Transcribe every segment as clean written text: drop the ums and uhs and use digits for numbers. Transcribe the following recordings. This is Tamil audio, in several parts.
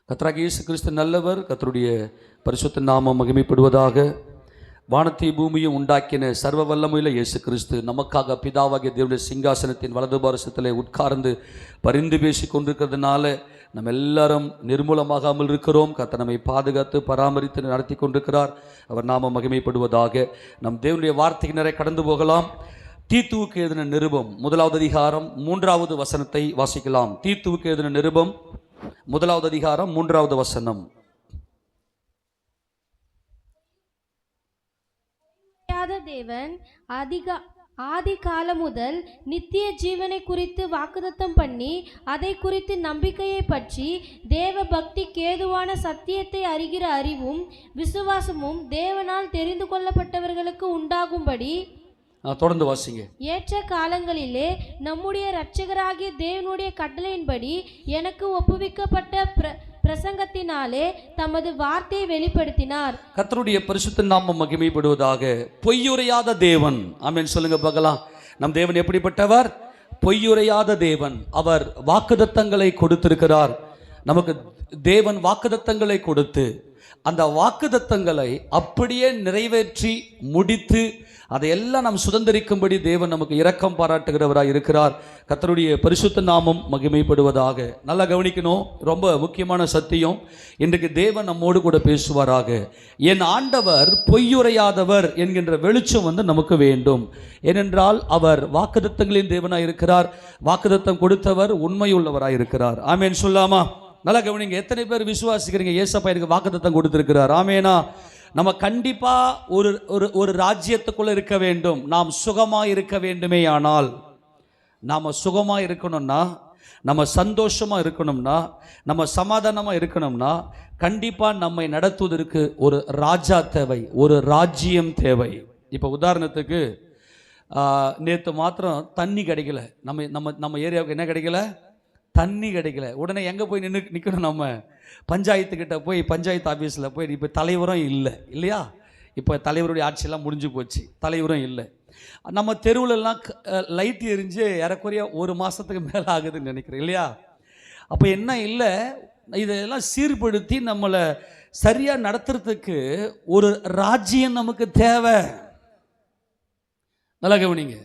கர்த்தராகிய இயேசு கிறிஸ்து நல்லவர். கர்த்தருடைய பரிசுத்த நாமம் மகிமைப்படுவதாக. வானத்தையும் பூமியும் உண்டாக்கின சர்வ வல்லமையுள்ள இயேசு கிறிஸ்து நமக்காக பிதாவாகிய தேவனுடைய சிங்காசனத்தின் வலது பாரசத்திலே உட்கார்ந்து பரிந்து பேசி கொண்டிருக்கிறதுனால நம்ம எல்லாரும் நிர்மூலமாகாமல் இருக்கிறோம். கர்த்தர் நம்மை பாதுகாத்து பராமரித்து நடத்தி கொண்டிருக்கிறார். அவர் நாமம் மகிமைப்படுவதாக. நம் தேவனுடைய வார்த்தைக்கு நிறைய கடந்து போகலாம். தீத்துவுக்கு எழுதின நிருபம் 1வது அதிகாரம் 3வது வசனத்தை வாசிக்கலாம். தீத்துவுக்கு எழுதின நிருபம் 1வது அதிகாரம் 3வது வசனம். தேவன் ஆதி காலம் முதல் நித்திய ஜீவனை குறித்து வாக்குத்தத்தம் பண்ணி அதை குறித்து நம்பிக்கையை பற்றி தேவ பக்திக்கு ஏதுவான சத்தியத்தை அறிகிற அறிவும் விசுவாசமும் தேவனால் தெரிந்து கொள்ளப்பட்டவர்களுக்கு உண்டாகும்படி தொடர்ந்து வாசிங்க. ஏற்ற காலங்களிலே நம்முடைய இரட்சகராகிய தேவனுடைய கட்டளையின்படி எனக்கு ஒப்புவிக்கப்பட்ட பிரசங்கத்தினாலே தமது வார்த்தையை வெளிப்படுத்தினார். கர்த்தருடைய பரிசுத்த நாமம் மகிமைப்படுவதாக. பொய்யுரையாத தேவன். ஆமென் சொல்லுங்க பார்க்கலாம். நம் தேவன் எப்படிப்பட்டவர்? பொய்யுரையாத தேவன். அவர் வாக்குத்தத்தங்களை கொடுத்திருக்கிறார். நமக்கு தேவன் வாக்குத்தத்தங்களை கொடுத்து அந்த வாக்குத்தத்தங்களை அப்படியே நிறைவேற்றி முடித்து அதையெல்லாம் நாம் சுதந்திரிக்கும்படி தேவன் நமக்கு இரக்கம் பாராட்டுகிறவராக இருக்கிறார். கர்த்தருடைய பரிசுத்த நாமம் மகிமைப்படுவதாக. நல்லா கவனிக்கணும், ரொம்ப முக்கியமான சத்தியம். இன்றைக்கு தேவன் நம்மோடு கூட பேசுவாராக. என் ஆண்டவர் பொய்யுரையாதவர் என்கின்ற வெளிச்சம் நமக்கு வேண்டும். ஏனென்றால் அவர் வாக்குத்தத்தங்களின் தேவனாக இருக்கிறார். வாக்குத்தத்தம் கொடுத்தவர் உண்மையுள்ளவராக இருக்கிறார். ஆமேன் சொல்லாமா? நல்லா கவனிங்க. எத்தனை பேர் விசுவாசிக்கிறீங்க ஏசப்பா எனக்கு வாக்குத்தத்தம் கொடுத்திருக்கிறார்? ஆமேனா? நம்ம கண்டிப்பாக ஒரு ராஜ்யத்துக்குள்ளே இருக்க வேண்டும். நாம் சுகமாக இருக்க வேண்டுமே. ஆனால் நாம் சுகமாக இருக்கணும்னா, நம்ம சந்தோஷமாக இருக்கணும்னா, நம்ம சமாதானமாக இருக்கணும்னா கண்டிப்பாக நம்மை நடத்துவதற்கு ஒரு ராஜா தேவை, ஒரு ராஜ்யம் தேவை. இப்போ உதாரணத்துக்கு நேற்று மாத்திரம் தண்ணி கிடைக்கல. நம்ம ஏரியாவுக்கு என்ன கிடைக்கல? தண்ணி கிடைக்கல. உடனே எங்கே போய் நிற்கணும்? நம்ம பஞ்சாயத்துக்கிட்ட போய், பஞ்சாயத்து ஆஃபீஸில் போய், இப்போ தலைவரும் இல்லை இல்லையா? இப்போ தலைவருடைய ஆட்சியெல்லாம் முடிஞ்சு போச்சு, தலைவரும் இல்லை. நம்ம தெருவிலெல்லாம் லைட் எரிஞ்சு ஏறக்குறைய 1 மாதத்துக்கு மேலே ஆகுதுன்னு நினைக்கிறேன் இல்லையா? அப்போ என்ன இல்லை, இதெல்லாம் சீர்படுத்தி நம்மளை சரியாக நடத்துறதுக்கு ஒரு ராஜ்யம் நமக்கு தேவை. நல்லா கவனிங்க.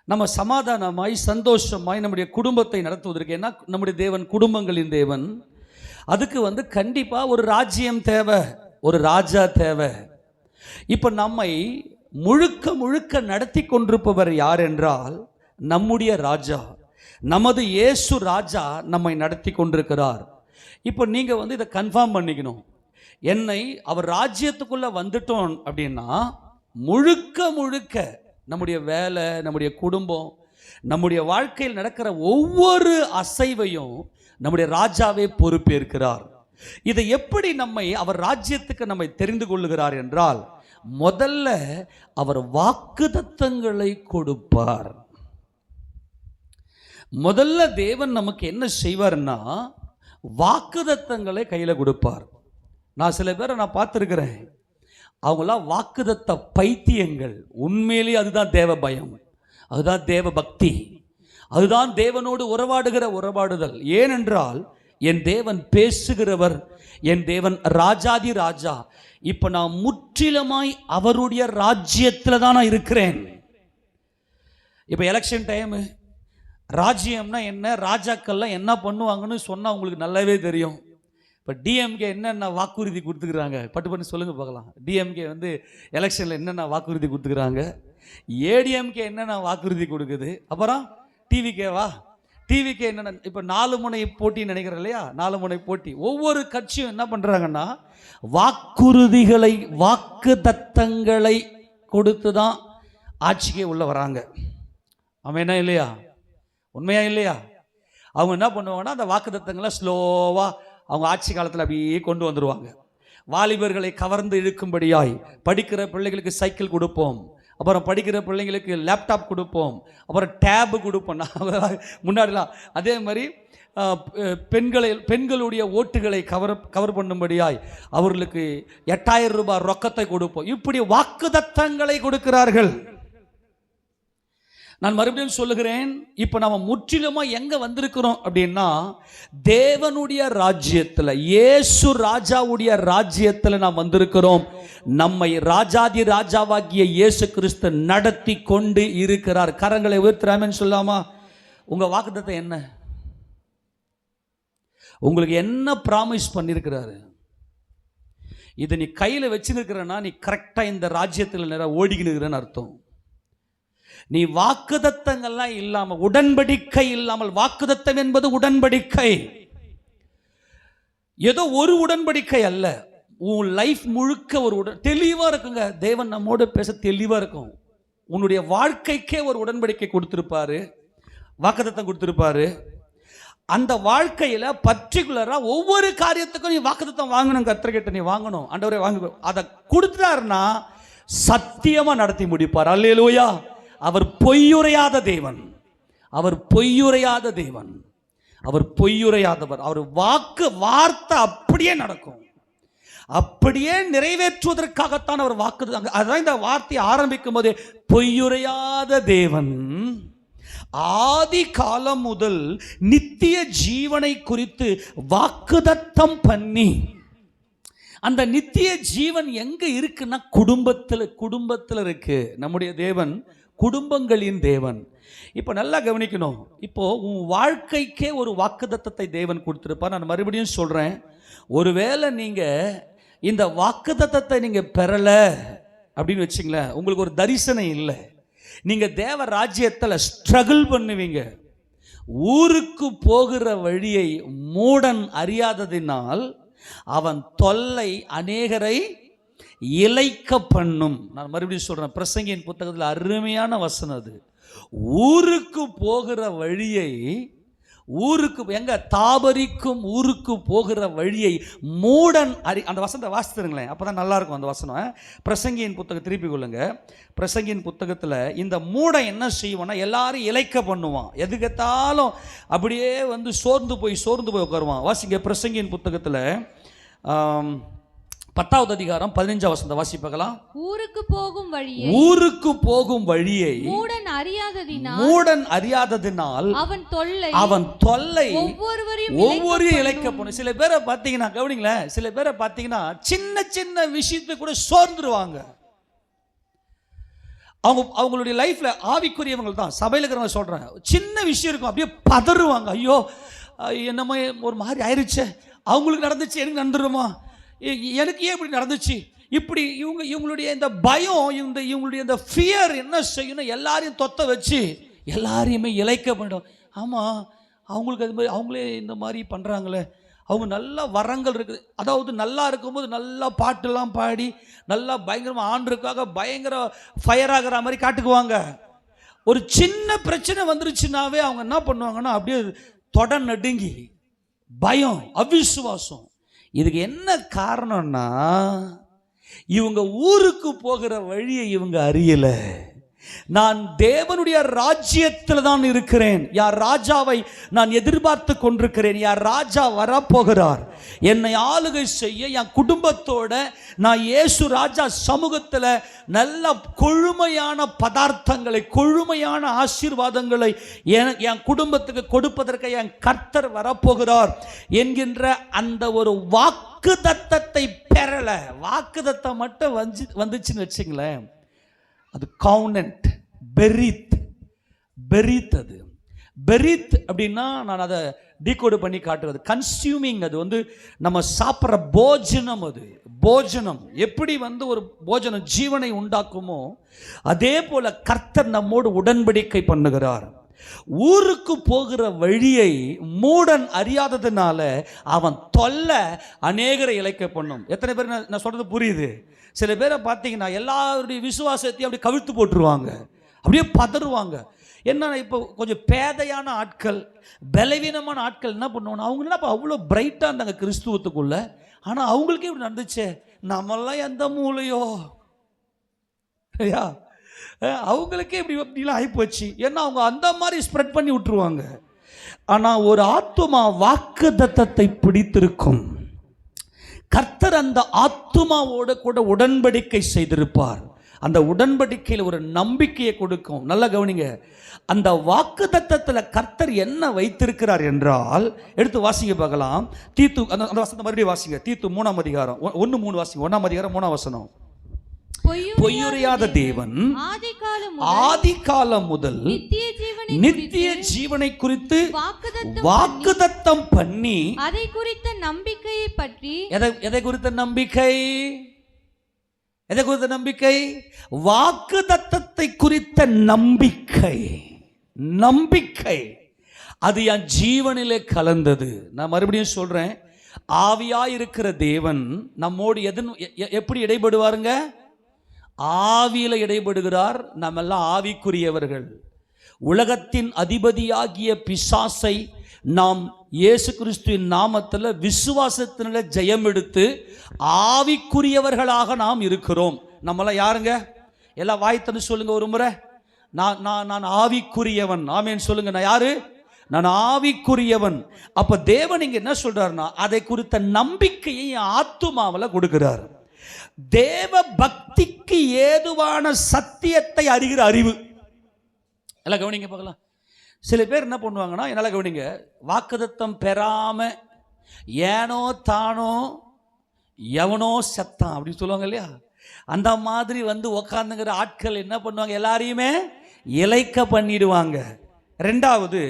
நம்ம சமாதானமாய் சந்தோஷமாய் நம்முடைய குடும்பத்தை நடத்துவதற்கு, ஏன்னா நம்முடைய தேவன் குடும்பங்களின் தேவன், அதுக்கு கண்டிப்பாக ஒரு ராஜ்யம் தேவை, ஒரு ராஜா தேவை. இப்போ நம்மை முழுக்க நடத்தி கொண்டிருப்பவர் யார் என்றால் நம்முடைய ராஜா, நமது இயேசு ராஜா நம்மை நடத்தி கொண்டிருக்கிறார். இப்போ நீங்கள் இதை கன்ஃபார்ம் பண்ணிக்கணும். என்னை அவர் ராஜ்யத்துக்குள்ளே வந்துட்டோம் அப்படின்னா முழுக்க நம்முடைய வேலை, நம்முடைய குடும்பம், நம்முடைய வாழ்க்கையில் நடக்கிற ஒவ்வொரு அசைவையும் நம்முடைய ராஜாவே பொறுப்பேற்கிறார். இதை எப்படி அவர் ராஜ்யத்துக்கு நம்மை தெரிந்து கொள்ளுகிறார் என்றால், முதல்ல அவர் வாக்குத்தத்தங்களை கொடுப்பார். முதல்ல தேவன் நமக்கு என்ன செய்வார்னா வாக்குத்தத்தங்களை கையில் கொடுப்பார். நான் சில பேரை பார்த்துருக்கிறேன், அவங்களாம் வாக்குத்தத்த பைத்தியங்கள். உண்மையிலேயே அதுதான் தேவ பயம், அதுதான் தேவ பக்தி, அதுதான் தேவனோடு உறவாடுதல். ஏனென்றால் என் தேவன் பேசுகிறவர், என் தேவன் ராஜாதி ராஜா. இப்போ நான் முற்றிலுமாய் அவருடைய ராஜ்யத்தில் தான் நான் இருக்கிறேன். இப்போ எலெக்ஷன் டைமு, ராஜ்யம்னா என்ன, ராஜாக்கள்லாம் என்ன பண்ணுவாங்கன்னு சொன்னால் உங்களுக்கு நல்லாவே தெரியும். இப்போ டிஎம்கே என்னென்ன வாக்குறுதி கொடுத்துக்கிறாங்க, பட்டு சொல்லுங்கள் பார்க்கலாம். டிஎம்கே எலெக்ஷனில் என்னென்ன வாக்குறுதி கொடுத்துக்கிறாங்க, ஏடிஎம்கே என்னென்ன வாக்குறுதி கொடுக்குது, அப்புறம் டிவிகே என்னென்ன. இப்போ 4 முனை போட்டின்னு நினைக்கிறேன் இல்லையா? 4 முனை போட்டி. ஒவ்வொரு கட்சியும் என்ன பண்ணுறாங்கன்னா வாக்குறுதிகளை, வாக்குத்தத்தங்களை கொடுத்து தான் ஆட்சிக்கே உள்ள வராங்க. அவன் என்ன இல்லையா? உண்மையா இல்லையா? அவங்க என்ன பண்ணுவாங்கன்னா அந்த வாக்குத்தத்தங்களை ஸ்லோவாக அவங்க ஆட்சி காலத்தில் அப்படியே கொண்டு வந்துடுவாங்க. வாலிபர்களை கவர்ந்து இழுக்கும்படியாய் படிக்கிற பிள்ளைகளுக்கு சைக்கிள் கொடுப்போம், அப்புறம் படிக்கிற பிள்ளைங்களுக்கு லேப்டாப் கொடுப்போம், அப்புறம் டேபு கொடுப்போம். முன்னாடிலாம் அதே மாதிரி பெண்களுடைய ஓட்டுகளை கவர் பண்ணும்படியாய் அவர்களுக்கு 8000 ரூபாய் ரொக்கத்தை கொடுப்போம். இப்படி வாக்குத்தத்தங்களை கொடுக்கிறார்கள். நான் மறுபடியும் சொல்லுகிறேன், இப்போ நம்ம முற்றிலுமா எங்க வந்திருக்கிறோம் அப்படின்னா, தேவனுடைய ராஜ்யத்தில், இயேசு ராஜாவுடைய ராஜ்யத்தில் நாம் வந்திருக்கிறோம். நம்மை ராஜாதி ராஜாவாகிய இயேசு கிறிஸ்து நடத்தி கொண்டு இருக்கிறார். கரங்களை உயர்த்துறாமன்னு சொல்லாமா? உங்க வாக்குத்தத்தம் என்ன? உங்களுக்கு என்ன ப்ராமிஸ் பண்ணியிருக்கிறாரு? இதை நீ கையில் வச்சுருக்கிறன்னா நீ கரெக்டாக இந்த ராஜ்யத்தில் நேரம் ஓடிக்கினுக்கிறன்னு அர்த்தம். நீ வாக்குதத்தங்கள்லாம் இல்லாமல், உடன்படிக்கை இல்லாமல், வாக்குதத்தம் என்பது உடன்படிக்கை, ஏதோ ஒரு உடன்படிக்கை அல்ல, உன் லைஃப் முழுக்க ஒரு தெளிவாக இருக்குங்க. தேவன் நம்மோடு பேச தெளிவாக இருக்கும். உன்னுடைய வாழ்க்கைக்கே ஒரு உடன்படிக்கை கொடுத்துருப்பாரு, வாக்குதத்தம் கொடுத்துருப்பாரு. அந்த வாழ்க்கையில் பர்டிகுலராக ஒவ்வொரு காரியத்துக்கும் நீ வாக்குத்தத்தம் வாங்கணும். கர்த்தர்கிட்ட நீ வாங்கணும், ஆண்டவரே வாங்க, அதை கொடுத்துட்டாருன்னா சத்தியமாக நடத்தி முடிப்பார். அல்லேலூயா. அவர் பொய்யுரையாத தேவன், அவர் பொய்யுரையாத தேவன், அவர் பொய்யுரையாதவர். அவர் வார்த்தை அப்படியே நடக்கும், அப்படியே நிறைவேற்றுவதற்காகத்தான் அவர் வாக்கு. அதான் இந்த வார்த்தையை ஆரம்பிக்கும் போதே பொய்யுரையாத தேவன், ஆதி காலம் முதல் நித்திய ஜீவனை குறித்து வாக்குதத்தம் பண்ணி, அந்த நித்திய ஜீவன் எங்க இருக்குன்னா குடும்பத்தில் இருக்கு. நம்முடைய தேவன் குடும்பங்களின் தேவன். இப்போ நல்லா கவனிக்கணும். இப்போ உன் வாழ்க்கைக்கே ஒரு வாக்குதத்தத்தை தேவன் கொடுத்திருப்பார். நான் மறுபடியும் சொல்றேன், ஒருவேளை நீங்க இந்த வாக்குதத்தத்தை நீங்க பெறல அப்படின்னு வச்சுங்களேன், உங்களுக்கு ஒரு தரிசனம் இல்லை, நீங்க தேவ ராஜ்யத்தில் ஸ்ட்ரகிள் பண்ணுவீங்க. ஊருக்கு போகிற வழியை மூடன் அறியாததினால் அவன் தொல்லை அநேகரை இளைக்க பண்ணும். நான் மறுபடியும் சொல்றேன், பிரசங்கியின் புத்தகத்தில் அருமையான வசனம் அது. ஊருக்கு போகிற வழியை, ஊருக்கு எங்க தாபரிக்கும் ஊருக்கு போகிற வழியை மூடன் அந்த வசனத்தை வாசித்துருங்களேன், அப்பதான் நல்லா இருக்கும் அந்த வசனம். பிரசங்கியின் புத்தகம் திருப்பி கொள்ளுங்க. பிரசங்கியின் புத்தகத்தில் இந்த மூடன் என்ன செய்வான்னா, எல்லாரும் இளைக்க பண்ணுவான், எதுக்கத்தாலும் அப்படியே வந்து சோர்ந்து போய் உட்காருவான். வாசிங்க பிரசங்கியின் புத்தகத்தில் 10வது அதிகாரம் 15வது வசனத்தை வாசிப்பாக்கலாம். ஊருக்கு போகும் வழியை மூடன் அறியாததினால் அவன் தொல்லை ஒவ்வொருவரையும் இளைக்க போன. சில பேரை பார்த்தீங்கன்னா, கவனிங்களேன், சில பேரை பார்த்தீங்கன்னா சின்ன சின்ன விஷயத்தை கூட சோர்ந்துருவாங்க. அவங்களுடைய லைஃப்ல ஆவிக்குரியவங்க தான், சபையில் இருக்கிறவங்க சொல்றேன், சின்ன விஷயம் இருக்கும் அப்படியே பதறுவாங்க. ஐயோ என்னமோ ஒரு மாதிரி ஆயிடுச்சு, அவங்களுக்கு நடந்துச்சு, எனக்கு நடந்துருமா, எனக்கு ஏன் இப்படி நடந்துச்சு, இப்படி இவங்களுடைய இந்த பயம், இவங்களுடைய இந்த ஃபியர் என்ன செய்யணும், எல்லாரையும் தொத்த வச்சு எல்லாரையுமே இளைக்க பண்ணிடும். ஆமாம், அவங்களுக்கு அது மாதிரி, அவங்களே இந்த மாதிரி பண்ணுறாங்களே, அவங்க நல்ல வரங்கள் இருக்குது. அதாவது நல்லா இருக்கும்போது நல்லா பாட்டெல்லாம் பாடி நல்லா பயங்கரமாக ஆண்டுக்காக பயங்கர ஃபயர் ஆகிற மாதிரி காட்டுக்குவாங்க. ஒரு சின்ன பிரச்சனை வந்துருச்சுனாவே அவங்க என்ன பண்ணுவாங்கன்னா அப்படியே தொட நடுங்கி பயம், அவிசுவாசம். இதுக்கு என்ன காரணம்னா, இவங்க ஊருக்கு போகிற வழியை இவங்க அறியல. நான் தேவனுடைய ராஜ்யத்தில் தான் இருக்கிறேன், யார் ராஜாவை நான் எதிர்பார்த்து கொண்டிருக்கிறேன், யார் ராஜா வரப்போகிறார், என்னை ஆளுகை செய்ய என் குடும்பத்தோட நான் இயேசு ராஜா சமூகத்தில் நல்ல கொழுமையான பதார்த்தங்களை, கொழுமையான ஆசீர்வாதங்களை என் குடும்பத்துக்கு கொடுப்பதற்கு என் கர்த்தர் வரப்போகிறார் என்கின்ற அந்த ஒரு வாக்குத்தத்தத்தை பெறல. வாக்குத்தத்தம் மட்டும் வந்துச்சுன்னு வச்சுங்களேன், அது கவுனன்ட் பெரித். அது பெரித் அப்படின்னா, நான் அதை டீகோடு பண்ணி காட்டுறது கன்சியூமிங். அது வந்து நம்ம சாப்பிட்ற போஜனம். அது போஜனம் எப்படி வந்து ஒரு போஜனம் ஜீவனை உண்டாக்குமோ, அதே போல கர்த்தர் நம்மோடு உடன்படிக்கை பண்ணுகிறார். ஊருக்கு போகிற வழியை மூடன் அறியாததுனால அவன் தொல்லை அநேகரை இளைக்க பண்ணும். எத்தனை பேர் நான் சொல்றது புரியுது? சில பேரை பார்த்தீங்கன்னா எல்லாருடைய விசுவாசத்தையும் அப்படி கவிழ்த்து போட்டுருவாங்க, அப்படியே பதறுவாங்க. என்ன, இப்போ கொஞ்சம் பேதையான ஆட்கள், பலவீனமான ஆட்கள் என்ன பண்ணுவாங்க, அவங்க என்ன அவ்வளோ பிரைட்டாக இருந்தாங்க கிறிஸ்துவத்துக்குள்ள, ஆனால் அவங்களுக்கே இப்படி நடந்துச்சு, நம்மெல்லாம் எந்த மூலையோ ஐயா, அவங்களுக்கே இப்படி இப்படிலாம் ஆகிப்போச்சு. ஏன்னா அவங்க அந்த மாதிரி ஸ்ப்ரெட் பண்ணி விட்டுருவாங்க. ஆனால் ஒரு ஆத்துமா வாக்குத்தத்தத்தை பிடித்திருக்கும், கர்த்தர் அந்த ஆத்துமாவோட கூட உடன்படிக்கை செய்திருப்பார். அந்த உடன்படிக்கையில் ஒரு நம்பிக்கையை கொடுக்கும். நல்லா கவனிங்க, அந்த வாக்குத்தத்தத்தில் கர்த்தர் என்ன வைத்திருக்கிறார் என்றால், எடுத்து வாசிங்க பார்க்கலாம். தீத்து அந்த வசனத்தை மறுபடியும் வாசிங்க. தீத்து 3ஆம் அதிகாரம் 1:3 வாசிங்க. 1ஆம் அதிகாரம் 3ஆம் வசனம். பொய்யுரையாத தேவன் ஆதிகாலம் முதல் நித்திய ஜீவனை குறித்து வாக்குத்தத்தம் பண்ணி, அதை குறித்த நம்பிக்கையை பற்றி, எதை குறித்த நம்பிக்கை? எதை குறித்த நம்பிக்கை? வாக்குத்தத்தத்தை குறித்த நம்பிக்கை. நம்பிக்கை அது என் ஜீவனிலே கலந்தது. நான் மறுபடியும் சொல்றேன், ஆவியாய் இருக்கிற தேவன் நம்மோடு எப்படி இடைபடுவாருங்க? ஆவியில இடைபடுகிறார். நம்ம எல்லாம் ஆவிக்குரியவர்கள். உலகத்தின் அதிபதியாகிய பிசாசை நாம் இயேசு கிறிஸ்துவின் நாமத்தில் விசுவாசத்தினால ஜெயம் எடுத்து ஆவிக்குரியவர்களாக நாம் இருக்கிறோம். நம்மளாம் யாருங்க? எல்லாம் வாய்த்தன்னு சொல்லுங்க ஒரு முறை. நான் ஆவிக்குரியவன். ஆமேன்னு சொல்லுங்க. நான் யாரு? நான் ஆவிக்குரியவன். அப்ப தேவன் இங்க என்ன சொல்றாருன்னா, அதை குறித்த நம்பிக்கையை ஆத்துமாவில் கொடுக்கிறார். தேவ பக்திக்கு ஏதுவான சத்தியத்தை அறிகிற அறிவு. எல்லாம் கவனிங்க பார்க்கலாம். சில பேர் என்ன பண்ணுவாங்கன்னா, என்னால் கவனிங்க, வாக்குத்தத்தம் பெறாம ஏனோ தானோ எவனோ செத்தான் அப்படின்னு சொல்லுவாங்க இல்லையா? அந்த மாதிரி உக்காந்துங்கிற ஆட்கள் என்ன பண்ணுவாங்க? எல்லாரையுமே இலைக்க பண்ணிடுவாங்க. ரெண்டாவது,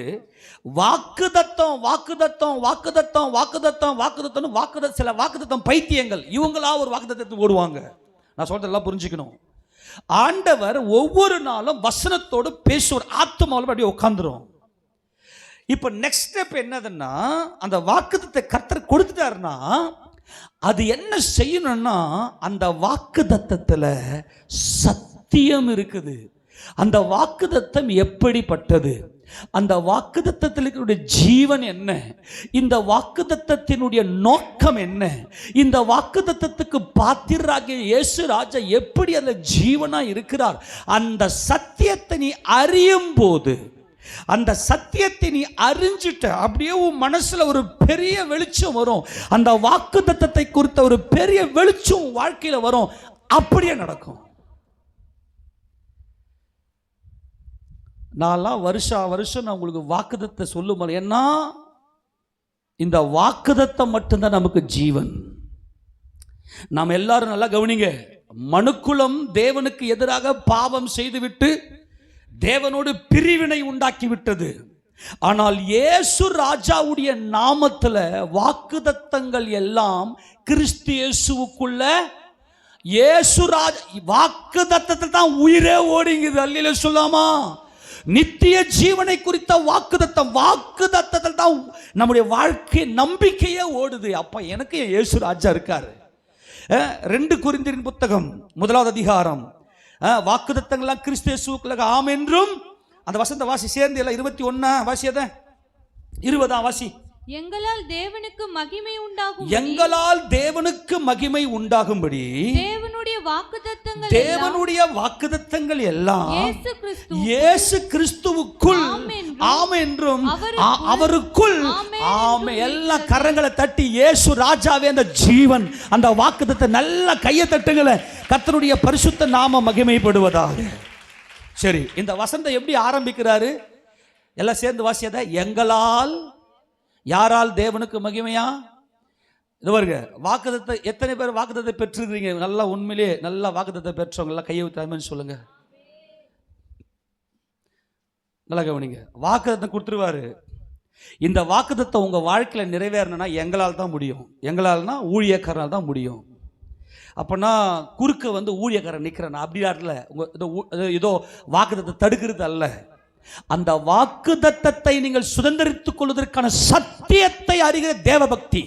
வாக்குத்தத்தம் வாக்குத்தத்தம் வாக்குத்தத்தம் வாக்குத்தத்தம் வாக்குத்தத்தம் வாக்குத்தம் சில வாக்குத்தத்தம் பைத்தியங்கள் இவங்களா ஒரு வாக்குத்தத்தத்தை ஓடுவாங்க. நான் சொல்றதெல்லாம் புரிஞ்சுக்கணும். ஆண்டவர் ஒவ்வொரு நாளும் வசனத்தோடு பேசுவார். ஆத்துமாவில் அப்படியே உட்காந்துரும். இப்ப நெக்ஸ்ட் ஸ்டெப் என்னதுன்னா, அந்த வாக்குத்தத்தை கர்த்தர் கொடுத்துட்டாருன்னா அது என்ன செய்யணும்னா, அந்த வாக்குத்தத்தத்துல சத்தியம் இருக்குது. அந்த வாக்குத்தத்தம் எப்படிப்பட்டது? அந்த வாக்குத்தத்தத்தினுடைய ஜீவன் என்ன? இந்த வாக்குத்தத்தத்தினுடைய நோக்கம் என்ன? இந்த வாக்குத்தத்தத்துக்கு பாத்திரராகிய இயேசு ராஜா எப்படி அந்த ஜீவனா இருக்கிறார்? அந்த சத்தியத்தை நீ அறியும் போது, அந்த சத்தியத்தை நீ அறிஞ்சிட்ட அப்படியே உன் மனசுல ஒரு பெரிய வெளிச்சம் வரும். அந்த வாக்குத்தத்தத்தை குறித்த ஒரு பெரிய வெளிச்சம் வாழ்க்கையில வரும். அப்படியே நடக்கும். நான்லாம் வருஷம் நான் உங்களுக்கு வாக்குத்தத்தை சொல்லும். ஏன்னா இந்த வாக்குத்தத்தம் மட்டும்தான் நமக்கு ஜீவன். நாம் எல்லாரும் நல்லா கவனிங்க. மனுக்குலம் தேவனுக்கு எதிராக பாவம் செய்துவிட்டு தேவனோடு பிரிவினை உண்டாக்கி விட்டது. ஆனால் இயேசு ராஜாவுடைய நாமத்தில் வாக்குத்தத்தங்கள் எல்லாம் கிறிஸ்து இயேசுவுக்குள்ள, இயேசு ராஜா வாக்குத்தத்தத்தை தான் உயிரே ஓடிங்குது. அல்லேலூயா சொல்லாமா? நித்திய ஜீவனை குறித்த வாக்குத்தத்தத்தில் தான் நம்முடைய வாழ்க்கை நம்பிக்கையே ஓடுது. அப்ப எனக்கு இயேசு ராஜா இருக்காரு. 2 கொரிந்தியரின் புத்தகம் 1ஆம் அதிகாரம், வாக்குத்தத்தங்கள்லாம் கிறிஸ்து இயேசுவுக்குள்ள ஆம் என்றும், அந்த வசந்த வாசி சேர்ந்து எல்லாம் 21 வாசியத 20 வாசி. எங்களால் தேவனுக்கு மகிமை உண்டாகும், எங்களால் தேவனுக்கு மகிமை உண்டாகும்படி தேவனுடைய வாக்குத்தத்தங்கள் எல்லாம் இயேசு கிறிஸ்துவுக்குள் ஆம் என்றும் அவருக்குள் ஆமே. எல்லா கரங்களை தட்டி இயேசு ராஜாவே அந்த ஜீவன், அந்த வாக்குத்தத்தை நல்ல கையை தட்டுங்கள. கர்த்தருடைய பரிசுத்த நாம மகிமைப்படுவதாக. சரி, இந்த வசந்தம் எப்படி ஆரம்பிக்கிறாரு? எல்லாம் சேர்ந்து வாசியத. எங்களால், யாரால் தேவனுக்கு மகிமையா? இது பாருங்க, வாக்குத்தத்தை எத்தனை பேர் வாக்குத்தத்தை பெற்றிருக்கிறீங்க? நல்லா உண்மையிலே நல்லா வாக்குத்தத்தை பெற்றவங்க எல்லாம் கையை ஊத்தாமன்னு சொல்லுங்க. நல்லா கவனிங்க. வாக்குத்தத்தை கொடுத்துருவாரு. இந்த வாக்குத்தத்தை உங்க வாழ்க்கையில நிறைவேறணும்னா எங்களால் தான் முடியும். எங்களால்னா ஊழியக்காரனால் தான் முடியும். அப்பனா குறுக்க ஊழியக்காரன் நிற்கிறேன் அப்படி ஆடல. ஏதோ வாக்குத்தத்தை தடுக்கிறது அல்ல. அந்த வாக்குத்தத்தத்தை நீங்கள் சுதந்திரித்துக் கொள்வதற்கான சத்தியத்தை அறிகிற தேவபக்தி,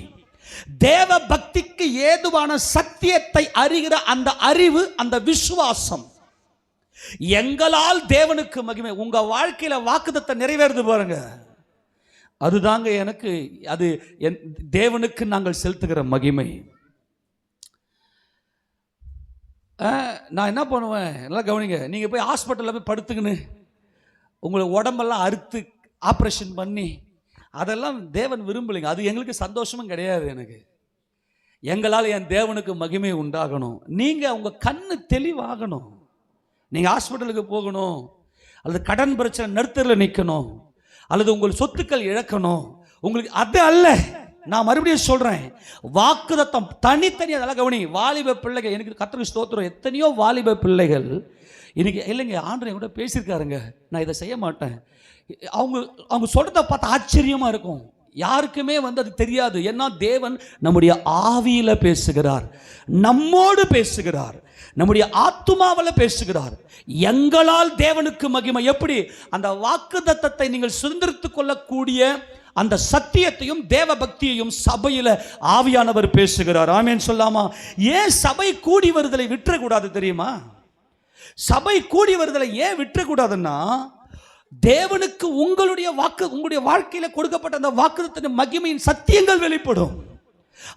தேவ பக்திக்கு ஏதுவான சத்தியத்தை அறிகிற அந்த அறிவு, அந்த விசுவாசம், எங்களால் தேவனுக்கு மகிமை. உங்க வாழ்க்கையில வாக்குத்தத்தம் நிறைவேறுது பாருங்க, அதுதாங்க எனக்கு, அது தேவனுக்கு நாங்கள் செலுத்துகிற மகிமை. நான் என்ன பண்ணுவேன், நல்லா கவனிங்க. நீங்க போய் ஹாஸ்பிட்டலில் போய் படுத்துக்கின்னு உங்களை உடம்பெல்லாம் அறுத்து ஆப்ரேஷன் பண்ணி அதெல்லாம் தேவன் விரும்பலைங்க. அது எங்களுக்கு சந்தோஷமும் கிடையாது. எனக்கு எங்களால் என் தேவனுக்கு மகிமை உண்டாகணும். நீங்கள் உங்கள் கண்ணு தெளிவாகணும். நீங்கள் ஹாஸ்பிட்டலுக்கு போகணும், அல்லது கடன் பிரச்சனை நடுத்தரில் நிற்கணும், அல்லது உங்கள் சொத்துக்கள் இழக்கணும், உங்களுக்கு அது அல்ல. நான் மறுபடியும் சொல்கிறேன், வாக்குத்தத்தம் தனித்தனி. அதெல்லாம் கவனி. வாலிப பிள்ளைகள், எனக்கு கர்த்தருக்கு ஸ்தோத்திரம், எத்தனையோ வாலிப பிள்ளைகள் இன்னைக்கு இல்லைங்க, ஆண்டவன் கூட பேசியிருக்காருங்க, நான் இதை செய்ய மாட்டேன். அவங்க சொல்கிறத பார்த்து ஆச்சரியமாக இருக்கும். யாருக்குமே அது தெரியாது. ஏன்னா தேவன் நம்முடைய ஆவியில் பேசுகிறார், நம்மோடு பேசுகிறார், நம்முடைய ஆத்துமாவில் பேசுகிறார். எங்களால் தேவனுக்கு மகிமை. எப்படி அந்த வாக்குத்தத்தத்தை நீங்கள் சுதந்திரித்துக் கொள்ளக்கூடிய அந்த சத்தியத்தையும் தேவ பக்தியையும் சபையில் ஆவியானவர் பேசுகிறார். ஆமென் சொல்லாமா? ஏன் சபை கூடி வருதலை விட்டுறக்கூடாது தெரியுமா? சபை கூடி வருதலை ஏன் விட்டுறக்கூடாதுன்னா, தேவனுக்கு உங்களுடைய வாழ்க்கையில கொடுக்கப்பட்ட அந்த வாக்குத்தத்தின் மகிமையின் சத்தியங்கள் வெளிப்படும்.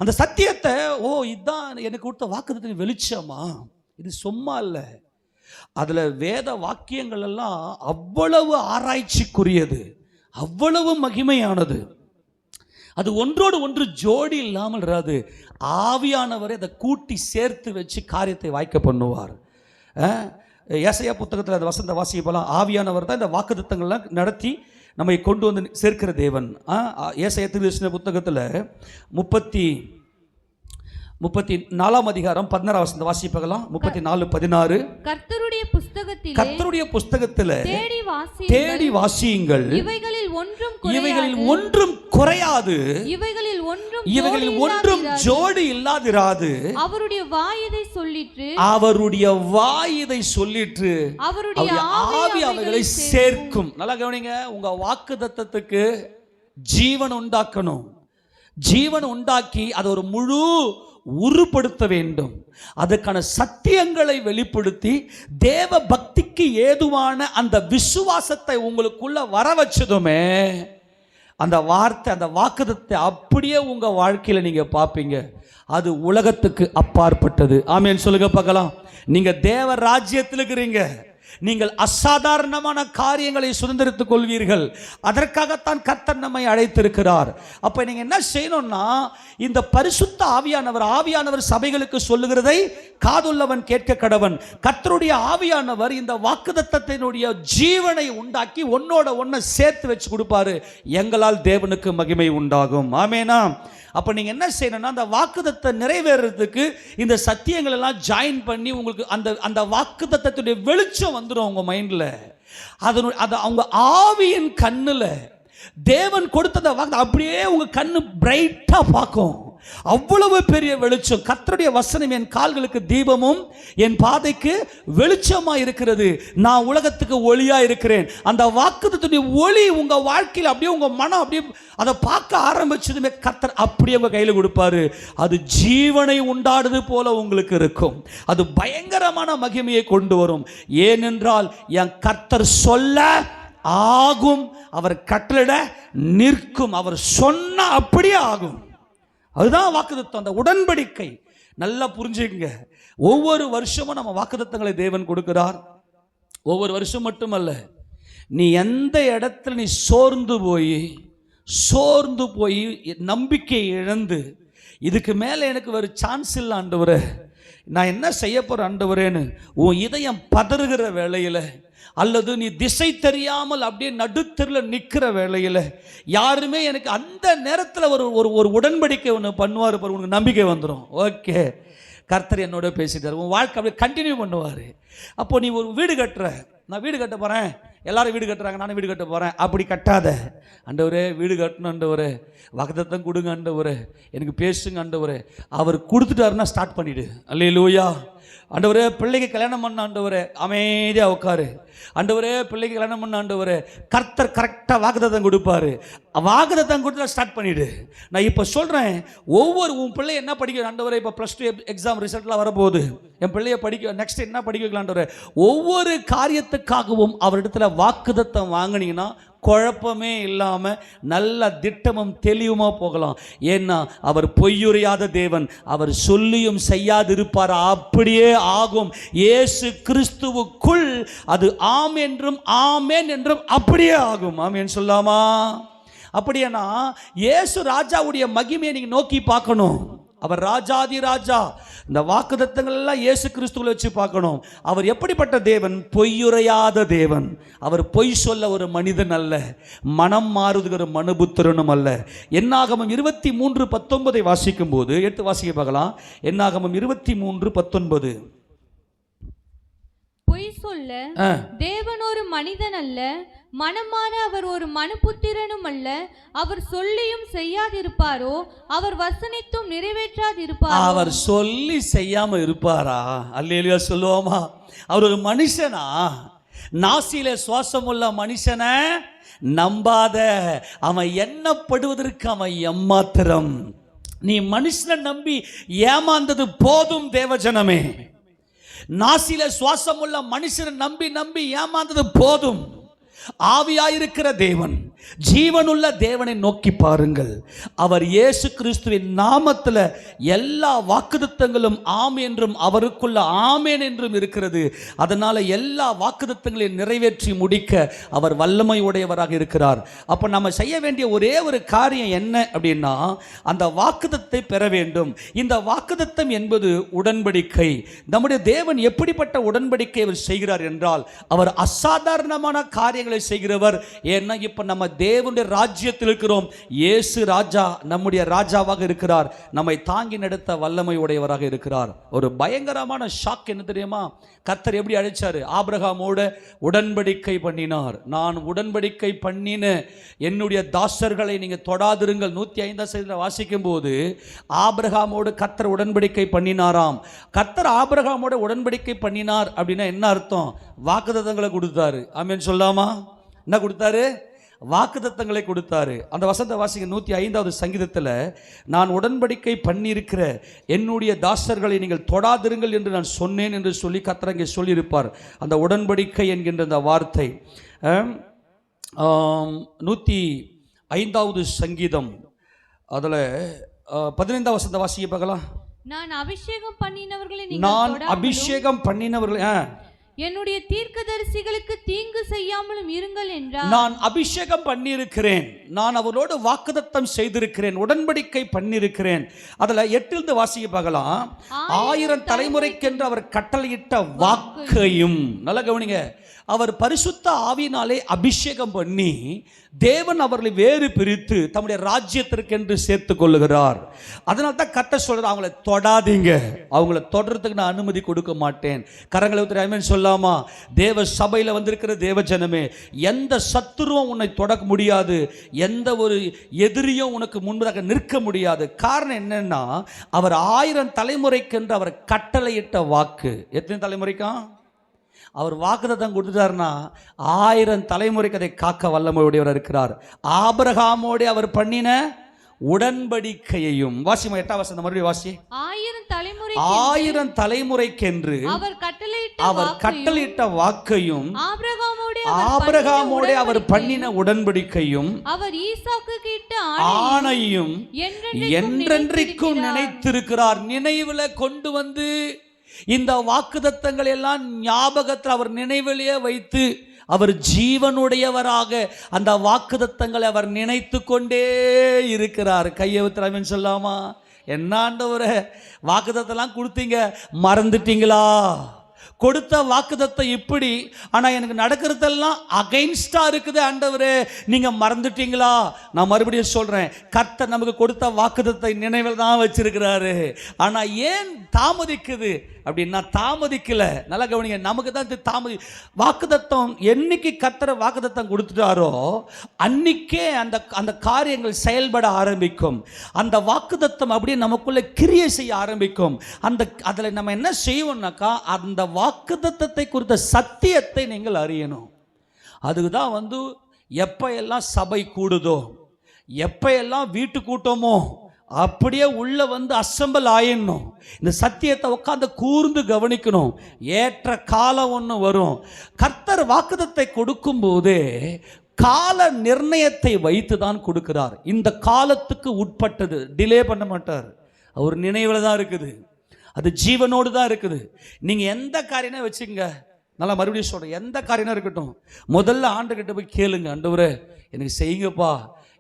அந்த சத்தியத்தை, ஓ இதுதான் எனக்கு கொடுத்த வாக்குத்தத்தின் வெளிச்சமா, இது சும்மா இல்லை. அதுல வேத வாக்கியங்கள் எல்லாம் அவ்வளவு ஆராய்ச்சிக்குரியது, அவ்வளவு மகிமையானது. அது ஒன்றோடு ஒன்று ஜோடி இல்லாமல் இராது. ஆவியானவரை அதை கூட்டி சேர்த்து வச்சு காரியத்தை வாய்க்க பண்ணுவார். ஏசாயா புத்தகத்தில் அது வசந்த வாசிக்க போலாம். ஆவியானவர் தான் இந்த வாக்குத்தத்தங்கள்லாம் நடத்தி நம்மை கொண்டு வந்து சேர்க்கிற தேவன். ஏசாயா தீர்க்கதரிசன புத்தகத்தில் 34 அதிகாரம் 16 வசந்த வாசிப்பகலாம். 34:16. கர்த்தருடைய புஸ்தகத்தில் தேடி வாசியுங்கள், இவைகளில் ஒன்றும் குறையாது, இவைகளில் ஒன்றும் ஜோடி இல்லாதிராது. அவருடைய வாய் இதை சொல்லிற்று, அவருடைய ஆவி அவைகளை சேர்க்கும். நல்லா கவனிங்க. உங்க வாக்குத்தத்தத்துக்கு ஜீவன் உண்டாக்கணும். ஜீவன் உண்டாக்கி அதை ஒரு முழு உருப்படுத்த வேண்டும். அதுக்கான சத்தியங்களை வெளிப்படுத்தி தேவ பக்திக்கு ஏதுவான அந்த விசுவாசத்தை உங்களுக்குள்ள வர வச்சதுமே அந்த வார்த்தை, அந்த வாக்குத்தத்தை அப்படியே உங்க வாழ்க்கையில நீங்க பார்ப்பீங்க. அது உலகத்துக்கு அப்பாற்பட்டது. ஆமென் சொல்லுங்க பார்க்கலாம். நீங்க தேவ ராஜ்யத்தில் இருக்கிறீங்க. நீங்கள் அசாதாரணமான காரியங்களை சுதந்திரித்துக் கொள்வீர்கள். அதற்காகத்தான் கர்த்தர் நம்மை அழைத்திருக்கிறார். அப்ப நீங்க என்ன செய்யணும்னா, இந்த பரிசுத்த ஆவியானவர் சபைகளுக்கு சொல்லுகிறதை காதுள்ளவன் கேட்க கடவன். கர்த்தருடைய ஆவியானவர் இந்த வாக்குத்தத்தத்தினுடைய ஜீவனை உண்டாக்கி ஒன்னோட ஒன்ன சேர்த்து வச்சு கொடுப்பாரு. எங்களால் தேவனுக்கு மகிமை உண்டாகும். ஆமெனா? அப்போ நீங்கள் என்ன செய்யணும்னா, அந்த வாக்குத்தத்தை நிறைவேறதுக்கு இந்த சத்தியங்கள் எல்லாம் ஜாயின் பண்ணி உங்களுக்கு அந்த வாக்குத்தத்தத்துடைய வெளிச்சம் வந்துடும் உங்கள் மைண்டில். அது அவங்க ஆவியின் கண்ணில் தேவன் கொடுத்ததை அப்படியே உங்கள் கண்ணு பிரைட்டாக பார்க்கும். அவ்வளவு பெரிய வெளிச்சம். கர்த்தருடைய வசனம் என் கால்களுக்கு தீபமும் என் பாதைக்கு வெளிச்சமா இருக்கிறது. நான் உலகத்துக்கு ஒளியா இருக்கிறேன். அந்த வாக்குத்தத்தத்துடைய ஒளி உங்க வாழ்க்கையில் அப்படியே உங்க மனம் அப்படியே அதை பார்க்க ஆரம்பிச்சதுமே கர்த்தர் அப்படியே உங்க கையில் கொடுப்பாரு. அது ஜீவனை உண்டாடுது போல உங்களுக்கு இருக்கும். அது பயங்கரமான மகிமையை கொண்டு வரும். ஏனென்றால் என் கர்த்தர் சொல்ல ஆகும், அவர் கட்டளையிட நிற்கும். அவர் சொன்ன அப்படியே ஆகும். அதுதான் வாக்குத்தத்தம், அந்த உடன்படிக்கை. நல்லா புரிஞ்சுக்கங்க. ஒவ்வொரு வருஷமும் நம்ம வாக்குத்தத்தங்களை தேவன் கொடுக்கிறார். ஒவ்வொரு வருஷம் மட்டுமல்ல, நீ எந்த இடத்துல நீ சோர்ந்து போய் நம்பிக்கை இழந்து இதுக்கு மேலே எனக்கு ஒரு சான்ஸ் இல்லை ஆண்டவரே, நான் என்ன செய்ய போகிறேன் ஆண்டவரேன்னு உன் இதயம் பதறுகிற வேளையில், அல்லது நீ திசை தெரியாமல் அப்படியே நடுத்தரில் நிற்கிற வேளையில், யாருமே எனக்கு அந்த நேரத்தில் ஒரு உடன்படிக்கை ஒன்று பண்ணுவார் பாரு, உனக்கு நம்பிக்கை வந்துடும். ஓகே, கர்த்தர் என்னோட பேசிட்டார், உன் வாழ்க்கை அப்படியே கண்டினியூ பண்ணுவார். அப்போ நீ ஒரு வீடு கட்டுற, நான் வீடு கட்ட போகிறேன், எல்லாரும் வீடு கட்டுறாங்க, நானும் வீடு கட்ட போகிறேன், அப்படி கட்டாத. ஆண்டவரே வீடு கட்டணும் ஆண்டவரே, வாக்குத்தத்தம் கொடுங்க ஆண்டவரே, எனக்கு பேசுங்க ஆண்டவரே. அவர் கொடுத்துட்டாருன்னா ஸ்டார்ட் பண்ணிவிடு. அல்லேலூயா. ஆண்டவரே பிள்ளைக்கு கல்யாணம் பண்ண ஆண்டவரே, அமைதியாக உட்காரு. ஆண்டவரே பிள்ளைக்கு கல்யாணம் பண்ண ஆண்டவரே, கர்த்தர் கரெக்டாக வாக்குத்தத்தம் கொடுப்பாரு. வாக்குத்தத்தம் கொடுத்தா ஸ்டார்ட் பண்ணிவிடு. நான் இப்போ சொல்கிறேன், உன் பிள்ளை என்ன படிக்க ஆண்டவரே, இப்போ +2 எக்ஸாம் ரிசல்ட்லாம் வரப்போகுது, என் பிள்ளைய படிக்க நெக்ஸ்ட் என்ன படிக்க வைக்கலாம் ஆண்டவரே. ஒவ்வொரு காரியத்துக்காகவும் அவரிடத்துல வாக்குத்தத்தம் வாங்கினீங்கன்னா குழப்பமே இல்லாமல் நல்ல திட்டமும் தெளிவுமா போகலாம். ஏன்னா அவர் பொய்யுரையாத தேவன், அவர் சொல்லியும் செய்யாதிருப்பார், அப்படியே ஆகும். இயேசு கிறிஸ்துவுக்குள் அது ஆம் என்றும் ஆமேன் என்றும் அப்படியே ஆகும். ஆமேன் சொல்லாமா? அப்படியேனா இயேசு ராஜாவுடைய மகிமையை நீங்க நோக்கி பார்க்கணும். அவர் ராஜாதி ராஜா, இந்த வாக்குத்தத்தங்கள் எல்லாம் இயேசு கிறிஸ்துவை வச்சு பார்க்கணும். அவர் எப்படிப்பட்ட தேவன்? பொய்யுரையாத தேவன். அவர் பொய் சொல்ல ஒரு மனிதன் அல்ல, மனம் மாறுகிற மனுபுத்திரனும் அல்ல. என்னாகமம் 23:19 வாசிக்கும் போது எடுத்து வாசிக்க பார்க்கலாம். என்னாகமம் 23:19. பொய் சொல்ல தேவன் ஒரு மனிதன் அல்ல, மனமாற அவர் ஒரு மனுபுத்திரனும் அல்ல. அவர் சொல்லியும் செய்யாதிருப்பாரோ? அவர் வசனித்தும் நிறைவேற்றாதிருப்பாரோ? அவர் சொல்லி செய்யாம இருப்பாரா? அல்லேலூயா சொல்லுவோமா? அவர் ஒரு மனுஷனா? நாசியில சுவாசம் உள்ள மனுஷனை நம்பாத. அவன் எண்ணப்படுவதற்கு அவன் எம்மாத்திரம். நீ மனுஷனை நம்பி ஏமாந்தது போதும் தேவஜனமே. நாசியில சுவாசம் உள்ள மனுஷனை நம்பி நம்பி ஏமாந்தது போதும். ஆவியாயிருக்கிற தேவன், ஜீவனுள்ள தேவனை நோக்கி பாருங்கள். அவர் இயேசு கிறிஸ்துவின் நாமத்தில் எல்லா வாக்குத்தத்தங்களும் ஆம் என்றும் அவருக்குள்ள ஆமேன் என்றும் இருக்கிறது. அதனால எல்லா வாக்குத்தத்தங்களையும் நிறைவேற்றி முடிக்க அவர் வல்லமை உடையவராக இருக்கிறார். அப்போ நம்ம செய்ய வேண்டிய ஒரே ஒரு காரியம் என்ன அப்படின்னா, அந்த வாக்குத்தத்தை பெற வேண்டும். இந்த வாக்குத்தத்தம் என்பது உடன்படிக்கை. நம்முடைய தேவன் எப்படிப்பட்ட உடன்படிக்கை அவர் செய்கிறார் என்றால், அவர் அசாதாரணமான காரியங்களை செய்கிறவர். ஏன்னா இப்ப நம்ம தேவனுடைய ராஜ்யத்தில் இருக்கிறோம். இயேசு ராஜா நம்முடைய ராஜாவாக இருக்கிறார். நம்மை தாங்கி நடத்த வல்லமை உடையவராக இருக்கிறார். ஒரு பயங்கரமான ஷாக் என்ன தெரியுமா? கர்த்தர் எப்படி அழைச்சாரு? ஆபிரகாமோட உடன்படிக்கை பண்ணினார். நான் உடன்படிக்கை பண்ணின என்னுடைய தாசர்களை நீங்க தொடாதிருங்கள். 105 வாசிக்கும் போது ஆபிரகாமோடு கர்த்தர் உடன்படிக்கை பண்ணினாராம். கர்த்தர் ஆபிரகாமோட உடன்படிக்கை பண்ணினார் அப்படின்னா என்ன அர்த்தம்? வாக்குத்தத்தங்களை கொடுத்தாரு. ஆமென் சொல்லாமா? என்ன கொடுத்தாரு? வாக்குத்தத்தங்களை கொடுத்தாரு. அந்த வசனத்தை வாசிங்க. 105வது சங்கீதத்தில், நான் உடன்படிக்கை பண்ணியிருக்கிற என்னுடைய தாசர்களை நீங்கள் தொடாதிருங்கள் என்று நான் சொன்னேன் என்று சொல்லி கர்த்தர் அங்கே சொல்லியிருப்பார். அந்த உடன்படிக்கை என்கின்ற அந்த வார்த்தை 105வது சங்கீதம் அதில் 15வது வசனத்தை வாசிக்க பார்க்கலாம். நான் அபிஷேகம் பண்ணினவர்களை என்னுடைய தீர்க்கதரிசிகளுக்கு தீங்கு செய்யாமலும் இருங்கள் என்றார். நான் அபிஷேகம் பண்ணியிருக்கிறேன், நான் அவரோடு வாக்குத்தத்தம் செய்திருக்கிறேன், உடன்படிக்கை பண்ணியிருக்கிறேன். அதுல 8 வாசிக்க பார்க்கலாம். 1000 தலைமுறைக்கென்று அவர் கட்டளையிட்ட வாக்கையும். நல்ல கவனிங்க. அவர் பரிசுத்த ஆவியினாலே அபிஷேகம் பண்ணி தேவன் அவர்களை வேறு பிரித்து தம்முடைய ராஜ்யத்திற்கென்று சேர்த்து கொள்ளுகிறார். அதனால தான் கர்த்தர் சொல்றார், அவங்கள தொடாதீங்க, அவங்கள தொடர்றதுக்கு நான் அனுமதி கொடுக்க மாட்டேன். கரங்களை ஊற்றி ஆமென் சொல்லாமா? தேவ சபையில் வந்திருக்கிற தேவ ஜனமே, எந்த சத்துருவும் உன்னை தொட முடியாது, எந்த ஒரு எதிரியும் உனக்கு முன்பதாக நிற்க முடியாது. காரணம் என்னன்னா, அவர் 1000 தலைமுறைக்கென்று அவர் கட்டளையிட்ட வாக்கு. எத்தனை தலைமுறைக்கா அவர் வாக்குத்தத்தம் கொடுத்துட்டாருன்னா 1000 தலைமுறைக்கு அதை காக்க வல்லமை உடையவர் இருக்கிறார். ஆபிரகாமோடு அவர் பண்ணின உடன்படிக்கையையும். வாசிமா 8வது வசனம் மறுபடியும் வாசி. 1000 தலைமுறைக்கென்று அவர் கட்டளையிட்ட வாக்கையும் ஆபிரகாமோடு அவர் பண்ணின உடன்படிக்கையும் அவர் ஈசாக்குக்கு இட்ட ஆணையும் என்றென்றைக்கும் நினைத்திருக்கிறார். நினைவுல கொண்டு வந்து இந்த வாக்குத்தத்தங்கள் எல்லாம் ஞாபகத்தில் அவர் நினைவிலேயே வைத்து அவர் ஜீவனுடையவராக அந்த வாக்குத்தத்தங்களை அவர் நினைத்து கொண்டே இருக்கிறார். கையை ஊத்துறாமேன்னு சொல்லாமா? என்ன ஆண்டவரே, வாக்குத்தத்தெல்லாம் கொடுத்தீங்க, மறந்துட்டீங்களா? கொடுத்த வாக்குத்தத்தம் இப்படி, ஆனா எனக்கு நடக்கிறதெல்லாம் அகைன்ஸ்டா இருக்குது ஆண்டவரே, நீங்க மறந்துட்டீங்களா? நான் மறுபடியும் சொல்றேன், கர்த்தர் நமக்கு கொடுத்த வாக்குத்தத்தை நினைவில் தான் வச்சிருக்கிறாரு. ஆனா ஏன் தாமதிக்குது அப்படின்னா, தாமதிக்கல. நல்லா கவனிங்க. நமக்கு தான் வாக்குத்தத்தம் என்னைக்கு கர்த்தர் வாக்குத்தத்தம் கொடுத்துட்டாரோ அன்னைக்கே அந்த காரியங்கள் செயல்பட ஆரம்பிக்கும். அந்த வாக்குத்தத்தம் அப்படியே நமக்குள்ள கிரியை செய்ய ஆரம்பிக்கும். அதில் நம்ம என்ன செய்வோம்னாக்கா, அந்த வாக்குத்தத்தத்தை குறித்த சத்தியத்தை நீங்கள் அறியணும். அதுதான் எப்ப எல்லாம் சபை கூடுதோ, எப்ப எல்லாம் வீட்டு கூட்டமோ அப்படியே உள்ள அசம்பல் ஆயிடணும். இந்த சத்தியத்தை உட்கார்ந்து கூர்ந்து கவனிக்கணும். ஏற்ற காலம் ஒன்று வரும். கர்த்தர் வாக்குத்தத்தை கொடுக்கும் போதே கால நிர்ணயத்தை வைத்து தான் கொடுக்கிறார். இந்த காலத்துக்கு உட்பட்டது, டிலே பண்ண மாட்டார். அவர் நினைவில் தான் இருக்குது, அது ஜீவனோடு தான் இருக்குது. நீங்கள் எந்த காரியமே வச்சுங்க, நல்லா மறுபடியும் சொல்கிறேன், எந்த காரியமாக இருக்கட்டும், முதல்ல ஆண்டுகிட்ட போய் கேளுங்க, ஆண்டவரே எனக்கு செய்யுங்கப்பா,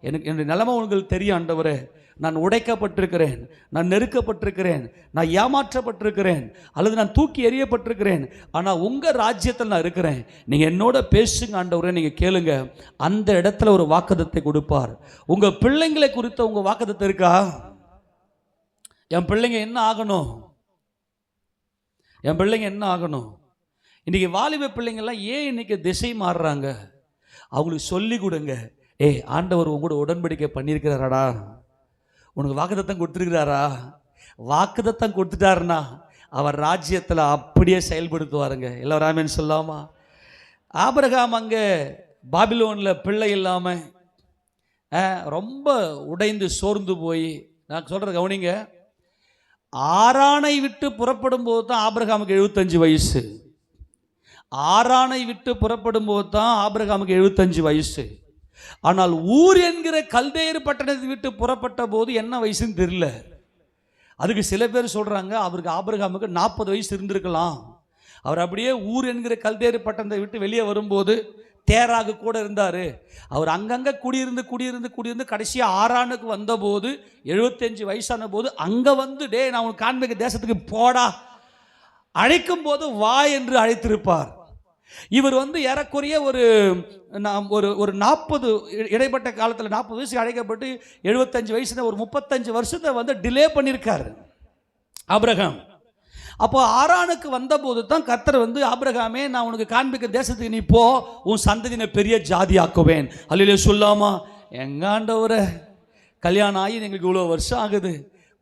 எனக்கு என்னுடைய நிலைமை உங்களுக்கு தெரியும் ஆண்டவரே, நான் உடைக்கப்பட்டிருக்கிறேன், நான் நெருக்கப்பட்டிருக்கிறேன், நான் ஏமாற்றப்பட்டிருக்கிறேன், அல்லது நான் தூக்கி எறியப்பட்டிருக்கிறேன். ஆனால் உங்கள் ராஜ்யத்தில் நான் இருக்கிறேன், நீங்கள் என்னோட பேசுங்க ஆண்டவரே, நீங்கள் கேளுங்க. அந்த இடத்துல ஒரு வாக்குத்தத்தை கொடுப்பார். உங்கள் பிள்ளைங்களை குறித்த உங்கள் வாக்குத்தத்தம் இருக்கா? என் பிள்ளைங்க என்ன ஆகணும், என் பிள்ளைங்க என்ன ஆகணும்? இன்றைக்கி வாலிப பிள்ளைங்கள்லாம் ஏன் இன்றைக்கி திசை மாறுறாங்க? அவங்களுக்கு சொல்லி கொடுங்க. ஆண்டவர் உங்களோட உடன்படிக்கை பண்ணியிருக்கிறாராடா, உனக்கு வாக்குத்தத்தம் கொடுத்துருக்கிறாரா? வாக்குத்தத்தம் கொடுத்துட்டாருன்னா அவர் ராஜ்யத்தில் அப்படியே செயல்படுத்துவாருங்க. எல்லாரும் ஆமென் சொல்லாமா? ஆபிரகாம் அங்கே பாபிலோனில் பிள்ளை இல்லாமல் ரொம்ப உடைந்து சோர்ந்து போய், நான் சொல்கிறது கவனிங்க, ஆரானை விட்டு புறப்படும் போது தான் ஆபிரகாமுக்கு 75 வயசு. ஆரானை விட்டு புறப்படும் போது தான் ஆபிரகாமுக்கு 75 வயசு. ஆனால் ஊர் என்கிற கல்தேயர் பட்டணத்தை விட்டு புறப்பட்ட போது என்ன வயசுன்னு தெரியல. அதுக்கு சில பேர் சொல்றாங்க அவருக்கு ஆபிரகாமுக்கு 40 வயசு இருந்திருக்கலாம். அவர் அப்படியே ஊர் என்கிற கல்தேயர் பட்டணத்தை விட்டு வெளியே வரும்போது தேராக கூட இருந்தார். அவர் அங்கங்கே குடியிருந்து கடைசியாக ஆரானுக்கு வந்தபோது 75 வயசான போது அங்கே வந்து நான் உனக்கு காண்பிக்க தேசத்துக்கு போடா அழைக்கும் போது வா என்று அழைத்திருப்பார். இவர் வந்து ஏறக்குறைய ஒரு 40 இடைப்பட்ட காலத்தில் 40 வயசு அழைக்கப்பட்டு 75 வயசுல ஒரு 35 வருஷத்தை வந்து டிலே பண்ணியிருக்காரு ஆபிரகாம். அப்போ ஆரானுக்கு வந்தபோது தான் கர்த்தர் வந்து, ஆபிரகாமே நான் உனக்கு காண்பிக்க தேசத்துக்கு நீ போ, உன் சந்ததியினை பெரிய ஜாதி ஆக்குவேன். அல்லேலூயா சொல்லாமா? எங்க ஆண்டவரே, கல்யாணம் ஆகி எங்களுக்கு இவ்வளோ வருஷம் ஆகுது,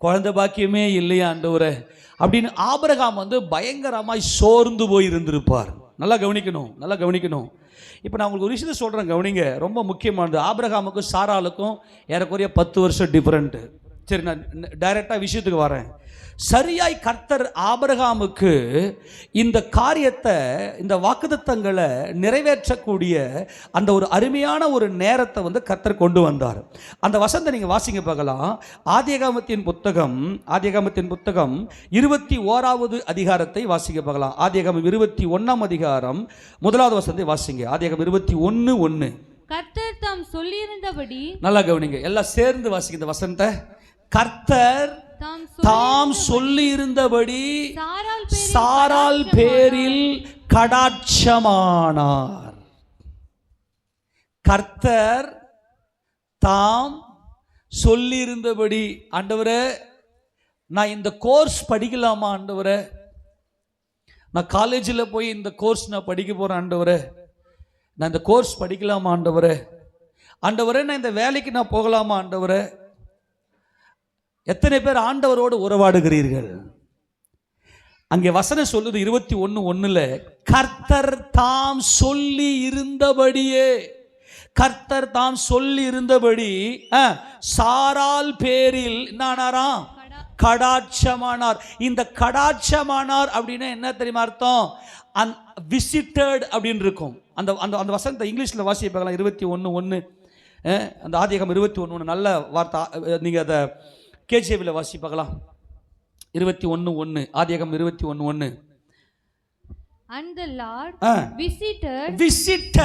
குழந்தை பாக்கியமே இல்லையா ஆண்டவரே அப்படின்னு ஆபிரகாம் வந்து பயங்கரமாய் சோர்ந்து போய் இருந்திருப்பார். நல்லா கவனிக்கணும், நல்லா கவனிக்கணும். இப்போ நான் உங்களுக்கு ஒரு விஷயத்தை சொல்கிறேன், கவனிங்க, ரொம்ப முக்கியமானது. ஆபிரகாமுக்கும் சாராளுக்கும் ஏறக்குறைய 10 வருஷம் டிஃப்ரெண்ட்டு. சரி, நான் டைரெக்டாக விஷயத்துக்கு வரேன். சரியாய் கர்த்தர் ஆபிரகாமுக்கு இந்த காரியத்தை, இந்த வாக்குத்தத்தங்களை நிறைவேற்றக்கூடிய அந்த ஒரு அருமையான ஒரு நேரத்தை வந்து கர்த்தர் கொண்டு வந்தார். அந்த வசனத்தை நீங்கள் வாசிங்க பார்க்கலாம். ஆதியாகமத்தின் புத்தகம் 21வது அதிகாரத்தை வாசிக்க பார்க்கலாம். ஆதியாகமம் 21ஆம் அதிகாரம் 1வது வசனத்தை வாசிங்க. ஆதியாகமம் 21:1. கர்த்தர் தாம் சொல்லியிருந்தபடி, நல்லா கவனிங்க, எல்லாம் சேர்ந்து வாசிங்க இந்த வசனத்தை. கர்த்தர் தாம் சொல்லி இருந்தபடி சாராள் பேரில் கடாட்சமானார். கர்த்தர் தாம் சொல்லி இருந்தபடி, ஆண்டவரே நான் இந்த கோர்ஸ் படிக்கலாமா ஆண்டவரே, நான் காலேஜில் போய் இந்த கோர்ஸ் நான் படிக்க போறேன் ஆண்டவரே, நான் இந்த கோர்ஸ் படிக்கலாமா ஆண்டவரே, ஆண்டவரே நான் இந்த வேலைக்கு நான் போகலாமா ஆண்டவரே. எத்தனை பேர் ஆண்டவரோடு உறவாடுகிறீர்கள்? அங்கே வசனம் சொல்லுது 21:1, கர்த்தர் தாம் சொல்லி இருந்தபடியே, கர்த்தர் தாம் சொல்லி இருந்தபடி சாராள் பேரில் என்னானாராம்? கடாட்சமானார். இந்த கடாட்சமானார் அப்படின்னா என்ன தெரியுமா அர்த்தம்? விசிட்டட் அப்படின்னு இருக்கும். அந்த அந்த வசனத்தை இங்கிலீஷில் வாசிப்பாங்களா? 21:1, அந்த ஆதியாகமம் 21:1 நல்ல வார்த்தை. நீங்கள் அதை கேஜிஏவில் வாசி பார்க்கலாம். 21:1, ஆதியாகமம் 21:1. And the Lord visited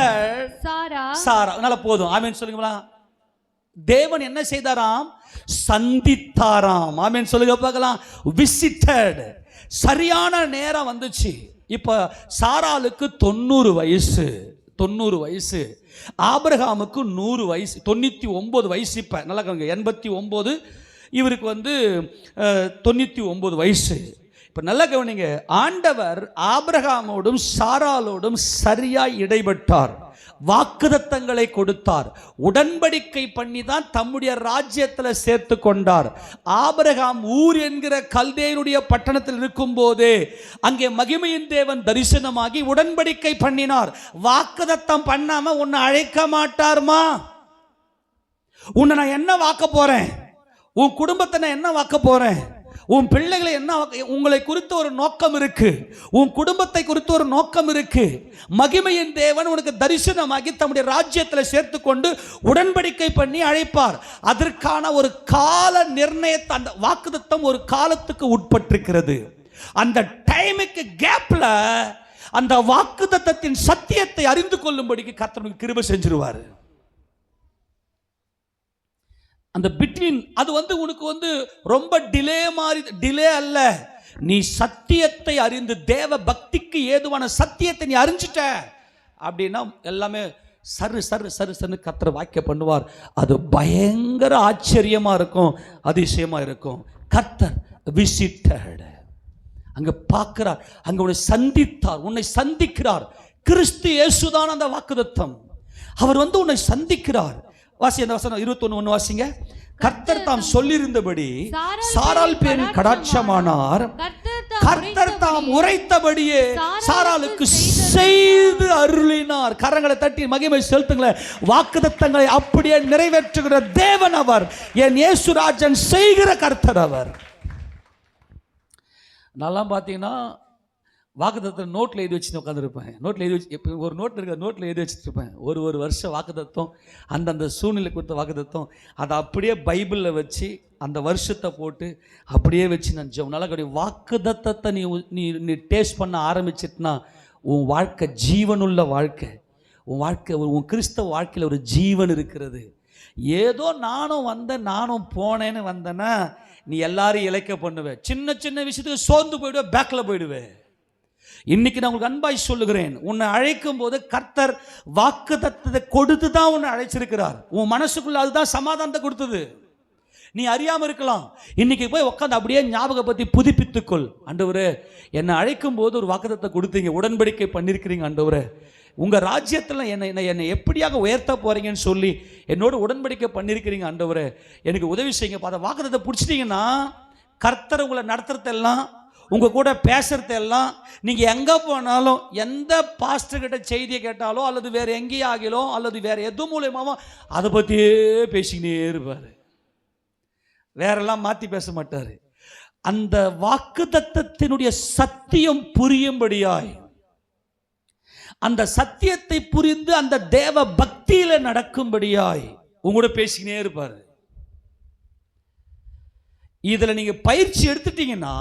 சாரா. நல்ல போதும், ஆமென் சொல்லுங்களா? தேவன் என்ன செய்தாராம்? சந்தித்தாராம். ஆமென் சொல்லுங்க பார்க்கலாம். விசிட்டட். சரியான நேரம் வந்துச்சு. இப்போ சாராளுக்கு 90 வயசு, ஆபிரகாமுக்கு 100 வயசு, 99 வயசு. இப்போ நல்லா 89, இவருக்கு வந்து 99 வயசு. இப்போ நல்லா கவனிங்க, ஆண்டவர் ஆபிரகாமோடும் சாராளோடும் சரியாய் இடைப்பட்டார், வாக்குத்தத்தங்களை கொடுத்தார், உடன்படிக்கை பண்ணி தான் தம்முடைய ராஜ்யத்தில் சேர்த்து கொண்டார். ஆபிரகாம் ஊர் என்கிற கல்தேயருடைய பட்டணத்தில் இருக்கும் போதே அங்கே மகிமையின் தேவன் தரிசனமாகி உடன்படிக்கை பண்ணினார். வாக்குத்தத்தம் பண்ணாம உன்னை அழைக்க மாட்டார்மா. உன்னை நான் என்ன வாக்க போறேன், உன் குடும்பத்தை நான் என்ன வாக்க போறேன், உன் பிள்ளைகளை என்ன, உங்களை குறித்து ஒரு நோக்கம் இருக்கு, உன் குடும்பத்தை குறித்து ஒரு நோக்கம் இருக்கு. மகிமையின் தேவன் உனக்கு தரிசனமாகி தம்முடைய ராஜ்யத்தில் சேர்த்து கொண்டு உடன்படிக்கை பண்ணி அழைப்பார். அதற்கான ஒரு கால நிர்ணயத்தை, அந்த வாக்குத்தத்தம் ஒரு காலத்துக்கு உட்பட்டிருக்கிறது. அந்த டைமுக்கு கேப்ல அந்த வாக்குத்தத்தத்தின் சத்தியத்தை அறிந்து கொள்ளும்படிக்கு கர்த்தர் கிருபை செஞ்சிருவார். அந்த பிட்வீன் அது உனக்கு ரொம்ப டிலே அல்ல. நீ சத்தியத்தை அறிந்து தேவ பக்திக்கு ஏதுவான சத்தியத்தை நீ அறிஞ்சிட்ட அப்படின்னா எல்லாமே சரு சரு சரு சரு கர்த்தர் வாக்கிய பண்ணுவார். அது பயங்கர ஆச்சரியமா இருக்கும், அதிசயமா இருக்கும். கர்த்தர் விசிட்டட், அங்க பார்க்கிறார், அங்க உன்னை சந்தித்தார், உன்னை சந்திக்கிறார். கிறிஸ்து இயேசுதான் அந்த வாக்குத்தத்தம். அவர் உன்னை சந்திக்கிறார். வாசி அந்த வசனம் 21 வாசிங்க. கர்த்தர் தாம் சொல்லியிருந்தபடி சாராள் பேரில் கடாட்சமானார். கர்த்தர் தாம் உரைத்தபடியே சாராளுக்கு செய்து அருளினார். கரங்களை தட்டி மகிமை செலுத்துங்களேன். வாக்குத்தத்தங்களை அப்படியே நிறைவேற்றுகிற தேவன் அவர். என் இயேசுராஜன் செய்கிற கர்த்தர் அவர். நான்லாம் பார்த்தீங்கன்னா வாக்குத்தத்தம் நோட்டில் எழுதி வச்சுட்டு உட்காந்துருப்பேன். நோட்டில் எழுதி வச்சு இப்போ ஒரு நோட் இருக்கிற நோட்டில் எழுதி வச்சுருப்பேன். ஒரு வருஷம் வாக்குத்தத்தம், அந்தந்த சூழ்நிலை கொடுத்த வாக்குத்தத்தம், அதை அப்படியே பைபிளில் வச்சு அந்த வருஷத்தை போட்டு அப்படியே வச்சு நான் ஜெபம். நல்லா கிடையாது. வாக்குத்தத்தத்தை நீ டேஸ்ட் பண்ண ஆரம்பிச்சிட்டுனா உன் வாழ்க்கை ஜீவனுள்ள வாழ்க்கை. உன் கிறிஸ்தவ வாழ்க்கையில் ஒரு ஜீவன் இருக்கிறது. ஏதோ நானும் போனேன்னு வந்தேன்னா நீ எல்லாரும் இழைக்க பண்ணுவேன். சின்ன சின்ன விஷயத்துக்கு சோர்ந்து போயிடுவேன், பேக்கில் போயிடுவேன். இன்னைக்கு நான் உங்களுக்கு அன்பாய் சொல்லுகிறேன், உன்னை அழைக்கும் போது கர்த்தர் வாக்குத்தத்தத்தை கொடுத்து தான் உன்னை அழைச்சிருக்கிறார். உன் மனசுக்குள்ள அதுதான் சமாதானத்தை கொடுத்தது. நீ அறியாம இருக்கலாம். இன்னைக்கு போய் உட்காந்து அப்படியே ஞாபகப்படுத்தி புதுப்பித்துக்கொள். ஆண்டவரே, என்னை அழைக்கும் போது ஒரு வாக்குத்தத்தத்தை கொடுத்தீங்க, உடன்படிக்கை பண்ணியிருக்கிறீங்க. ஆண்டவரே, உங்கள் ராஜ்யத்தில் என்னை எப்படியாக உயர்த்த போகிறீங்கன்னு சொல்லி என்னோட உடன்படிக்கை பண்ணியிருக்கிறீங்க. ஆண்டவரே, எனக்கு உதவி செய்யுங்க. அதை வாக்குத்தத்தத்தை பிடிச்சிட்டிங்கன்னா கர்த்தர் உங்களை நடத்துறதெல்லாம், உங்கள் கூட பேசுறதெல்லாம், நீங்கள் எங்கே போனாலும் எந்த பாஸ்டர்கிட்ட செய்தியை கேட்டாலோ அல்லது வேறு எங்கேயே ஆகிலோ அல்லது வேறு எது மூலியமாவோ அதை பற்றியே பேசிக்கினே இருப்பார். வேறெல்லாம் மாற்றி பேச மாட்டார். அந்த வாக்குத்தத்தத்தினுடைய சத்தியம் புரியும்படியாய், அந்த சத்தியத்தை புரிந்து அந்த தேவ பக்தியில நடக்கும்படியாய் உங்களோட பேசிக்கினே இருப்பார். இதுல நீங்க பயிற்சி எடுத்துட்டீங்கன்னா,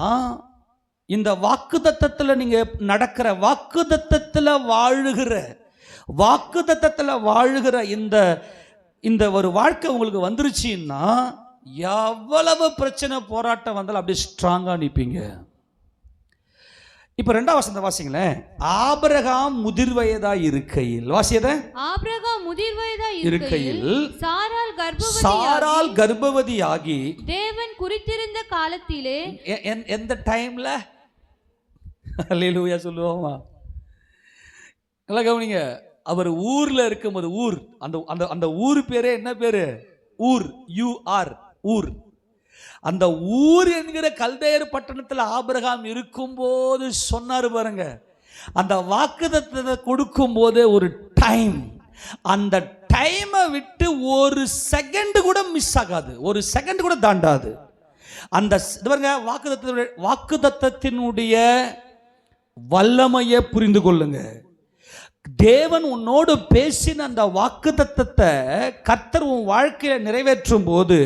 இந்த வாக்குத்தத்தத்தில் நீங்க நடக்கிற, வாக்குத்தத்தத்தில் வாழுகிற இந்த ஒரு வாழ்க்கை உங்களுக்கு வந்துருச்சுன்னா எவ்வளவு பிரச்சனை போராட்டம் வந்தாலும் அப்படியே ஸ்ட்ராங்கா நிற்பீங்க. இப்ப 2ஆம் வசனத்தை வாசிங்களேன். ஆபிரகாம் முதிர்வயதாய் இருக்கையில், வாசியத ஆபிரகாம் முதிர்வயதாய் இருக்கையில் சாராள் கர்ப்பவதியாகி தேவன் குறித்திருந்த காலத்திலே, எந்த டைம்ல அல்லேலூயா சொல்லுவோமா? நல்லா கவனிங்க. அவர் ஊர்ல இருக்கும்போது, அந்த ஊர் பேரே என்ன பேரு? ஊர், ஊர். அந்த ஊர் என்கிற கல்தேயர் பட்டணத்தில் ஆபிரகாம் இருக்கும்போது சொன்னார் பாருங்க, அந்த வாக்குத்தத்தத்தை கொடுக்கும் போதே ஒரு டைம், அந்த டைமை விட்டு ஒரு செகண்ட் கூட மிஸ் ஆகாது, ஒரு செகண்ட் கூட தாண்டாது. அந்த வாக்குத்தத்தத்தினுடைய வல்லமையை புரிந்து கொள்ளுங்க. தேவன் உன்னோடு பேசின அந்த வாக்குத்தத்தத்தை கர்த்தர் உன் வாழ்க்கையில நிறைவேற்றும் போது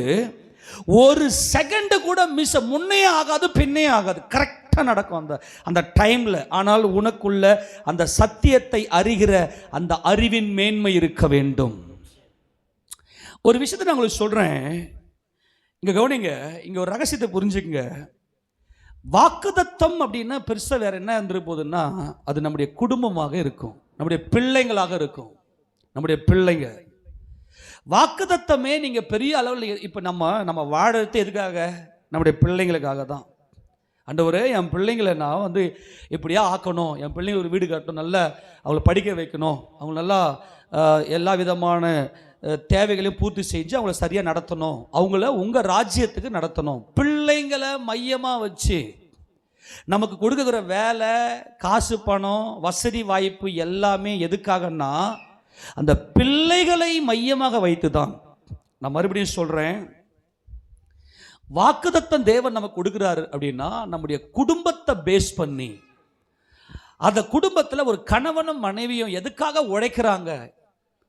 ஒரு செகண்ட் கூட மிஸ், முன்னே ஆகாது பின்னே ஆகாது, கரெக்டாக நடக்கும் அந்த டைம்ல. ஆனால் உனக்குள்ள அந்த சத்தியத்தை அறிகிற அந்த அறிவின் மேன்மை இருக்க வேண்டும். ஒரு விஷயத்தை நான் உங்களுக்கு சொல்றேன், இங்க கவனிங்க. இங்க ஒரு ரகசியத்தை புரிஞ்சுக்குங்க. வாக்குத்தத்தம் அப்படின்னா பெருசா வேற என்ன இருந்துட்டு போகுதுன்னா, அது நம்முடைய குடும்பமாக இருக்கும், நம்முடைய பிள்ளைங்களாக இருக்கும். நம்முடைய பிள்ளைங்க வாக்குத்தத்தமே நீங்க பெரிய அளவில் இப்ப நம்ம வாழறது எதுக்காக? நம்முடைய பிள்ளைங்களுக்காக தான். ஆண்டவரே, என் பிள்ளைங்களை நான் எப்படியா ஆக்கணும், என் பிள்ளைங்க ஒரு வீடு கட்டணும், நல்லா அவங்களை படிக்க வைக்கணும், அவங்க நல்லா எல்லா விதமான தேவைகளையும் பூர்த்தி செஞ்சு அவங்கள சரியாக நடத்தணும், அவங்கள உங்கள் ராஜ்யத்துக்கு நடத்தணும். பிள்ளைங்களை மையமாக வச்சு நமக்கு கொடுக்குற வேலை, காசு, பணம், வசதி, வாய்ப்பு எல்லாமே எதுக்காகன்னா அந்த பிள்ளைகளை மையமாக வைத்து தான். நான் மறுபடியும் சொல்கிறேன், வாக்குத்தத்தம் தேவன் நமக்கு கொடுக்குறாரு அப்படின்னா நம்முடைய குடும்பத்தை பேஸ் பண்ணி, அந்த குடும்பத்தில் ஒரு கணவனும் மனைவியும் எதுக்காக உழைக்கிறாங்க?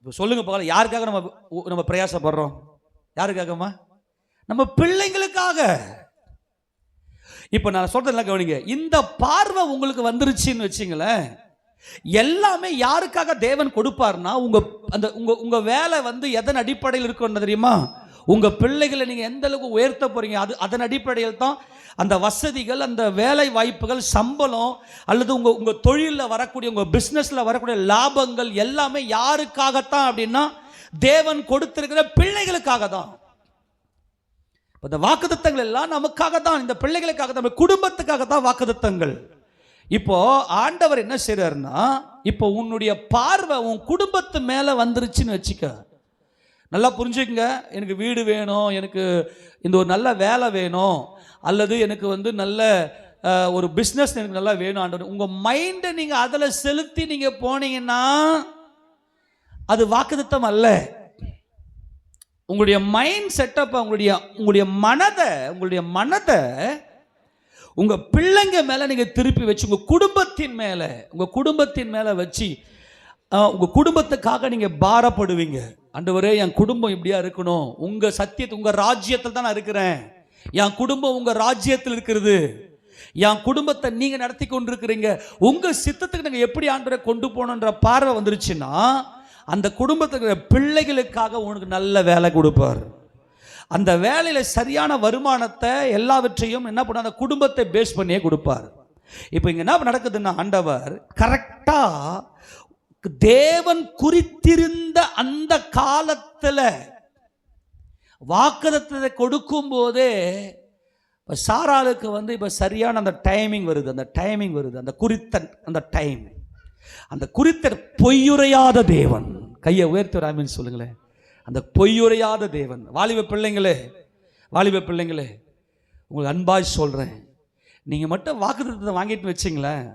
சொல்லுங்க பார்க்கலாம், யாருக்காக நம்ம பிரயாசப்படுறோம்? யாருக்காகமா? நம்ம பிள்ளைங்களுக்காக. இப்ப நான் சொல்றதெல்லாம் கவனிங்க. இந்த பார்வை உங்களுக்கு வந்துருச்சுன்னு வச்சுங்களேன், எல்லாமே யாருக்காக தேவன் கொடுப்பார்னா, உங்க வேலை எதன் அடிப்படையில் இருக்கும் தெரியுமா? உங்க பிள்ளைகளை நீங்க எந்த அளவுக்கு உயர்த்த போறீங்க, அதன் அடிப்படையில் தான் அந்த வசதிகள், அந்த வேலை வாய்ப்புகள், சம்பளம், அல்லது உங்க தொழிலில் வரக்கூடிய, உங்க பிஸ்னஸ்ல வரக்கூடிய லாபங்கள் எல்லாமே யாருக்காகத்தான் அப்படின்னா தேவன் கொடுத்திருக்கிற பிள்ளைகளுக்காக தான். இந்த வாக்குத்தத்தங்கள் எல்லாம் நமக்காக தான், இந்த பிள்ளைகளுக்காக தான், நம்ம குடும்பத்துக்காக தான் வாக்குத்தத்தங்கள். இப்போ ஆண்டவர் என்ன செய்றாருன்னா, இப்போ உன்னுடைய பார்வை உன் குடும்பத்து மேல வந்துருச்சுன்னு வச்சுக்க. நல்லா புரிஞ்சுக்கங்க. எனக்கு வீடு வேணும், எனக்கு இந்த ஒரு நல்ல வேலை வேணும், அல்லது எனக்கு நல்ல ஒரு பிஸ்னஸ் எனக்கு நல்லா வேணும் ஆண்டவர், உங்க மைண்டை நீங்க அதில் செலுத்தி நீங்க போனீங்கன்னா அது வாக்குத்தத்தம் அல்ல. உங்களுடைய மைண்ட் செட்டப், உங்களுடைய மனதை உங்க பிள்ளைங்க மேல நீங்க திருப்பி வச்சு, உங்க குடும்பத்தின் மேல வச்சு உங்க குடும்பத்துக்காக நீங்க பாரப்படுவீங்க. ஆண்டவரே, என் குடும்பம் இப்படியா இருக்கணும், உங்க சத்தியத்தை, உங்க ராஜ்யத்தில் தான் நான் இருக்கிறேன், என் குடும்பம் உங்க ராஜ்யத்தில் இருக்கிறது, என் குடும்பத்தை நீங்க நடத்தி கொண்டிருக்கிறீங்க, உங்க சித்தத்துக்கு நாங்கள் எப்படி ஆண்டவரை கொண்டு போகணுன்ற பார்வை வந்துருச்சுன்னா அந்த குடும்பத்துக்கு பிள்ளைகளுக்காக உனக்கு நல்ல வேலை கொடுப்பார். அந்த வேலையில சரியான வருமானத்தை எல்லாவற்றையும் என்ன பண்ண, அந்த குடும்பத்தை பேஸ் பண்ணியே கொடுப்பார். இப்போ இங்க என்ன நடக்குதுன்னா, ஆண்டவர் கரெக்டா தேவன் குறித்திருந்த அந்த காலத்துல வாக்குத்தத்தத்தை கொடுக்கும் போதே சாராளுக்கு இப்ப சரியான அந்த டைமிங் வருது, அந்த குறித்த பொய்யுரையாத தேவன். கையை உயர்த்தி ஒரு ஆமீன் சொல்லுங்களேன். அந்த பொய்யுரையாத தேவன். வாலிப பிள்ளைங்களே, உங்களுக்கு அன்பாய் சொல்றேன், நீங்க மட்டும் வாக்குத்தத்தத்தை வாங்கிட்டு வச்சிங்களேன்,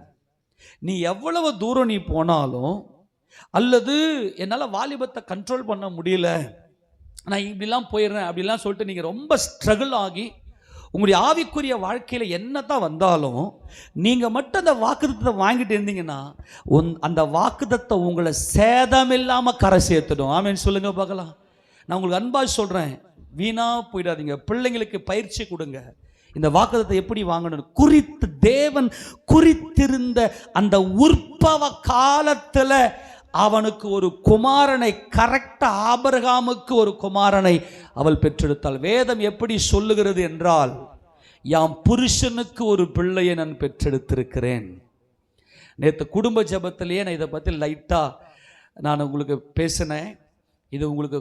நீ எவ்வளவு தூரம் நீ போனாலும், அல்லது என்னால் வாலிபத்தை கண்ட்ரோல் பண்ண முடியல, நான் இப்படிலாம் போயிடுறேன் அப்படிலாம் சொல்லிட்டு நீங்கள் ரொம்ப ஸ்ட்ரகிள் ஆகி உங்களுடைய ஆவிக்குரிய வாழ்க்கையில் என்னதான் வந்தாலும் நீங்கள் மட்டும் அந்த வாக்குத்தத்தை வாங்கிட்டு இருந்தீங்கன்னா அந்த வாக்குத்தத்தை உங்களை சேதமில்லாமல் கரை சேர்த்துடும். ஆமேன்னு சொல்லுங்க பார்க்கலாம். நான் உங்களுக்கு அன்பாக சொல்கிறேன், வீணாக போயிடாதீங்க. பிள்ளைங்களுக்கு பயிற்சி கொடுங்க. இந்த வாக்குத்தத்தை எப்படி வாங்கணும், தேவன் குறித்திருந்த அந்த உற்பவ காலத்தில் அவனுக்கு ஒரு குமாரனை, கரெக்டா ஆபிரகாமுக்கு ஒரு குமாரனை அவள் பெற்றெடுத்தாள். வேதம் எப்படி சொல்லுகிறது என்றால், யாம் புருஷனுக்கு ஒரு பிள்ளையை நான் பெற்றெடுத்திருக்கிறேன். நேற்று குடும்ப ஜபத்திலேயே நான் இதை பற்றி நான் உங்களுக்கு பேசினேன். இது உங்களுக்கு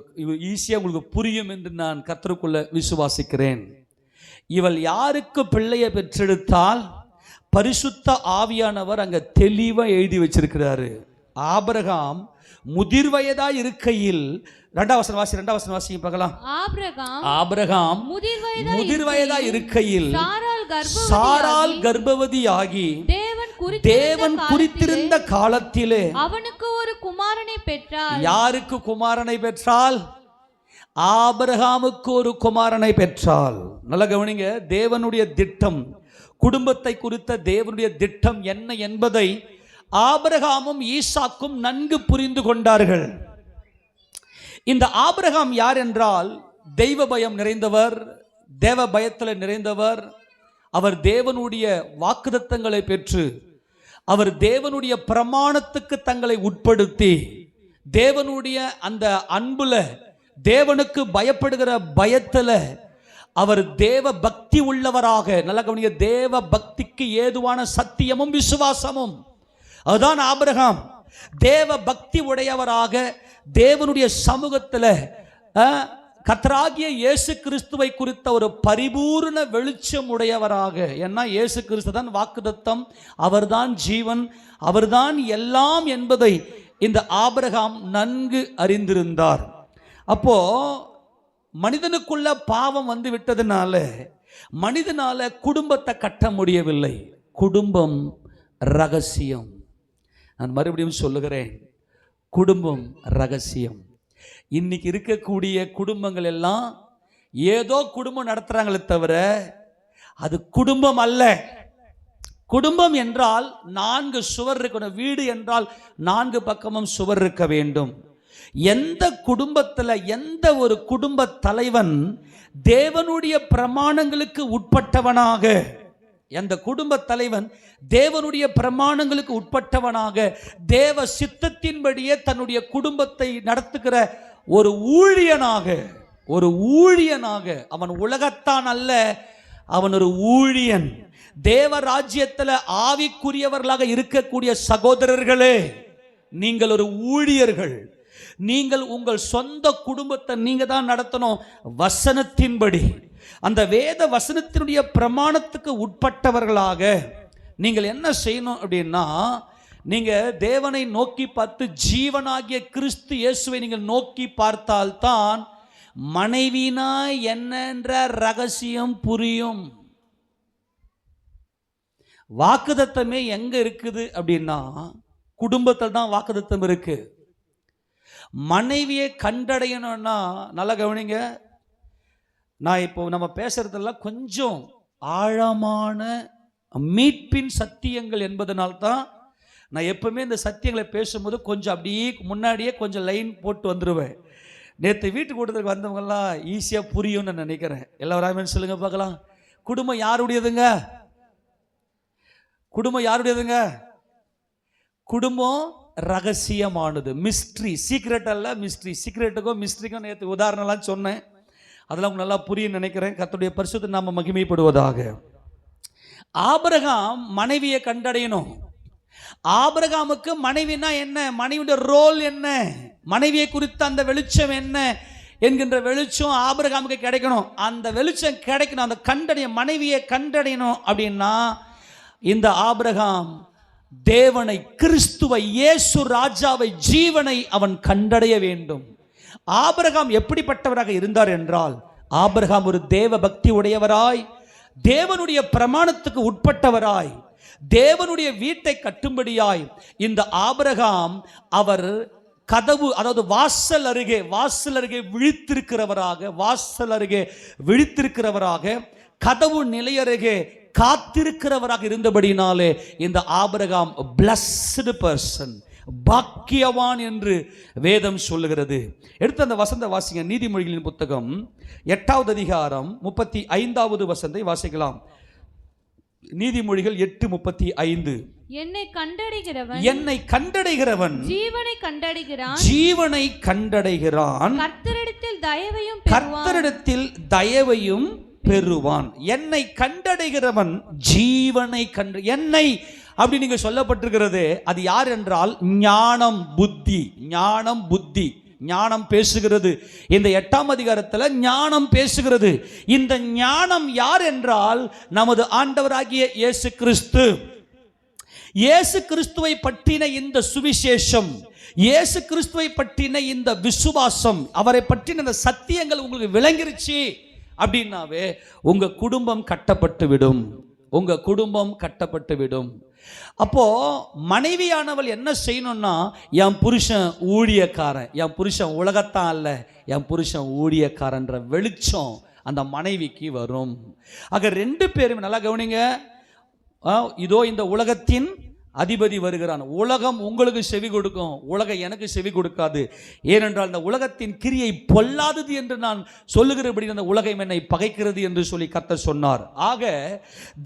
ஈஸியாக உங்களுக்கு புரியும் என்று நான் கர்த்தருக்குள்ள விசுவாசிக்கிறேன். இவள் யாருக்கு பிள்ளையை பெற்றெடுத்தால், பரிசுத்த ஆவியானவர் அங்க தெளிவாக எழுதி வச்சிருக்கிறாரு. ஆபிரகாம் முதிர் வயதா இருக்கையில், இரண்டாம் வசனம் வாசிங்க பார்க்கலாம். ஆபிரகாம் முதிர் வயதா இருக்கையில் சாராள் கர்ப்பவதியாகி தேவன் குறித்திருந்த காலத்திலே அவனுக்கு ஒரு குமாரனை பெற்றாள். யாருக்கு குமாரனை பெற்றால்? ஆபிரகாமுக்கு ஒரு குமாரனை பெற்றாள். நல்லா கவனிங்க. தேவனுடைய திட்டம், குடும்பத்தை குறித்த தேவனுடைய திட்டம் என்ன என்பதை ஆபிரகாமும் ஈசாக்கும் நன்கு புரிந்து கொண்டார்கள். இந்த ஆபிரகாம் யார் என்றால், தெய்வ பயம் நிறைந்தவர், தேவ பயத்தில் நிறைந்தவர். அவர் தேவனுடைய வாக்குத்தத்தங்களை பெற்று, அவர் தேவனுடைய பிரமாணத்துக்கு தங்களை உட்படுத்தி, தேவனுடைய அந்த அன்புல, தேவனுக்கு பயப்படுகிற பயத்துல அவர் தேவ பக்தி உள்ளவராக, நல்ல கவனிங்க, தேவ பக்திக்கு ஏதுவான சத்தியமும் விசுவாசமும், அதுதான் ஆபிரகாம். தேவ பக்தி உடையவராக தேவனுடைய சமூகத்தில் கர்த்தராகிய இயேசு கிறிஸ்துவை குறித்த ஒரு பரிபூர்ண வெளிச்சம் உடையவராக. ஏன்னா இயேசு கிறிஸ்து தான் வாக்குத்தத்தம், அவர்தான் ஜீவன், அவர்தான் எல்லாம் என்பதை இந்த ஆபிரகாம் நன்கு அறிந்திருந்தார். அப்போ மனிதனுக்குள்ள பாவம் வந்து விட்டதுனால மனிதனால குடும்பத்தை கட்ட முடியவில்லை. குடும்பம் ரகசியம். நான் மறுபடியும் சொல்லுகிறேன், குடும்பம் ரகசியம். இன்னைக்கு இருக்கக்கூடிய குடும்பங்கள் எல்லாம் ஏதோ குடும்பம் நடத்துறாங்களே தவிர அது குடும்பம் அல்ல. குடும்பம் என்றால் 4 சுவர் இருக்கணும். வீடு என்றால் 4 பக்கமும் சுவர் இருக்க வேண்டும். எந்த குடும்பத்தில் எந்த ஒரு குடும்ப தலைவன் தேவனுடைய பிரமாணங்களுக்கு உட்பட்டவனாக, எந்த குடும்ப தலைவன் தேவனுடைய பிரமாணங்களுக்கு உட்பட்டவனாக, தேவ சித்தத்தின்படியே தன்னுடைய குடும்பத்தை நடத்துகிற ஒரு ஊழியனாக, ஒரு ஊழியனாக. அவன் உலகத்தான் அல்ல, அவன் ஒரு ஊழியன். தேவ ராஜ்யத்தில் ஆவிக்குரியவர்களாக இருக்கக்கூடிய சகோதரர்களே, நீங்கள் ஒரு ஊழியர்கள். நீங்கள் உங்கள் சொந்த குடும்பத்தை நீங்க தான் நடத்தணும் வசனத்தின்படி. அந்த வேத வசனத்தினுடைய பிரமாணத்துக்கு உட்பட்டவர்களாக நீங்கள் என்ன செய்யணும் அப்படின்னா, நீங்க தேவனை நோக்கி பார்த்து ஜீவனாகிய கிறிஸ்து இயேசுவை நீங்கள் நோக்கி பார்த்தால்தான் மனைவினா என்னன்ற ரகசியம் புரியும். வாக்குதத்தமே எங்க இருக்குது அப்படின்னா குடும்பத்தில் தான் வாக்குதத்தம் இருக்கு. மனைவியை கண்டடையணும்னா நல்லா கவனிங்க. நான் இப்போ நம்ம பேசுறதெல்லாம் கொஞ்சம் ஆழமான மீட்பின் சத்தியங்கள் என்பதனால்தான் நான் எப்பவுமே இந்த சத்தியங்களை பேசும்போது கொஞ்சம் அப்படியே முன்னாடியே கொஞ்சம் லைன் போட்டு வந்துடுவேன். நேற்று வீட்டுக்கு கூட்டத்துக்கு வந்தவங்கெல்லாம் ஈஸியாக புரியும்னு நான் நினைக்கிறேன். எல்லாரும் சொல்லுங்க பார்க்கலாம். குடும்பம் யாருடையதுங்க? குடும்பம் யாருடையதுங்க? குடும்பம் ரகசியமானது, மிஸ்ட்ரி. சீக்ரெட் அல்ல, மிஸ்ட்ரி. சீக்ரெட்டுக்கும் மிஸ்ட்ரிக்கும் நேற்று உதாரணம்லாம் சொன்னேன். அதெல்லாம் உங்களுக்கு நல்லா புரியும் நினைக்கிறேன். கர்த்தருடைய பரிசுத்த நாம மகிமைப்படுவதாக. ஆபிரகாம் மனைவியை கண்டடையணும். ஆபிரகாமுக்கு மனைவினா என்ன, மனைவியுடைய ரோல் என்ன, மனைவியை குறித்த அந்த வெளிச்சம் என்ன என்கின்ற வெளிச்சம் ஆபிரகாமுக்கு கிடைக்கணும். அந்த வெளிச்சம் கிடைக்கணும், அந்த கண்டடைய மனைவியை கண்டடையணும் அப்படின்னா இந்த ஆபிரகாம் தேவனை, கிறிஸ்துவை, இயேசு ராஜாவை, ஜீவனை அவன் கண்டடைய வேண்டும். ஆபிரகாம் எப்படிப்பட்டவராக இருந்தார் என்றால், ஆபிரகாம் ஒரு தேவ பக்தி உடையவராய், தேவனுடைய பிரமாணத்துக்கு உட்பட்டவராய், தேவனுடைய வீட்டை கட்டும்படியாய் இந்த ஆபிரகாம் அவர் கதவு, அதாவது வாசல் அருகே விழித்திருக்கிறவராக, கதவு நிலையருகே காத்திருக்கிறவராக இருந்தபடினாலே இந்த ஆபிரகாம் பிளஸ்டு பர்சன், பாக்கியவான் என்று வேதம் சொல்லுகிறது. எடுத்து அந்த வசந்த வாசிங்க. நீதிமொழிகளின் புத்தகம் 8வது அதிகாரம் 35வது வசந்தை வாசிக்கலாம். நீதிமொழிகள் 8:35. என்னை கண்டடைகிறவன் ஜீவனை கண்டடைகிறான், கர்த்தரிடத்தில் தயவையும் பெறுவான். என்னை கண்டடைகிறவன் ஜீவனை என்னை அப்படி நீங்க சொல்லப்பட்டிருக்கிறது. அது யார் என்றால் ஞானம் புத்தி. ஞானம் பேசுகிறது. இந்த 8ஆம் அதிகாரத்தில் ஞானம் பேசுகிறது. இந்த ஞானம் யார் என்றால் நமது ஆண்டவராகிய இயேசு கிறிஸ்து. இயேசு கிறிஸ்துவை பற்றின இந்த சுவிசேஷம், இயேசு கிறிஸ்துவை பற்றின இந்த விசுவாசம், அவரை பற்றின இந்த சத்தியங்கள் உங்களுக்கு விளங்கிருச்சு அப்படின்னாவே உங்க குடும்பம் கட்டப்பட்டு விடும். அப்போ மனைவியானவள் என்ன செய்யணும்னா, என் புருஷன் ஊழியக்காரன், என் புருஷன் உலகத்தான் அல்ல, என் புருஷன் ஊழியக்காரன்ற வெளிச்சம் அந்த மனைவிக்கு வரும். ஆக 2 பேரும் நல்லா கவனிங்க. இதோ இந்த உலகத்தின் அதிபதி வருகிறான். உலகம் உங்களுக்கு செவி கொடுக்கும், உலகம் எனக்கு செவி கொடுக்காது. ஏனென்றால் இந்த உலகத்தின் கிரியை பொல்லாதது என்று நான் சொல்லுகிறபடி அந்த உலகம் என்னை பகைக்கிறது என்று சொல்லி கர்த்தர் சொன்னார். ஆக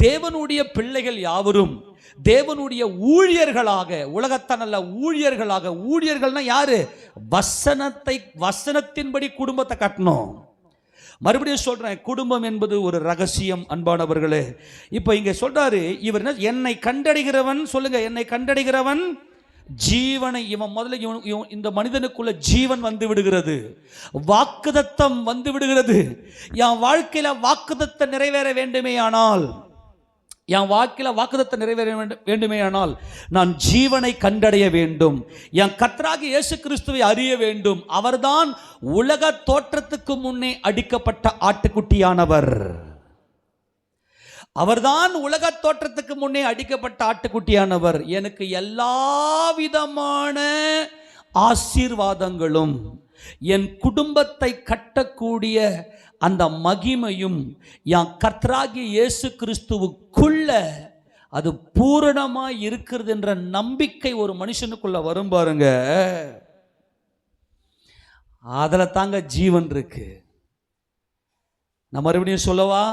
தேவனுடைய பிள்ளைகள் யாவரும் தேவனுடைய ஊழியர்களாக, உலகத்தான் அல்ல ஊழியர்களாக. ஊழியர்கள்னா யாரு? வசனத்தின்படி குடும்பத்தை கட்டணும். மறுபடியும் சொல்றேன், குடும்பம் என்பது ஒரு ரகசியம் அன்பானவர்களே. இப்போ இங்க சொல்றாரு, இவர் என்னை கண்டடைகிறவன், சொல்லுங்க, என்னை கண்டடைகிறவன் ஜீவனை. இவன் முதல்ல இந்த மனிதனுக்குள்ள ஜீவன் வந்து விடுகிறது, வாக்குதத்தம் வந்து விடுகிறது. என் வாழ்க்கையில வாக்குதத்தம் நிறைவேற வேண்டுமேயானால், நான் ஜீவனை கண்டடைய வேண்டும். என் கர்த்தராகிய இயேசு கிறிஸ்துவை அறிய வேண்டும். அவர்தான் உலக தோற்றத்துக்கு முன்னே அடிக்கப்பட்ட ஆட்டுக்குட்டியானவர். அவர்தான் உலக தோற்றத்துக்கு முன்னே அடிக்கப்பட்ட ஆட்டுக்குட்டியானவர். எனக்கு எல்லா விதமான ஆசீர்வாதங்களும், என் குடும்பத்தை கட்டக்கூடிய அந்த மகிமையும் என் கர்த்தராகிய இயேசு கிறிஸ்துவுக்குள்ள அது பூரணமாய் இருக்கிறது என்ற நம்பிக்கை ஒரு மனுஷனுக்குள்ள வரும் பாருங்க. அதுல தாங்க ஜீவன் இருக்கு. நான் மறுபடியும் சொல்லவா,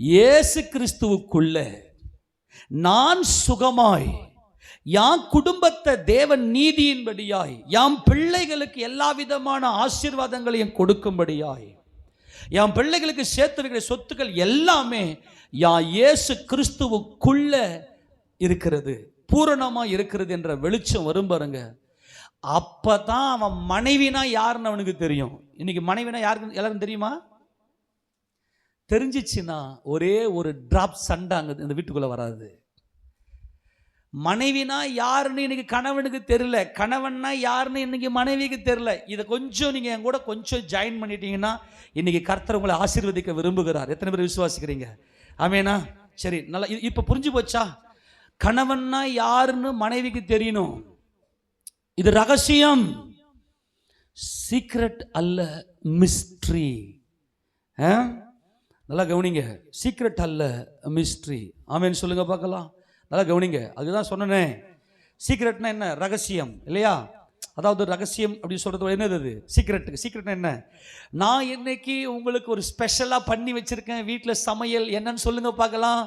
இயேசு கிறிஸ்துவுக்குள்ள நான் சுகமாய் யாம் குடும்பத்தை தேவன் நீதியின்படியாய் யாம் பிள்ளைகளுக்கு எல்லா விதமான ஆசீர்வாதங்களையும் கொடுக்கும்படியாய் என் பிள்ளைகளுக்கு சேர்த்து வைக்கிற சொத்துக்கள் எல்லாமே இயேசு கிறிஸ்துவுக்குள்ள இருக்கிறது, பூரணமா இருக்கிறது என்ற வெளிச்சம் வரும் பாருங்க. அப்பதான் அவன் மனைவினா யாருன்னு அவனுக்கு தெரியும். இன்னைக்கு மனைவினா யாருக்கு எல்லாரும் தெரியுமா? தெரிஞ்சிச்சுன்னா ஒரே ஒரு டிராப் சண்டை அங்க இந்த வீட்டுக்குள்ள வராது. மனைவினா யாருன்னு இன்னைக்கு கணவனுக்கு தெரியல, கணவன்னா யாருன்னு இன்னைக்கு மனைவிக்கு தெரியல. இதை கொஞ்சம் நீங்க என் கூட கொஞ்சம் ஜாயின் பண்ணிட்டீங்கன்னா இன்னைக்கு கர்த்தர் உங்களை ஆசீர்வதிக்க விரும்புகிறார். எத்தனை பேர் விசுவாசிக்கிறீங்க? ஆமேனா? சரி, நல்லா இப்ப புரிஞ்சு போச்சா? கணவன்னா யாருன்னு மனைவிக்கு தெரியணும். இது ரகசியம், சீக்ரெட் அல்ல, மிஸ்ட்ரி. நல்லா கவனிங்க, சீக்ரெட் அல்ல, மிஸ்ட்ரி. ஆமேன்னு சொல்லுங்க பார்க்கலாம். நல்லா கவனிங்க. அதுதான் சொன்னேன், சீக்ரெட்னா என்ன? ரகசியம் இல்லையா? அதாவது ரகசியம் அப்படின்னு சொல்றது என்னது? அது சீக்ரெட்டுக்கு. சீக்ரெட்னா என்ன? நான் இன்னைக்கு உங்களுக்கு ஒரு ஸ்பெஷலாக பண்ணி வச்சிருக்கேன் வீட்டில் சமையல். என்னன்னு சொல்லுங்க பார்க்கலாம்.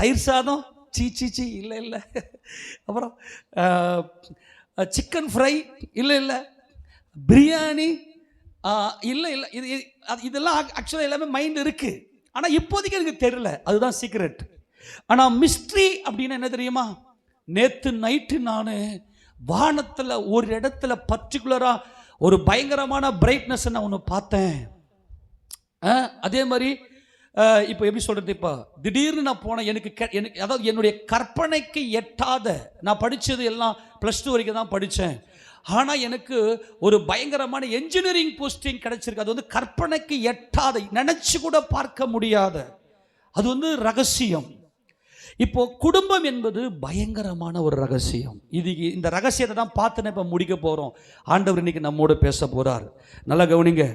தயிர் சாதம்? சீ சீ சீ, இல்லை இல்லை. அப்புறம் சிக்கன் ஃப்ரை? இல்லை இல்லை. பிரியாணி? இல்லை இல்லை. இதெல்லாம் ஆக்சுவலாக எல்லாமே மைண்ட் இருக்கு, ஆனால் இப்போதைக்கு எனக்கு தெரியல. அதுதான் சீக்ரெட். ஆனால் மிஸ்ட்ரி அப்படின்னா என்ன தெரியுமா? நேற்று நைட்டு நான் வானத்தில் ஒரு இடத்துல பர்டிகுலரா ஒரு பயங்கரமான பிரைட்னஸ் நான் ஒன்று பார்த்தேன். அதே மாதிரி இப்போ எப்படி சொல்றது, இப்போ திடீர்னு நான் போனேன். எனக்கு அதாவது என்னுடைய கற்பனைக்கு எட்டாத, நான் படித்தது எல்லாம் +2 வரைக்கும் தான் படித்தேன். ஆனால் எனக்கு ஒரு பயங்கரமான என்ஜினியரிங் போஸ்டிங் கிடைச்சிருக்கு. அது வந்து கற்பனைக்கு எட்டாத, நினைச்சு கூட பார்க்க முடியாத, அது வந்து ரகசியம். இப்போ குடும்பம் என்பது பயங்கரமான ஒரு ரகசியம். இந்த ரகசியத்தை தான் பார்த்து இப்போ முடிக்க போறோம். ஆண்டவர் இன்னைக்கு நம்மோடு பேச போறார். நல்லா கவனிங்க.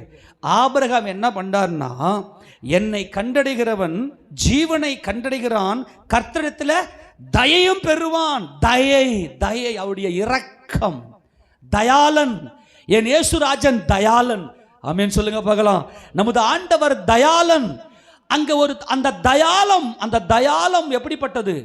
ஆபிரகாம் என்ன பண்ணார்னா, என்னை கண்டடைகிறவன் ஜீவனை கண்டடைகிறான், கர்த்தரிடத்துல தயையும் பெறுவான். தயை அவருடைய இரக்கம். தயாளன். என் இயேசுராஜன் தயாளன். ஆமென் சொல்லுங்க பார்க்கலாம். நமது ஆண்டவர் தயாளன். அங்க ஒரு அந்த தயாளம் எப்படிப்பட்டது?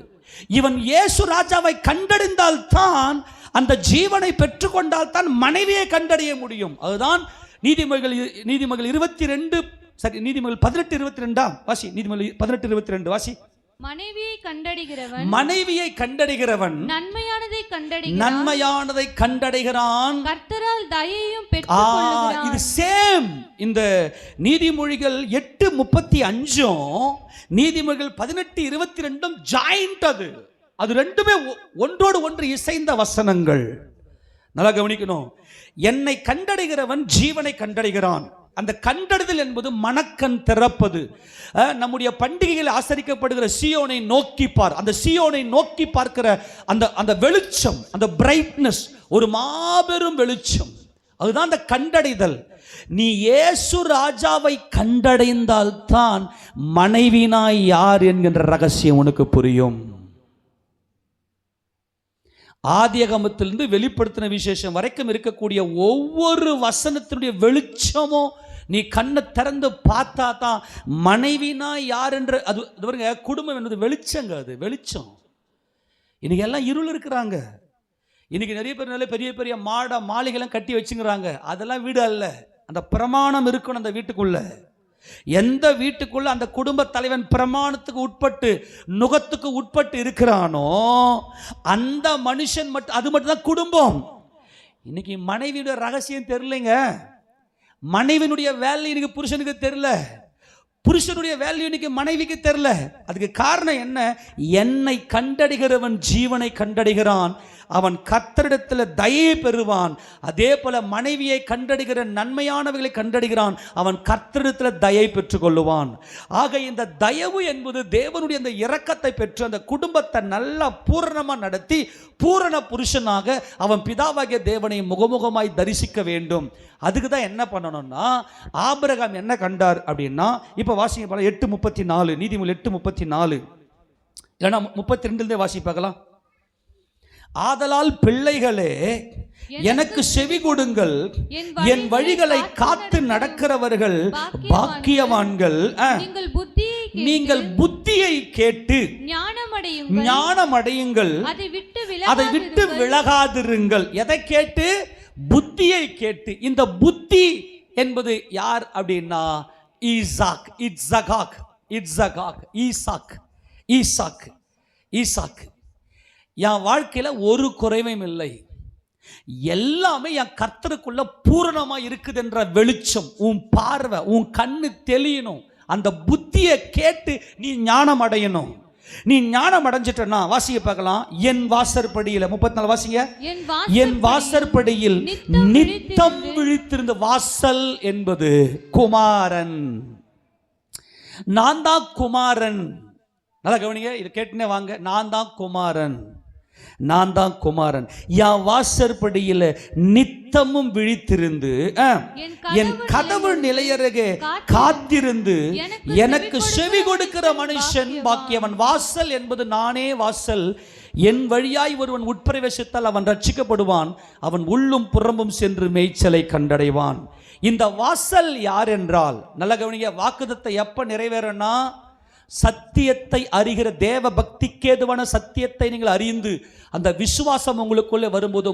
இவன் இயேசு ராஜாவை கண்டடைந்தால் தான், அந்த ஜீவனை பெற்றுக்கொண்டால் தான் மனைவியை கண்டடைய முடியும். அதுதான் நீதிமொழிகள் 22, சரி, நீதிமொழிகள் 18:22 வாசி. நீதிமொழிகள் 18:22 வாசி. மனைவியை கண்டடைகிறவன் நன்மையானதை கண்டடைகிறான், கர்த்தரால் தயையும் பெற்றுக்கொள்கிறான். இது சேம். இந்த நீதிமொழிகள் 8:35 நீதிமொழிகள் 18:22 ஜாயிண்ட். அது ரெண்டுமே ஒன்றோடு ஒன்று இசைந்த வசனங்கள். நல்லா கவனிக்கணும். என்னை கண்டடைகிறவன் ஜீவனை கண்டடைகிறான். அந்த கண்டறிதல் என்பது மனக்கண் திறப்பது. நம்முடைய பண்டிகைகள் ஆசரிக்கப்படுகிற சீயோனை நோக்கி பார். அந்த சீயோனை நோக்கி பார்க்கிற அந்த வெளிச்சம், அந்த பிரைட்னஸ், ஒரு மாபெரும் வெளிச்சம். அதுதான் அந்த கண்டடைதல். நீ இயேசு ராஜாவை கண்டடைந்தால் தான் மனைவினாய் யார் என்கின்ற ரகசியம் உனக்கு புரியும். ஆதியாகமத்திலிருந்து வெளிப்படுத்தின விசேஷம் வரைக்கும் இருக்கக்கூடிய ஒவ்வொரு வசனத்தினுடைய வெளிச்சமும் நீ கண்ணை திறந்து பார்த்தா தான் மனைவினா யார் என்று. அது பாருங்க, குடும்பம் என்பது வெளிச்சங்க. அது வெளிச்சம். இன்னைக்கு எல்லாம் இருள் இருக்கிறாங்க. இன்னைக்கு நிறைய பேர் பெரிய பெரிய மாளிகைலாம் கட்டி வச்சுங்கிறாங்க. அதெல்லாம் வீடு அல்ல. அந்த பிரமாணம் இருக்கணும் அந்த வீட்டுக்குள்ள. எந்த வீட்டுக்குள்ள அந்த குடும்ப தலைவன் பிரமாணத்துக்கு உட்பட்டு, நுகத்துக்கு உட்பட்டு இருக்கிறானோ அந்த மனுஷன் மட்டும், அது மட்டும் தான் குடும்பம். இன்னைக்கு மனைவியுடைய ரகசியம் தெரியலைங்க. மனைவியினுடைய வேல்யூ இன்னைக்கு புருஷனுக்கு தெரியல. புருஷனுடைய வேல்யூ இன்னைக்கு மனைவிக்கு தெரியல. அதுக்கு காரணம் என்ன? என்னை கண்டடைகிறவன் ஜீவனை கண்டடைகிறான், அவன் கர்த்தரிடத்தில் தயையை பெறுவான். அதே போல மனைவியை கண்டடைகிற, நன்மையானவைகளை கண்டடைகிறான், அவன் கர்த்தரிடத்தில் தயை பெற்றுக் கொள்ளுவான். ஆக இந்த தயவு என்பது தேவனுடைய அந்த இரக்கத்தை பெற்று அந்த குடும்பத்தை நல்லா பூரணமாக நடத்தி பூரண புருஷனாக அவன் பிதாவாகிய தேவனை முகமுகமாய் தரிசிக்க வேண்டும். அதுக்கு தான் என்ன பண்ணணும்னா, ஆபிரகாம் என்ன கண்டார் அப்படின்னா, இப்போ வாசிங்க போல 8:34 நீதிமொழிகள் 8:34 இல்லைன்னா 32 வாசிப்பாக்கலாம். ஆதலால் பிள்ளைகளே எனக்கு செவி கொடுங்கள், என் வழிகளை காத்து நடக்கிறவர்கள் பாக்கியவான்கள். நீங்கள் புத்தியை கேட்டு ஞானமடையுங்கள், ஞானமடையுங்கள், அதை விட்டு விலகாதிருங்கள். எதை கேட்டு? புத்தியை கேட்டு. இந்த புத்தி என்பது யார் அப்படின்னா ஈசாக், இட்சகாக், இட்சகாக், ஈசாக், ஈசாக், ஈசாக். என் வாழ்க்கையில ஒரு குறைவும் இல்லை, எல்லாமே என் கர்த்தருக்குள்ள பூரணமா இருக்குது என்ற வெளிச்சம், உன் பார்வை, உன் கண்ணு தெளியணும். அந்த புத்தியை கேட்டு நீ ஞானம் அடையணும். நீ ஞானம் அடைஞ்சிட்டனா வாசிய பார்க்கலாம். என் வாசற்படியில் 34 வாசிங்க. என் வாசற்படியில் நித்தம் விழித்திருந்த, வாசல் என்பது குமாரன். நான் தான் குமாரன். நல்லா கவனிங்க, இதை கேட்டுனே வாங்க. நான் தான் குமாரன், நான் தான் குமாரன். என் வாசற்படியில் நித்தமும் விழித்திருந்து என் கதவு நிலையருகே காத்திருந்து எனக்கு செவி கொடுக்கிற மனுஷன் பாக்கியவன். வாசல் என்பது நானே வாசல். என் வழியாய் ஒருவன் உட்பிரவேசித்தால் அவன் ரட்சிக்கப்படுவான், அவன் உள்ளும் புறம்பும் சென்று மேய்ச்சலை கண்டடைவான். இந்த வாசல் யார் என்றால், நல்ல கவனிங்க, வாக்குத்தத்தம் எப்ப நிறைவேறனா? சத்தியத்தை அறிகிற, தேவ பக்திக்கேதுவான சத்தியத்தை நீங்கள் அறிந்து அந்த விசுவாசம் உங்களுக்குள்ளே வரும்போது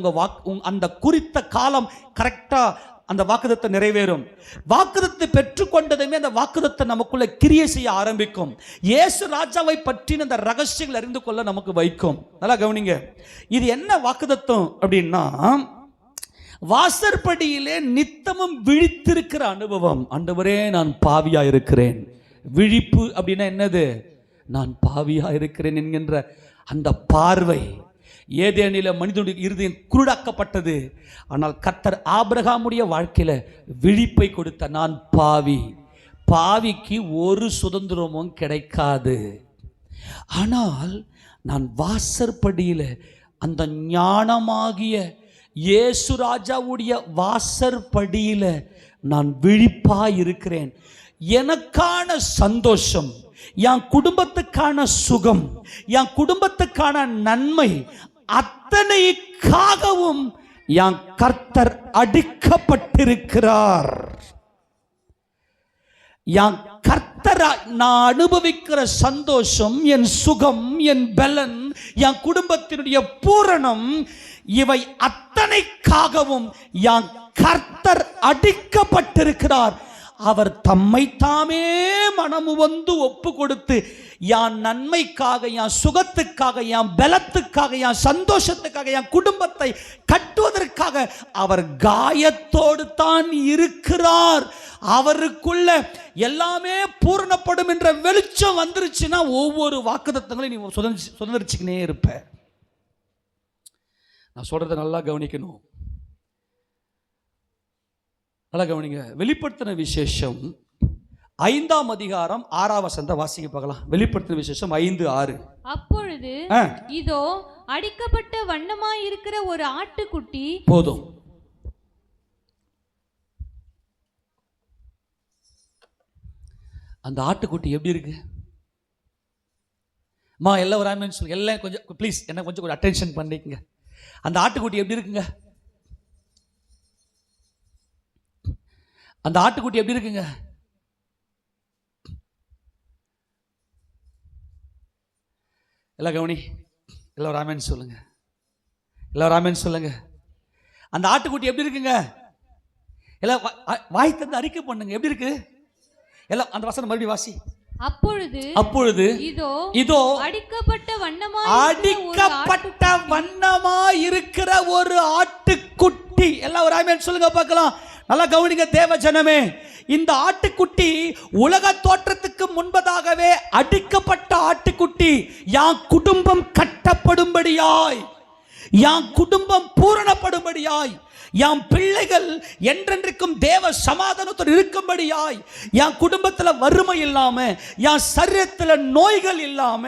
அந்த குறித்த காலம் கரெக்டா அந்த வாக்குத்தத்தம் நிறைவேறும். வாக்குத்தத்தை பெற்றுக்கொண்டதுமே அந்த வாக்குத்தத்தம் நமக்குள்ள கிரியை செய்ய ஆரம்பிக்கும். இயேசு ராஜாவை பற்றின அந்த ரகசியங்கள் அறிந்து கொள்ள நமக்கு வைக்கும். நல்லா கவனிங்க, இது என்ன வாக்குத்தத்தம் அப்படின்னா, வாசற்படியிலே நித்தமும் விழித்திருக்கிற அனுபவம். ஆண்டவரே, நான் பாவியா இருக்கிறேன். விழிப்பு அப்படின்னா என்னது? நான் பாவியா இருக்கிறேன் என்கின்ற அந்த பார்வை. ஏதேனில மனிதனுடைய இருதயம் குருடாக்கப்பட்டது. ஆனால் கர்த்தர் ஆபிரகாமுடைய வாழ்க்கையில விழிப்பை கொடுத்த. நான் பாவி, பாவிக்கு ஒரு சுதந்திரமும் கிடைக்காது. ஆனால் நான் வாசற்படியில அந்த ஞானமாகிய இயேசு ராஜாவுடைய வாசற்படியில நான் விழிப்பா இருக்கிறேன். எனக்கான சந்தோஷம், என் குடும்பத்துக்கான சுகம், என் குடும்பத்துக்கான நன்மை அத்தனைக்காகவும் என் கர்த்தர் அடிக்கப்பட்டிருக்கிறார். என் கர்த்தர் நான் அனுபவிக்கிற சந்தோஷம், என் சுகம், என் பலன், என் குடும்பத்தினுடைய பூரணம், இவை அத்தனைக்காகவும் என் கர்த்தர் அடிக்கப்பட்டிருக்கிறார். அவர் தம்மை தாமே மனமு வந்து ஒப்பு கொடுத்து என் நன்மைக்காக, என் சுகத்துக்காக, என் பலத்துக்காக, என் சந்தோஷத்துக்காக, என் குடும்பத்தை கட்டுவதற்காக அவர் காயத்தோடு தான் இருக்கிறார். அவருக்குள்ள எல்லாமே பூரணப்படும் என்ற வெளிச்சம் வந்துருச்சுன்னா ஒவ்வொரு வாக்குத்தத்தங்களையும் நீ சுதந்திரிச்சுக்கினே இருப்ப. நான் சொல்றதை நல்லா கவனிக்கணும், நல்லா கவனிங்க. வெளிப்படுத்தின விசேஷம் 5ஆம் அதிகாரம் 6ஆம் வசனம் வாசிக்க பார்க்கலாம். வெளிப்படுத்தின விசேஷம் 5:6. அப்பொழுது இதோ அடிக்கப்பட்ட வண்ணமாய் இருக்கிற ஒரு ஆட்டுக்குட்டி. போதும். அந்த ஆட்டுக்குட்டி எப்படி இருக்கு? எல்லாம் ஒரு ஆமென் சொல்லுங்க. எல்லாம் கொஞ்சம் ப்ளீஸ் என்ன கொஞ்சம் அட்டென்ஷன் பண்ணிக்கங்க. அந்த ஆட்டுக்குட்டி எப்படி இருக்குங்க? அந்த ஆட்டுக்குட்டி எப்படி இருக்குங்க? எல்லாம் கவனி, எல்லாம் ஆமென் சொல்லுங்க, எல்லாம் ஆமென் சொல்லுங்க. அந்த ஆட்டுக்குட்டி எப்படி இருக்குங்க? எல்லாம் வாய் தந்து அறிக்கை பண்ணுங்க. எப்படி இருக்கு? எல்லாம் அந்த வசனம் மறுபடியும் வாசி. அப்பொழுது இதோ அடிக்கப்பட்ட வண்ணமாய் இருக்கிற ஒரு ஆட்டுக்குட்டி. எல்லாம் ஒரு ஆமென் சொல்லுங்க பார்க்கலாம். நல்லா கவனிங்க தேவ ஜனமே, இந்த ஆட்டுக்குட்டி உலக தோற்றத்துக்கு முன்பதாகவே அடிக்கப்பட்ட ஆட்டுக்குட்டி. என் குடும்பம் கட்டப்படும்படியாய், என் குடும்பம் பூரணப்படும்படியாய், என் பிள்ளைகள் என்றென்றைக்கும் தேவ சமாதானத்தோடு இருக்கும்படியாய், என் குடும்பத்தில் வறுமை இல்லாம, என் சரீரத்தில் நோய்கள் இல்லாம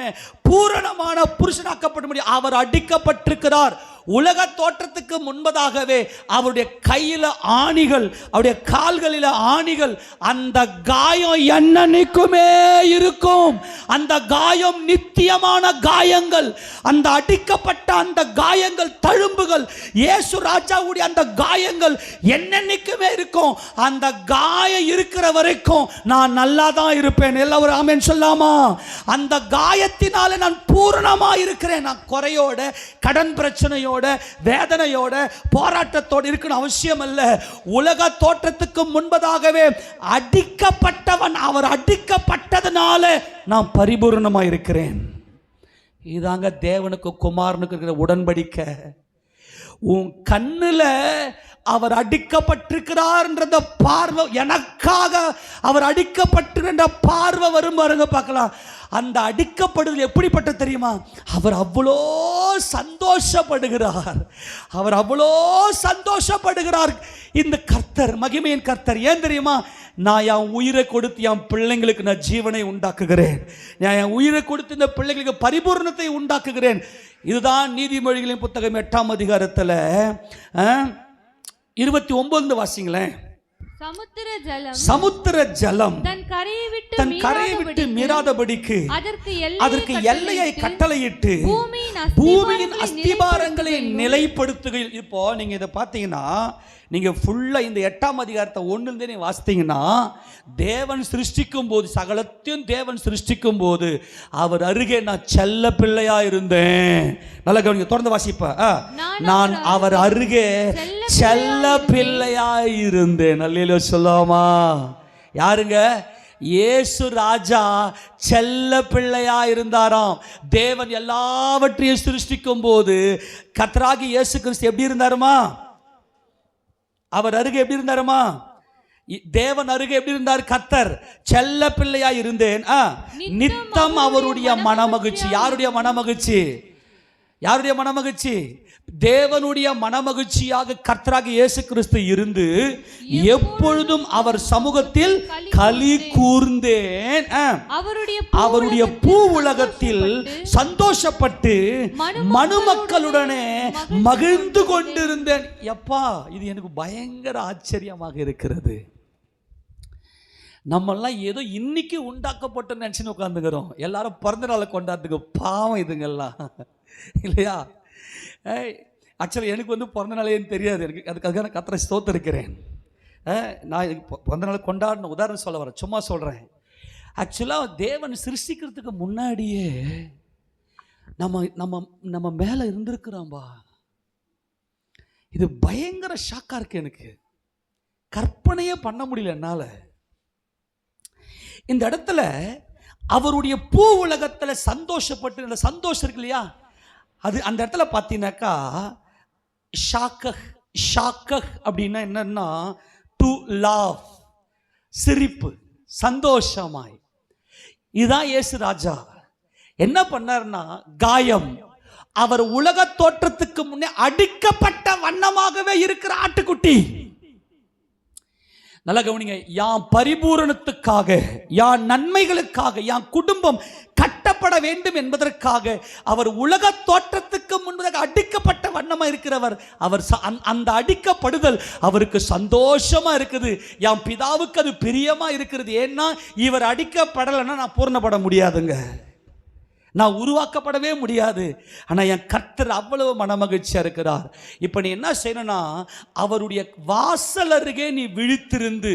பூரணமான புருஷனாக்கப்படும்படி அவர் அடிக்கப்பட்டிருக்கிறார். உலக தோற்றத்துக்கு முன்பதாகவே அவருடைய கையில ஆணிகள், அவருடைய கால்களில ஆணிகள். அந்த காயம் என்னன்னைக்குமே இருக்கும். அந்த காயம் நித்தியமான காயங்கள். அந்த அடிக்கப்பட்ட அந்த காயங்கள், தழும்புகள், இயேசு ராஜாவுடைய அந்த காயங்கள் என்னன்னைக்குமே இருக்கும். அந்த காயம் இருக்கிற வரைக்கும் நான் நல்லா தான் இருப்பேன். எல்லாரும் ஆமென் சொல்லாமா? அந்த காயத்தினால நான் பூரணமா இருக்கிறேன். நான் குறையோட, கடன் பிரச்சனையோட, வேதனையோட, போராட்டத்தோடு இருக்கணும் அவசியம் அல்ல. உலக தோற்றத்துக்கு முன்பதாகவே அடிக்கப்பட்டவன், அவர் அடிக்கப்பட்டதனால நான் பரிபூரணமா இருக்கிறேன். இதாங்க தேவனுக்கு குமாரனுக்கு இருக்கிற உடன்படிக்கை. உன் கண்ணுல அவர் அடிக்கப்பட்டிருக்கிறார்ன்றத பார்வை, எனக்காக அவர் அடிக்கப்பட்டிருந்த பார்வை வரும் பாருங்க, பார்க்கலாம். அந்த அடிக்கப்படுதல் எப்படிப்பட்ட தெரியுமா? அவர் அவ்வளோ சந்தோஷப்படுகிறார். அவர் அவ்வளோ சந்தோஷப்படுகிறார். இந்த கர்த்தர், மகிமையின் கர்த்தர். ஏன் தெரியுமா? நான் என் உயிரை கொடுத்து என் பிள்ளைங்களுக்கு நான் ஜீவனை உண்டாக்குகிறேன். நான் என் உயிரை கொடுத்து இந்த பிள்ளைங்களுக்கு பரிபூர்ணத்தை உண்டாக்குகிறேன். இதுதான் நீதிமொழிகளின் புத்தகம் 8ஆம் அதிகாரத்தில் 29 வாசிங்களேன். சமுத்திர ஜலம் தன் கரையை விட்டு மீறாதபடிக்கு அதற்கு எல்லையை கட்டளையிட்டு பூமியின் அஸ்திபாரங்களை நிலைப்படுத்துகையில். இப்போ நீங்க இதை பார்த்தீங்கன்னா, நீங்க ஃபுல்லா இந்த 8ஆம் அதிகாரத்தை 1 நீங்க வாசித்தீங்கன்னா, தேவன் சிருஷ்டிக்கும் போது, சகலத்தையும் தேவன் சிருஷ்டிக்கும் போது அவர் அருகே நான் செல்ல பிள்ளையா இருந்தேன். நல்லா கவனிங்க, தொடர்ந்து வாசிப்ப. நான் அவர் அருகே செல்ல பிள்ளையா இருந்தேன். அல்லேலூயா சொல்லாமா? யாருங்க? இயேசு ராஜா செல்ல பிள்ளையா இருந்தாராம். தேவன் எல்லாவற்றையும் சிருஷ்டிக்கும் போது கர்த்தராகி இயேசு கிறிஸ்து எப்படி இருந்தாருமா? அவர் அருகே எப்படி இருந்தாருமா? தேவன் அருகே எப்படி இருந்தார்? கர்த்தர் செல்ல பிள்ளையா இருந்தேன். நித்தம் அவருடைய மனமகிழ்ச்சி. யாருடைய மனமகிழ்ச்சி? யாருடைய மனமகிழ்ச்சி? தேவனுடைய மனமகிழ்ச்சியாக கர்த்தராகிய இயேசு கிறிஸ்து இருந்து எப்பொழுதும் அவர் சமூகத்தில் களி கூர்ந்தேன். அவருடைய பூ உலகத்தில் சந்தோஷப்பட்டு மனுமக்களுடனே மகிழ்ந்து கொண்டிருந்தேன். எப்பா, இது எனக்கு பயங்கர ஆச்சரியமாக இருக்கிறது. நம்மெல்லாம் ஏதோ இன்னைக்கு உண்டாக்கப்பட்ட நினைச்சுன்னு உட்காந்துக்கிறோம். எல்லாரும் பிறந்த நாளை கொண்டாடுறதுக்கு பாவம் இதுங்கெல்லாம் இல்லையா? ஆக்சுவலி எனக்கு பிறந்த நாளேன்னு தெரியாது. எனக்கு அதுக்காக நான் கர்த்தரை ஸ்தோத்திரிக்கிறேன். நான் பிறந்த நாளை கொண்டாடின உதாரணம் சொல்ல வரேன், சும்மா சொல்கிறேன். ஆக்சுவலாக தேவன் சிருஷ்டிக்கிறதுக்கு முன்னாடியே நம்ம நம்ம நம்ம மேலே இருந்திருக்கிறோம்பா. இது பயங்கர ஷாக்காக இருக்கு. எனக்கு கற்பனையே பண்ண முடியல என்னால். இந்த இடத்துல அவருடைய பூ உலகத்தில் சந்தோஷப்பட்டு, இந்த சந்தோஷம் இருக்கு இல்லையா, அது அந்த இடத்துல பார்த்தீங்கன்னாக்கா ஷாக்கஹ் அப்படின்னா என்னன்னா டு லாஃப், சிரிப்பு, சந்தோஷமாய். இதுதான் இயேசு ராஜா என்ன பண்ணார்னா, காயம், அவர் உலக தோற்றத்துக்கு முன்னே அடிக்கப்பட்ட வண்ணமாகவே இருக்கிற ஆட்டுக்குட்டி. நல்லா கவனிங்க, யான் பரிபூரணத்துக்காக, யான் நன்மைகளுக்காக, யான் குடும்பம் கட்டப்பட வேண்டும் என்பதற்காக அவர் உலக தோற்றத்துக்கு முன்பதாக அடிக்கப்பட்ட வண்ணமா இருக்கிறவர். அவர் அந்த அடிக்கப்படுதல் அவருக்கு சந்தோஷமா இருக்குது. என் பிதாவுக்கு அது பிரியமா இருக்கிறது. ஏன்னா இவர் அடிக்கப்படலைன்னா நான் பூர்ணப்பட முடியாதுங்க, நான் உருவாக்கப்படவே முடியாது. ஆனால் என் கர்த்தர் அவ்வளவு மனமகிழ்ச்சியா இருக்கிறார். இப்போ நீ என்ன செய்யணும்னா, அவருடைய வாசல் அருகே நீ விழித்திருந்து,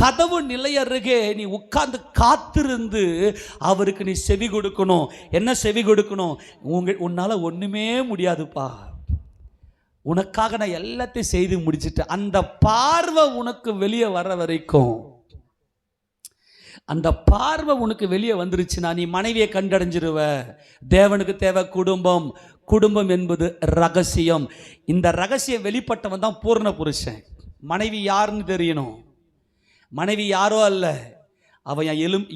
கதவு நிலை அருகே நீ உட்கார்ந்து காத்திருந்து அவருக்கு நீ செவி கொடுக்கணும். என்ன செவி கொடுக்கணும்? உன்னால ஒண்ணுமே முடியாதுப்பா, உனக்காக நான் எல்லாத்தையும் செய்து முடிச்சிட்டேன். அந்த பார்வை உனக்கு வெளியே வர வரைக்கும், அந்த பார்வை உனக்கு வெளியே வந்துருச்சுன்னா நீ மனைவியை கண்டடைஞ்சிருவ. தேவனுக்கு தேவை குடும்பம். குடும்பம் என்பது ரகசியம். இந்த ரகசியம் வெளிப்பட்டவன் தான் பூர்ண புருஷன். மனைவி யாருன்னு தெரியணும். மனைவி யாரோ அல்ல, அவன்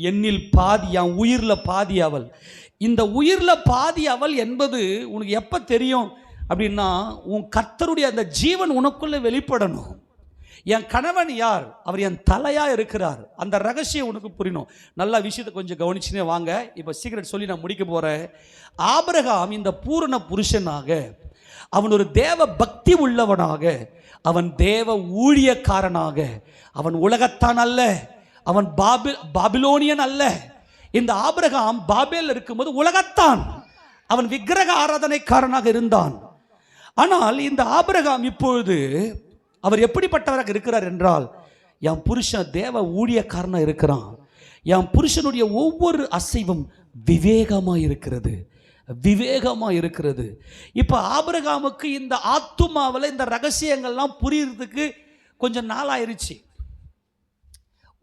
எண்ணில் பாதி, என் உயிரில் பாதி அவள். இந்த உயிரில் பாதி அவள் என்பது உனக்கு எப்போ தெரியும் அப்படின்னா, உன் கர்த்தருடைய அந்த ஜீவன் உனக்குள்ளே வெளிப்படணும். என் கணவன் யார்? அவர் என் தலையா இருக்கிறார். அந்த ரகசியம் உனக்கு புரியணும். நல்லா விஷயத்தை கொஞ்சம் கவனிச்சுனே வாங்க. இப்போ சீக்கிரம் சொல்லி நான் முடிக்க போறேன். ஆபிரகாம் இந்த பூரண புருஷனாக அவன் ஒரு தேவ பக்தி உள்ளவனாக, அவன் தேவ ஊழியக்காரனாக, அவன் உலகத்தான் அல்ல, அவன் பாபிலோனியன் அல்ல. இந்த ஆபிரகாம் பாபேல் இருக்கும்போது உலகத்தான், அவன் விக்கிரக ஆராதனைக்காரனாக இருந்தான். ஆனால் இந்த ஆபிரகாம் இப்பொழுது அவர் எப்படிப்பட்டவராக இருக்கிறார் என்றால், என் புருஷன் தேவ ஊழியக்காரனாக இருக்கிறான், என் புருஷனுடைய ஒவ்வொரு அசைவும் விவேகமாக இருக்கிறது, விவேகமாக இருக்கிறது. இப்போ ஆபிரகாமுக்கு இந்த ஆத்துமாவில் இந்த ரகசியங்கள்லாம் புரியறதுக்கு கொஞ்சம் நாள் ஆயிடுச்சு.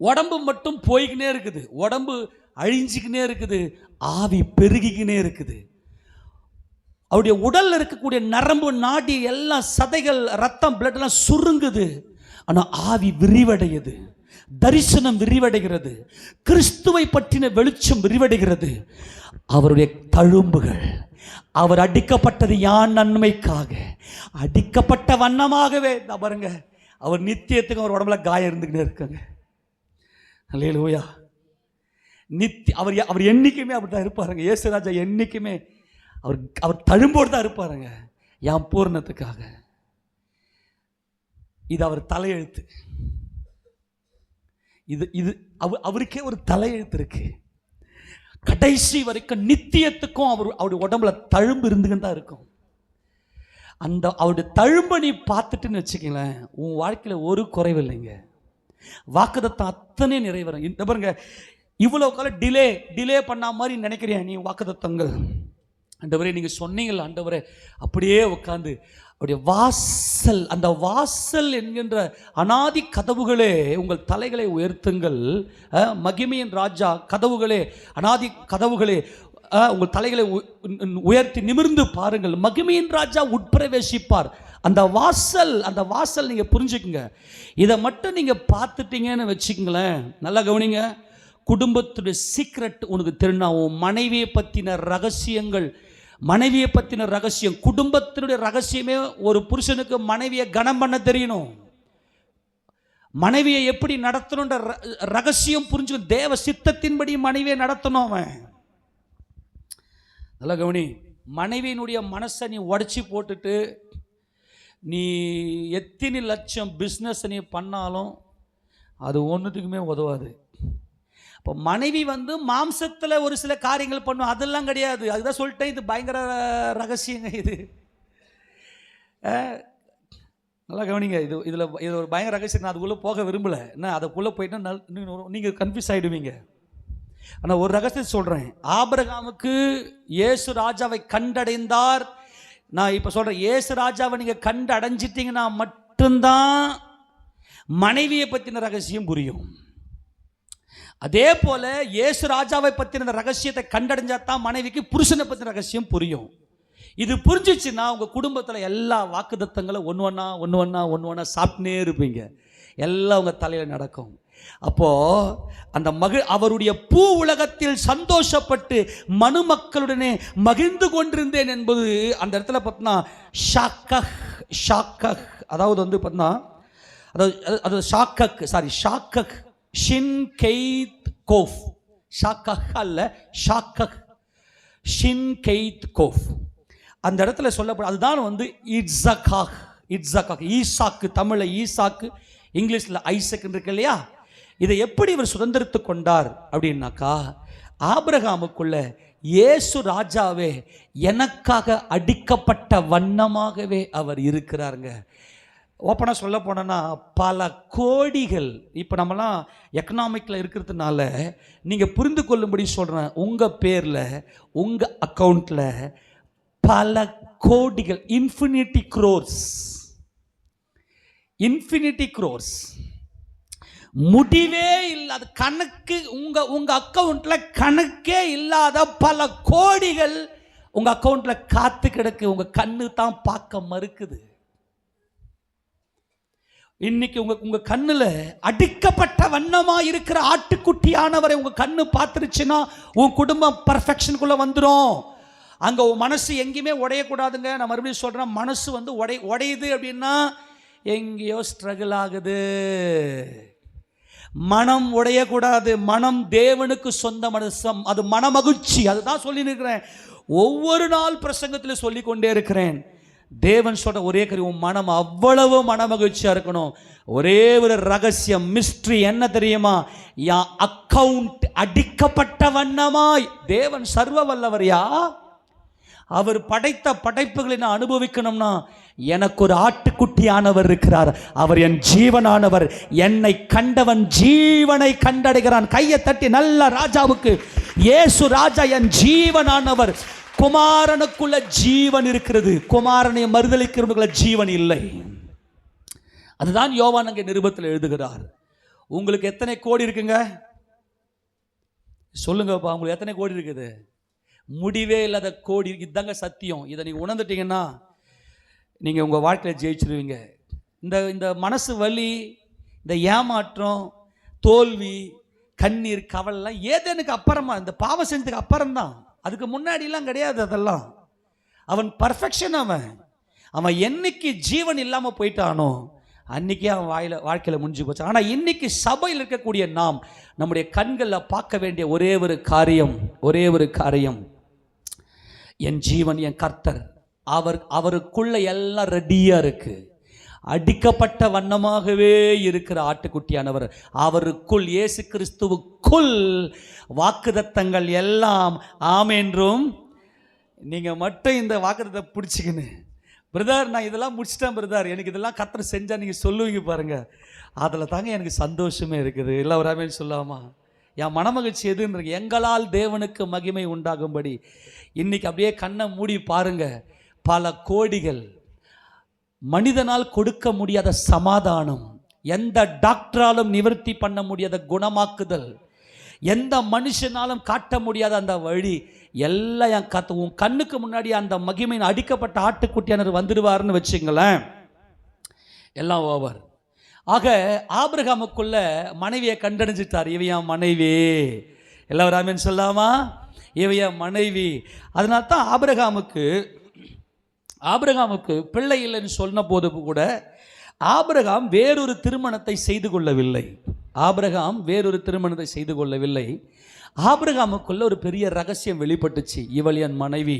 உடம்பு மட்டும் போய்கினே இருக்குது, உடம்பு அழிஞ்சிக்கினே இருக்குது, ஆவி பெருகிக்கினே இருக்குது. அவருடைய உடல்ல இருக்கக்கூடிய நரம்பு நாடி எல்லாம் சதைகள் ரத்தம் பிளட் எல்லாம் சுருங்குது. ஆனால் ஆவி விரிவடையுது, தரிசனம் விரிவடைகிறது, கிறிஸ்துவை பற்றின வெளிச்சம் விரிவடைகிறது. அவருடைய தழும்புகள், அவர் அடிக்கப்பட்டது யான் நன்மைக்காக, அடிக்கப்பட்ட வண்ணமாகவே பாருங்க, அவர் நித்தியத்துக்கு அவர் உடம்புல காயம் இருந்துக்கிட்டே இருக்காங்க. அல்லேலூயா. அவர் என்னைக்குமே அப்படித்தான் இருப்பாருங்க. இயேசுராஜா என்னைக்குமே அவர் தழும்போடு தான் இருப்பாருங்க, என் பூர்ணத்துக்காக. இது அவர் தலையெழுத்து. இது அவருக்கே ஒரு தலையெழுத்து இருக்கு. கடைசி வரைக்கும் நித்தியத்துக்கும் அவருடைய உடம்புல தழும்பு இருந்துன்னு தான் இருக்கும். அந்த அவருடைய தழும்பை நீ பார்த்துட்டுன்னு வச்சுக்கங்களேன், உன் வாழ்க்கையில் ஒரு குறைவு இல்லைங்க. வாக்குத்தத்தம் அத்தனை நிறைவேறும். இந்த பாருங்க, இவ்வளோ காலம் டிலே பண்ண மாதிரி நினைக்கிறியா நீ வாக்குத்தத்தங்கள்? ஆண்டவரே நீங்கள் சொன்னீங்கள் ஆண்டவரே, அப்படியே உட்காந்து அவருடைய வாசல், அந்த வாசல் என்கின்ற அனாதி கதவுகளே உங்கள் தலைகளை உயர்த்துங்கள். மகிமையின் ராஜா கதவுகளே, அனாதி கதவுகளே உங்கள் தலைகளை உயர்த்தி நிமிர்ந்து பாருங்கள், மகிமையின் ராஜா உட்பிரவேசிப்பார். அந்த வாசல் நீங்கள் புரிஞ்சுக்குங்க. இதை மட்டும் நீங்கள் பார்த்துட்டீங்கன்னு வச்சுக்கங்களேன், நல்லா கவனிங்க. குடும்பத்துடைய சீக்ரெட் உனக்கு தெரியும். உன் மனைவியை பற்றின ரகசியங்கள், மனைவியை பற்றின ரகசியம், குடும்பத்தினுடைய ரகசியமே ஒரு புருஷனுக்கு மனைவியை கனம் பண்ண தெரியணும், மனைவியை எப்படி நடத்தணுன்ற ரகசியம் புரிஞ்சு தேவ சித்தத்தின்படி மனைவியை நடத்தணும். அவன் நல்லா கவனி. மனைவியினுடைய மனசை நீ உடச்சி போட்டுட்டு நீ எத்தனை லட்சம் பிஸ்னஸ் நீ பண்ணாலும் அது ஒன்றுத்துக்குமே உதவாது. இப்போ மனைவி மாம்சத்தில் ஒரு சில காரியங்கள் பண்ணும், அதெல்லாம் கிடையாது. அதுதான் சொல்லிட்டேன், இது பயங்கர ரகசியங்க. இது நல்லா கவனிங்க. இது ஒரு பயங்கர ரகசியம். நான் அதுக்குள்ளே போக விரும்பலை. என்ன அதுக்குள்ளே போயிட்டா நீங்கள் கன்ஃபியூஸ் ஆகிடுவீங்க. ஆனால் ஒரு ரகசியத்தை சொல்கிறேன். ஆபிரகாமுக்கு இயேசு ராஜாவை கண்டடைந்தார். நான் இப்போ சொல்கிறேன், இயேசு ராஜாவை நீங்கள் கண்டு அடைஞ்சிட்டிங்கன்னா மட்டும்தான் மனைவியை பற்றின ரகசியம் புரியும். அதே போல இயேசு ராஜாவை பற்றின ரகசியத்தை கண்டடைஞ்சா தான் மனைவிக்கு புருஷனை பற்றின ரகசியம் புரியும். இது புரிஞ்சிச்சுன்னா உங்கள் குடும்பத்தில் எல்லா வாக்குத்தத்தங்களும் ஒன்று ஒன்றா சாப்பிட்டுனே இருப்பீங்க, எல்லாம் உங்கள் தலையில் நடக்கும். அப்போ அந்த அவருடைய பூ உலகத்தில் சந்தோஷப்பட்டு மனுமக்களுடனே மகிழ்ந்து கொண்டிருந்தேன் என்பது அந்த இடத்துல பார்த்தீங்கன்னா ஷாக்கக், அதாவது பார்த்தீங்கன்னா அது ஷாக்கக் ஷின் கெய்த் கோஃப், ஷாக்கக் அல்ல, ஷாக்கக் ஷின் கெய்த் கோஃப். அந்த இடத்துல சொல்லப்படும் அதுதான் இட்ஸகாக், ஈசாக்கு, தமிழில் ஈசாக்கு, இங்கிலீஷில் ஐசக் இருக்கு இல்லையா. இதை எப்படி இவர் சுதந்திரித்து கொண்டார் அப்படின்னாக்கா, ஆபிரகாமுக்குள்ள இயேசு ராஜாவே எனக்காக அடிக்கப்பட்ட வண்ணமாகவே அவர் இருக்கிறாருங்க. ஓப்பனாக சொல்ல போனோன்னா பல கோடிகள், இப்போ நம்மலாம் எக்கனாமிக்கில் இருக்கிறதுனால நீங்கள் புரிந்து கொள்ளும்படி சொல்கிறேன், உங்கள் பேரில் உங்கள் அக்கௌண்ட்டில் பல கோடிகள், இன்ஃபினிட்டி க்ரோர்ஸ், முடிவே இல்லாத கணக்கு, உங்க அக்கௌண்ட்ல கணக்கே இல்லாத பல கோடிகள் உங்க அக்கௌண்ட்ல காத்து கிடக்கு. உங்க கண்ணு தான் பார்க்க மறுக்குது. இன்னைக்கு உங்க கண்ணுல அடிக்கப்பட்ட வண்ணமா இருக்கிற ஆட்டுக்குட்டியானவரை உங்க கண்ணு பார்த்துருச்சுன்னா உன் குடும்பம் பர்ஃபெக்ஷனுக்குள்ள வந்துடும். அங்க உன் மனசு எங்கேயுமே உடையக்கூடாதுங்க. நான் மறுபடியும் சொல்றேன், மனசு உடையுது அப்படின்னா எங்கேயோ ஸ்ட்ரகிள் ஆகுது. மனம் உடையக்கூடாது. மனம் தேவனுக்கு சொந்த மனசம், அது மன மகிழ்ச்சி. அதுதான் சொல்லி இருக்கிறேன், ஒவ்வொரு நாள் பிரசங்கத்தில் சொல்லிக் கொண்டே இருக்கிறேன். தேவன் சொல்ற ஒரே காரியம், உன் மனம் அவ்வளவு மனமகிழ்ச்சியா இருக்கணும். ஒரே ஒரு ரகசியம், மிஸ்ட்ரி என்ன தெரியுமா? என் அக்கவுண்ட் அடிக்கப்பட்ட வண்ணமாய். தேவன் சர்வ வல்லவரையா, அவர் படைத்த படைப்புகளை நான் அனுபவிக்கணும்னா எனக்கு ஒரு ஆட்டுக்குட்டியானவர் இருக்கிறார். அவர் என் ஜீவனானவர். என்னை கண்டவன் ஜீவனை கண்டடைகிறான். கையை தட்டி நல்ல ராஜாவுக்கு, இயேசு ராஜா என் ஜீவனானவர். குமாரனுக்குள்ள ஜீவன் இருக்கிறது. குமாரனை மறுதலிக்கிறவர்களுக்குள்ள ஜீவன் இல்லை. அதுதான் யோவான் அங்கே நிருபத்தில் எழுதுகிறார். உங்களுக்கு எத்தனை கோடி இருக்குங்க சொல்லுங்கப்பா, உங்களுக்கு எத்தனை கோடி இருக்குது? முடிவே இல்லாத கோடி. இதுதாங்க சத்தியம். இதை நீங்கள் உணர்ந்துட்டீங்கன்னா நீங்கள் உங்கள் வாழ்க்கையில் ஜெயிச்சிருவீங்க. இந்த மனசு வலி, இந்த ஏமாற்றம், தோல்வி, கண்ணீர், கவலைலாம் ஏதேனுக்கு அப்புறமா, இந்த பாவம் செஞ்சதுக்கு அப்புறம்தான். அதுக்கு முன்னாடிலாம் கிடையாது. அதெல்லாம் அவன் பர்ஃபெக்ஷன். அவன் என்னைக்கு ஜீவன் இல்லாமல் போயிட்டானோ அன்னைக்கே அவன் வாழ்க்கையில் முடிஞ்சு போச்சு. ஆனால் இன்னைக்கு சபையில் இருக்கக்கூடிய நாம் நம்முடைய கண்களில் பார்க்க வேண்டிய ஒரே ஒரு காரியம், என் ஜீவன், என் கர்த்தர், அவருக்குள்ள எல்லாம் ரெடியா இருக்கு. அடிக்கப்பட்ட வண்ணமாகவே இருக்கிற ஆட்டுக்குட்டியானவர், அவருக்குள், இயேசு கிறிஸ்துவுக்குள் வாக்குத்தத்தங்கள் எல்லாம் ஆமென்றும். நீங்க மட்டும் இந்த வாக்குத்தத்தை பிடிச்சிக்கின்னு, பிரதர் நான் இதெல்லாம் முடிச்சிட்டேன் பிரதர், எனக்கு இதெல்லாம் கர்த்தர் செஞ்சா நீங்க சொல்லுவீங்க பாருங்க, அதில் தாங்க எனக்கு சந்தோஷமே இருக்குது. இல்லை ஒரு ஆமென் சொல்லாமா? என் மனமகிழ்ச்சி எதுன்னு இருக்கு. எங்களால் தேவனுக்கு மகிமை உண்டாகும்படி. இன்னைக்கு அப்படியே கண்ணை மூடி பாருங்க, பல கோடிகள், மனிதனால் கொடுக்க முடியாத சமாதானம், எந்த டாக்டராலும் நிவர்த்தி பண்ண முடியாத குணமாக்குதல், எந்த மனுஷனாலும் காட்ட முடியாத அந்த வழி எல்லாம் என் உன் கண்ணுக்கு முன்னாடி அந்த மகிமையின் அடிக்கப்பட்ட ஆட்டுக்குட்டியானவர் வந்துடுவார்னு வச்சுங்களேன், எல்லாம் ஓவர். ஆக ஆபிரகாமுக்குள்ள மனைவியை கண்டறிஞ்சிட்டார். இவையா மனைவி, எல்லாரும் ஆமென் சொல்லாமா? இவையா மனைவி. அதனால தான் ஆபிரகாமுக்கு பிள்ளை இல்லைன்னு சொன்ன போது கூட ஆபிரகாம் வேறொரு திருமணத்தை செய்து கொள்ளவில்லை. ஆபிரகாமுக்குள்ள ஒரு பெரிய ரகசியம் வெளிப்பட்டுச்சு. இவள் என் மனைவி.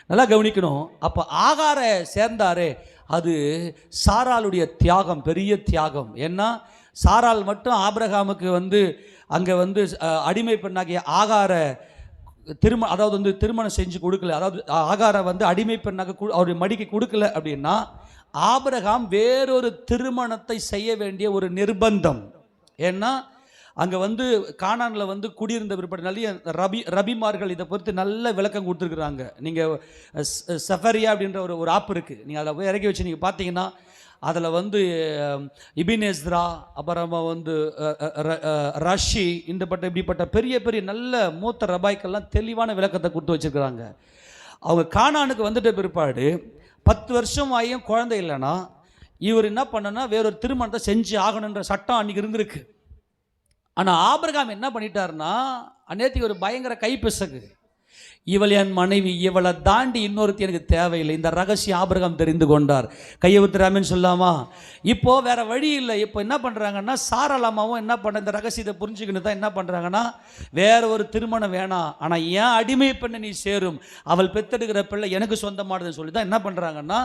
நல்லா கவனிக்கணும். அப்போ ஆகார சேர்ந்தாரே, அது சாராளுடைய தியாகம், பெரிய தியாகம். ஏன்னா சாராள் மட்டும் ஆபிரகாமுக்கு அங்கே அடிமை பெண்ணாகிய ஆகார திருமணம் செஞ்சு கொடுக்கல. அதாவது ஆகார அடிமை பெண்ணாக அவருடைய மடிக்கு கொடுக்கல அப்படின்னா ஆபிரகாம் வேறொரு திருமணத்தை செய்ய வேண்டிய ஒரு நிர்பந்தம். ஏன்னா அங்கே கானானில் குடியிருந்த பிற்பாடு நிறைய ரபிமார்கள் இதை பொறுத்து நல்ல விளக்கம் கொடுத்துருக்குறாங்க. நீங்கள் சஃபரியா அப்படின்ற ஒரு ஆப் இருக்குது, நீங்கள் அதில் போய் இறக்கி வச்சு நீங்கள் பார்த்தீங்கன்னா அதில் இபினேஸ்ரா, அப்புறமா ரஷி, இப்படிப்பட்ட பெரிய பெரிய நல்ல மூத்த ரபாய்க்கெல்லாம் தெளிவான விளக்கத்தை கொடுத்து வச்சுருக்கிறாங்க. அவங்க கானானுக்கு வந்துட்ட பிற்பாடு 10 வருஷம் ஆகியும் குழந்தை இல்லைன்னா இவர் என்ன பண்ணனா வேறொரு திருமணத்தை செஞ்சு ஆகணுன்ற சட்டம் அன்றைக்கி இருந்திருக்கு. ஆனால் ஆபிரகாம் என்ன பண்ணிட்டாருன்னா, அந்நேரத்துக்கு ஒரு பயங்கர கைப்பிசகு, இவள் என் மனைவி, இவளை தாண்டி இன்னொருத்தி எனக்கு தேவையில்லை. இந்த ரகசியம் ஆபிரகாம் தெரிந்து கொண்டார். கையை ஊத்துறாமேன்னு சொல்லாமா? இப்போ வேற வழி இல்லை. இப்போ என்ன பண்ணுறாங்கன்னா, சாரலாமாவும் என்ன பண்ண இந்த ரகசியத்தை புரிஞ்சுக்கிட்டு தான் என்ன பண்ணுறாங்கன்னா, வேற ஒரு திருமணம் வேணாம், ஆனால் ஏன் அடிமை பெண்ணை நீ சேரும், அவள் பெத்தெடுக்கிற பிள்ளை எனக்கு சொந்தமானதுன்னு சொல்லி தான் என்ன பண்ணுறாங்கன்னா,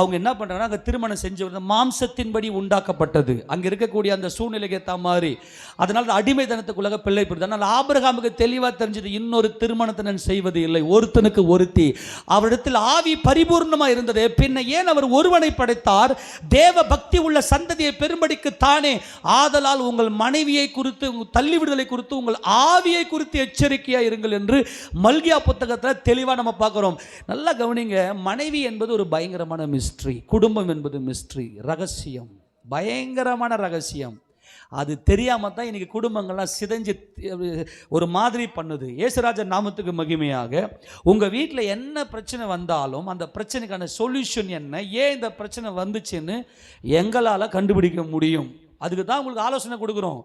அவங்க என்ன பண்ணுறாங்கன்னா அங்கே திருமணம் செஞ்சு மாம்சத்தின்படி உண்டாக்கப்பட்டது அங்கே இருக்கக்கூடிய அந்த சூழ்நிலைக்கு ஏற்ற மாதிரி. அதனால அடிமைத்தனத்துக்குள்ளாக பிள்ளை பிடித்தது. அதனால் ஆபிரகாமுக்கு தெளிவாக தெரிஞ்சது, இன்னொரு திருமணத்தை நான் செய்வது இல்லை, ஒருத்தனுக்கு ஒருத்தி. அவரிடத்தில் ஆவி பரிபூர்ணமாக இருந்தது. பின்ன ஏன் அவர் ஒருவனை படைத்தார்? தேவ பக்தி உள்ள சந்ததியை பெரும்படிக்கு தானே. ஆதலால் உங்கள் மனைவியை குறித்து, உங்கள் தள்ளிவிடுதலை குறித்து, உங்கள் ஆவியை குறித்து எச்சரிக்கையாக இருங்கள் என்று மல்கியா புத்தகத்தில் தெளிவாக நம்ம பார்க்குறோம். நல்லா கவனிங்க. மனைவி என்பது ஒரு பயங்கரமான மிஸ்ட்ரி. குடும்பம் என்பது மிஸ்ட்ரி, ரகசியம், பயங்கரமான ரகசியம். அது தெரியாமல் தான் இன்றைக்கி குடும்பங்கள்லாம் சிதைஞ்சு ஒரு மாதிரி பண்ணுது. இயேசுராஜன் நாமத்துக்கு மகிமையாக உங்கள் வீட்டில் என்ன பிரச்சனை வந்தாலும் அந்த பிரச்சனைக்கான சொல்யூஷன் என்ன, ஏன் இந்த பிரச்சனை வந்துச்சுன்னு எங்களால் கண்டுபிடிக்க முடியும். அதுக்கு தான் உங்களுக்கு ஆலோசனை கொடுக்குறோம்.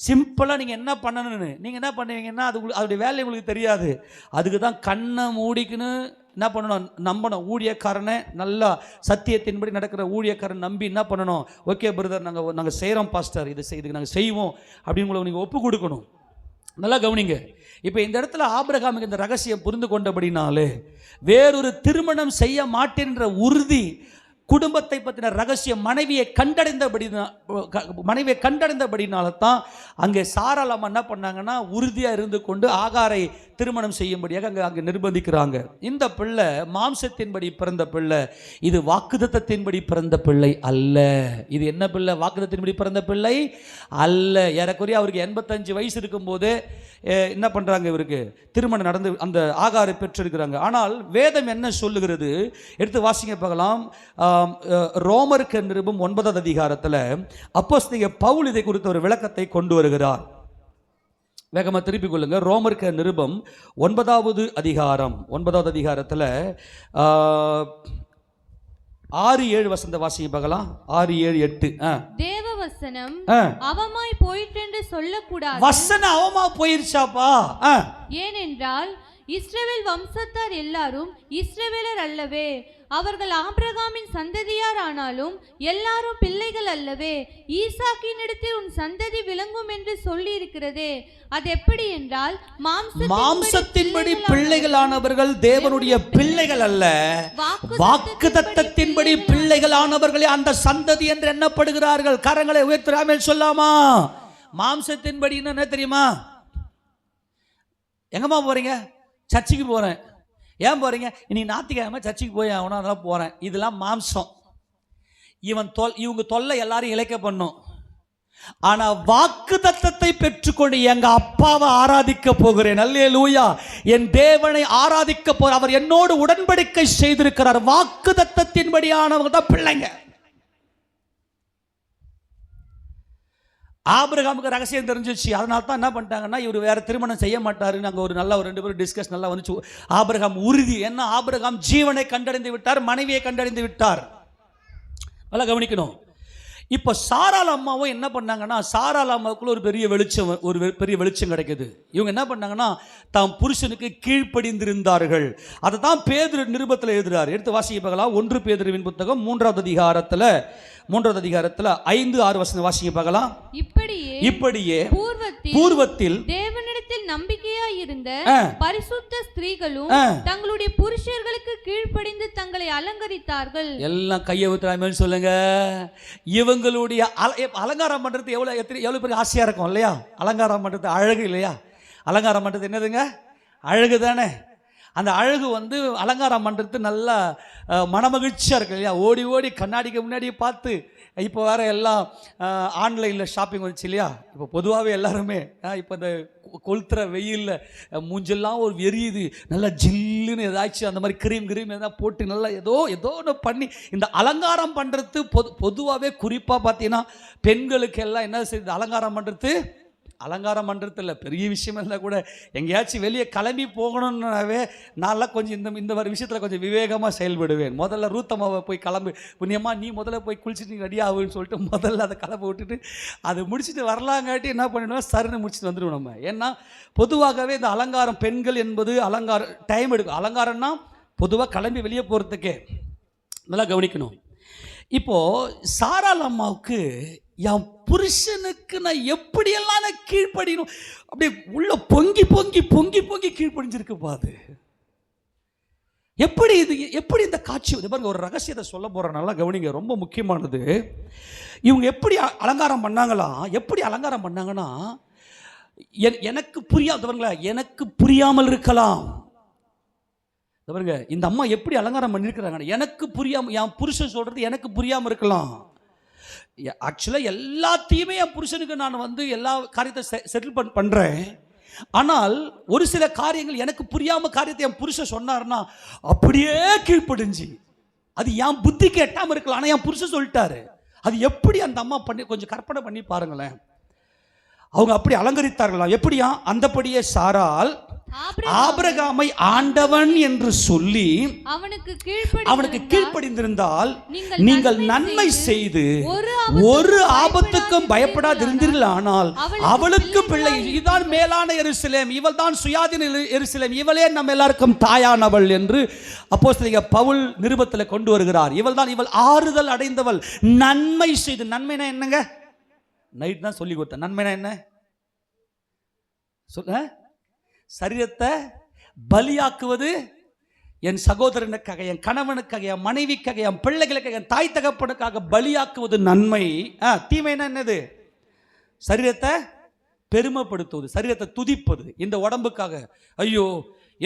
சிம்பிளாக நீங்கள் என்ன பண்ணணும்னு நீங்கள் என்ன பண்ணுவீங்கன்னா அதோடைய வேலை உங்களுக்கு தெரியாது. அதுக்கு தான் கண்ணை மூடிக்குன்னு என்ன பண்ணணும், நம்பணும். ஊழியக்காரனை நல்லா சத்தியத்தின்படி நடக்கிற ஊழியக்காரன் நம்பி என்ன பண்ணணும், ஓகே பிரதர் நாங்கள் செய்கிறோம் பாஸ்டர், இதுக்கு நாங்கள் செய்வோம் அப்படின்னு உங்களை நீங்கள் ஒப்பு கொடுக்கணும். நல்லா கவனிங்க. இப்போ இந்த இடத்துல ஆபிரகாமுக்கு இந்த ரகசியம் புரிந்து கொண்டபடினாலே வேறொரு திருமணம் செய்ய மாட்டேன்ற உறுதி, குடும்பத்தை பற்றின ரகசியம் மனைவியை கண்டடைந்தபடினால தான் அங்கே சாராள் அம்மா என்ன பண்ணாங்கன்னா உறுதியாக இருந்து கொண்டு ஆகாரை திருமணம் செய்யும்படியாக அங்கே நிர்பந்திக்கிறாங்க. இந்த பிள்ளை மாம்சத்தின்படி பிறந்த பிள்ளை, இது வாக்குத்தத்தத்தின்படி பிறந்த பிள்ளை அல்ல. இது என்ன பிள்ளை? வாக்குத்தத்தின்படி பிறந்த பிள்ளை அல்ல. ஏறக்குறைய அவருக்கு 85 வயசு இருக்கும்போது என்ன பண்ணுறாங்க, இவருக்கு திருமணம் நடந்து அந்த ஆகாரை பெற்றிருக்கிறாங்க. ஆனால் வேதம் என்ன சொல்லுகிறது? எடுத்து வாசிங்க பார்க்கலாம். ரோமருக்கு நிருபம் 9வது அதிகாரத்தில் அப்போஸ்தலனாகிய பவுல் இதை குறித்த ஒரு விளக்கத்தை கொண்டு வருகிறார். வேகமாக திருப்பிக் கொள்ளுங்க. ரோமருக்கு நிருபம் 9வது அதிகாரத்தில் 6-7 வசந்த வாசிங்க பார்க்கலாம். 6-7-8. தேவ வசனம் அவமாய் போயிற்று என்று சொல்லக்கூடாது. வசனம் அவமா போயிருச்சாப்பா? ஏனென்றால் இஸ்ரவேல் வம்சத்தார் எல்லாரும் இஸ்ரவேலர் அல்லவே, அவர்கள் ஆபிரகாமின் சந்ததியார் ஆனாலும் எல்லாரும் பிள்ளைகள் அல்லவே. ஈசாக்கினிடத்தில் உன் சந்ததி விளங்கும் என்று சொல்லி இருக்கிறதே, அது எப்படி என்றால் மாம்சத்தின்படி பிள்ளைகளானவர்கள் தேவனுடைய பிள்ளைகள் அல்ல, வாக்குத்தத்தத்தின்படி பிள்ளைகளானவர்களே அந்த சந்ததி என்று எண்ணப்படுகிறார்கள். கரங்களை உயர்த்தாமல் சொல்லாமா? மாம்சத்தின்படி என்ன தெரியுமா? எங்கம்மா போறீங்க? சர்ச்சுக்கு போறேன். ஏன் போறீங்க? இன்னைக்கு ஞாயிற்றுக்கிழமை சர்ச்சுக்கு போய் ஆகணும், அதெல்லாம் போறேன். இதெல்லாம் மாம்சம். இவங்க தொல்லை எல்லாரும் இழைக்க பண்ணும். ஆனா வாக்குத்தத்தத்தை பெற்றுக்கொண்டு எங்க அப்பாவை ஆராதிக்க போகிறேன், அல்லேலூயா, என் தேவனை ஆராதிக்க போற, அவர் என்னோடு உடன்படிக்கை செய்திருக்கிறார். வாக்குத்தத்தத்தின்படியானவங்க தான் பிள்ளைங்க. ஆபிரகாமுக்கு ரகசியம் தெரிஞ்சிச்சு. அதனால தான் என்ன பண்ணிட்டாங்கன்னா இவர் வேற திருமணம் செய்ய மாட்டாருன்னு அங்கே ஒரு 2 பேரும் டிஸ்கஸ் நல்லா வந்துச்சு. ஆபிரகாம் உறுதி. என்ன? ஆபிரகாம் ஜீவனை கண்டடைந்து விட்டார், மனைவியை கண்டடைந்து விட்டார். நல்லா கவனிக்கணும். இப்போ சாராள் அம்மாவும் என்ன பண்ணாங்கன்னா, சாராள் அம்மாவுக்குள்ள ஒரு பெரிய வெளிச்சம் கிடைக்குது. இவங்க என்ன பண்ணாங்கன்னா தாம் புருஷனுக்கு கீழ்ப்படிந்திருந்தார்கள். அதை தான் பேதுரு நிருபத்தில் எழுதுறாரு. எடுத்து வாசிக்க பார்க்கலாம். 1 பேதுருவின் புத்தகம் 3வது அதிகாரத்தில் 5-6 வசனம் வாசிக்க பார்க்கலாம். இப்படியே பூர்வத்தில் தேவனிடத்தில் நம்பிக்கையாய் இருந்த பரிசுத்த ஸ்திரீகளும் தங்களுடைய புருஷர்களுக்கு கீழ்ப்படிந்து தங்களை அலங்கரித்தார்கள். எல்லாம் கையை ஊத்துறாங்க சொல்லுங்க. இவங்களுடைய அலங்காரம் பண்றது எவ்வளவு பேருக்கு ஆசையா இருக்கும் இல்லையா? அலங்காரம் பண்றது அழகு இல்லையா? அலங்காரம் பண்றது என்னதுங்க? அழகு தானே. அந்த அழகு அலங்காரம் பண்ணுறது நல்லா மனமகிழ்ச்சியாக இருக்கு இல்லையா? ஓடி ஓடி கண்ணாடிக்கு முன்னாடி பார்த்து. இப்போ வேறு எல்லாம் ஆன்லைனில் ஷாப்பிங் வந்துச்சு இல்லையா? இப்போ பொதுவாகவே எல்லாருமே இப்போ இந்த கொளுத்துற வெயிலில் மூஞ்செல்லாம் ஒரு எரியுது, நல்லா ஜில்லுன்னு ஏதாச்சும் அந்த மாதிரி கிரீம் எதாவது போட்டு நல்லா ஏதோ ஒன்று பண்ணி இந்த அலங்காரம் பண்ணுறது பொதுவாகவே குறிப்பாக பார்த்தீங்கன்னா பெண்களுக்கு எல்லாம் என்ன செய்யுது? அலங்காரம் பண்ணுறது இல்லை, பெரிய விஷயம் இருந்தால் கூட எங்கேயாச்சும் வெளியே கிளம்பி போகணுன்னாவே நான்லாம் கொஞ்சம் இந்த மாதிரி விஷயத்தில் கொஞ்சம் விவேகமாக செயல்படுவேன். முதல்ல ரூத்தம்மாவை போய் கிளம்பு, புண்ணியம்மா நீ முதல்ல போய் குளிச்சுட்டு நீ ரெடி ஆகுன்னு சொல்லிட்டு முதல்ல அதை கிளம்ப விட்டுட்டு அதை முடிச்சுட்டு வரலாங்காட்டி என்ன பண்ணிடுவோம், சருன்னு முடிச்சுட்டு வந்துடுவோம் நம்ம. ஏன்னா பொதுவாகவே இந்த அலங்காரம், பெண்கள் என்பது அலங்காரம் டைம் எடுக்கும். அலங்காரம்னா பொதுவாக கிளம்பி வெளியே போகிறதுக்கே. நல்லா கவனிக்கணும். இப்போது சாராள் அம்மாவுக்கு என் புருஷனுக்கு நான் எப்படியெல்லாம் நான் கீழ்ப்படியணும், அப்படியே உள்ள பொங்கி கீழ்ப்படிஞ்சிருக்குப்பா. அது எப்படி இந்த காட்சி பாருங்க. ஒரு ரகசியத்தை சொல்ல போகிறேன், நல்லா கவனிங்க, ரொம்ப முக்கியமானது. இவங்க எப்படி அலங்காரம் பண்ணாங்கன்னா எனக்கு புரியாதவங்களா, எனக்கு புரியாமல் இருக்கலாம். பாருங்க, இந்த அம்மா எப்படி அலங்காரம் பண்ணியிருக்கிறாங்க, எனக்கு புரியாமல், என் புருஷன் சொல்றது எனக்கு புரியாமல் இருக்கலாம். ஆக்சுவலாக எல்லாத்தையுமே என் புருஷனுக்கு நான் எல்லா காரியத்தை செட்டில் பண்ணுறேன். ஆனால் ஒரு சில காரியங்கள் எனக்கு புரியாமல் காரியத்தை என் புருஷன் சொன்னார்னா அப்படியே கீழ்ப்படிஞ்சு, அது என் புத்திக்கு எட்டாமல் இருக்கலாம். ஆனால் என் புருஷன் சொல்லிட்டாரு. அது எப்படி அந்த அம்மா பண்ணி கொஞ்சம் கற்பனை பண்ணி பாருங்களேன். அவங்க அப்படி அலங்கரித்தார்களா? எப்படியா? அந்தபடியே சாராள் ஆபிரகாமை ஆண்டவன் என்று சொல்லி அவனுக்கு கீழ்ப்படிந்திருந்தால் நீங்கள் நன்மை செய்து ஒரு ஆபத்துக்கும் பயப்படாதிருந்தீர்கள். ஆனால் அவளுக்கு பிள்ளை, இதுதான் மேலான எருசலேம், இவள் தான் சுயாதீன எருசலேம், இவளே நம்ம எல்லாருக்கும் தாயானவள் என்று அப்போஸ்தலனாகிய பவுல் நிருபத்தில் கொண்டு வருகிறார். இவள் ஆறுதல் அடைந்தவள், நன்மை செய்து. நன்மைனா என்னங்க? நைட் தான் சொல்லி கொடுத்தேன். நன்மைனா என்ன? சொல்ல, சரீரத்தை பலியாக்குவது என் சகோதரனுக்காக, என் கணவனுக்காக, என் மனைவிக்காக, என் பிள்ளைகளுக்காக, என் தாய் தகப்பனுக்காக பலியாக்குவது நன்மை. தீமைன்னா என்னது? சரீரத்தை பெருமைப்படுத்துவது, சரீரத்தை துதிப்பது. இந்த உடம்புக்காக, ஐயோ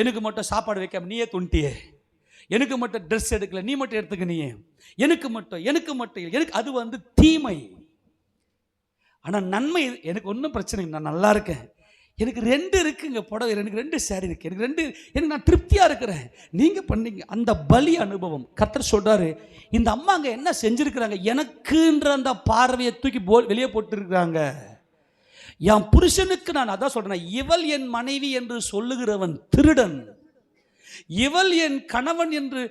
எனக்கு மட்டும் சாப்பாடு வைக்காம நீயே துண்டியே, எனக்கு மட்டும் ட்ரெஸ் எடுக்கல நீ மட்டும் எடுத்துக்க, நீயே எனக்கு மட்டும் அது வந்து தீமை. ஆனால் நன்மை, எனக்கு ஒன்றும் பிரச்சனை, நான் நல்லா இருக்கேன், எனக்கு 2 இருக்குங்க புடவை, எனக்கு 2 சேரீ இருக்கு, எனக்கு நான் திருப்தியாக இருக்கிறேன், நீங்கள் பண்ணீங்க. அந்த பலி அனுபவம் கர்த்தர் சொல்கிறாரு. இந்த அம்மா அங்கே என்ன செஞ்சுருக்கிறாங்க? எனக்குன்ற அந்த பார்வையை தூக்கி வெளியே போட்டுருக்குறாங்க. என் புருஷனுக்கு நான் அதான் சொல்கிறேன், இவள் என் மனைவி என்று சொல்லுகிறவன் திருடன், இவள் என் கணவன் என்று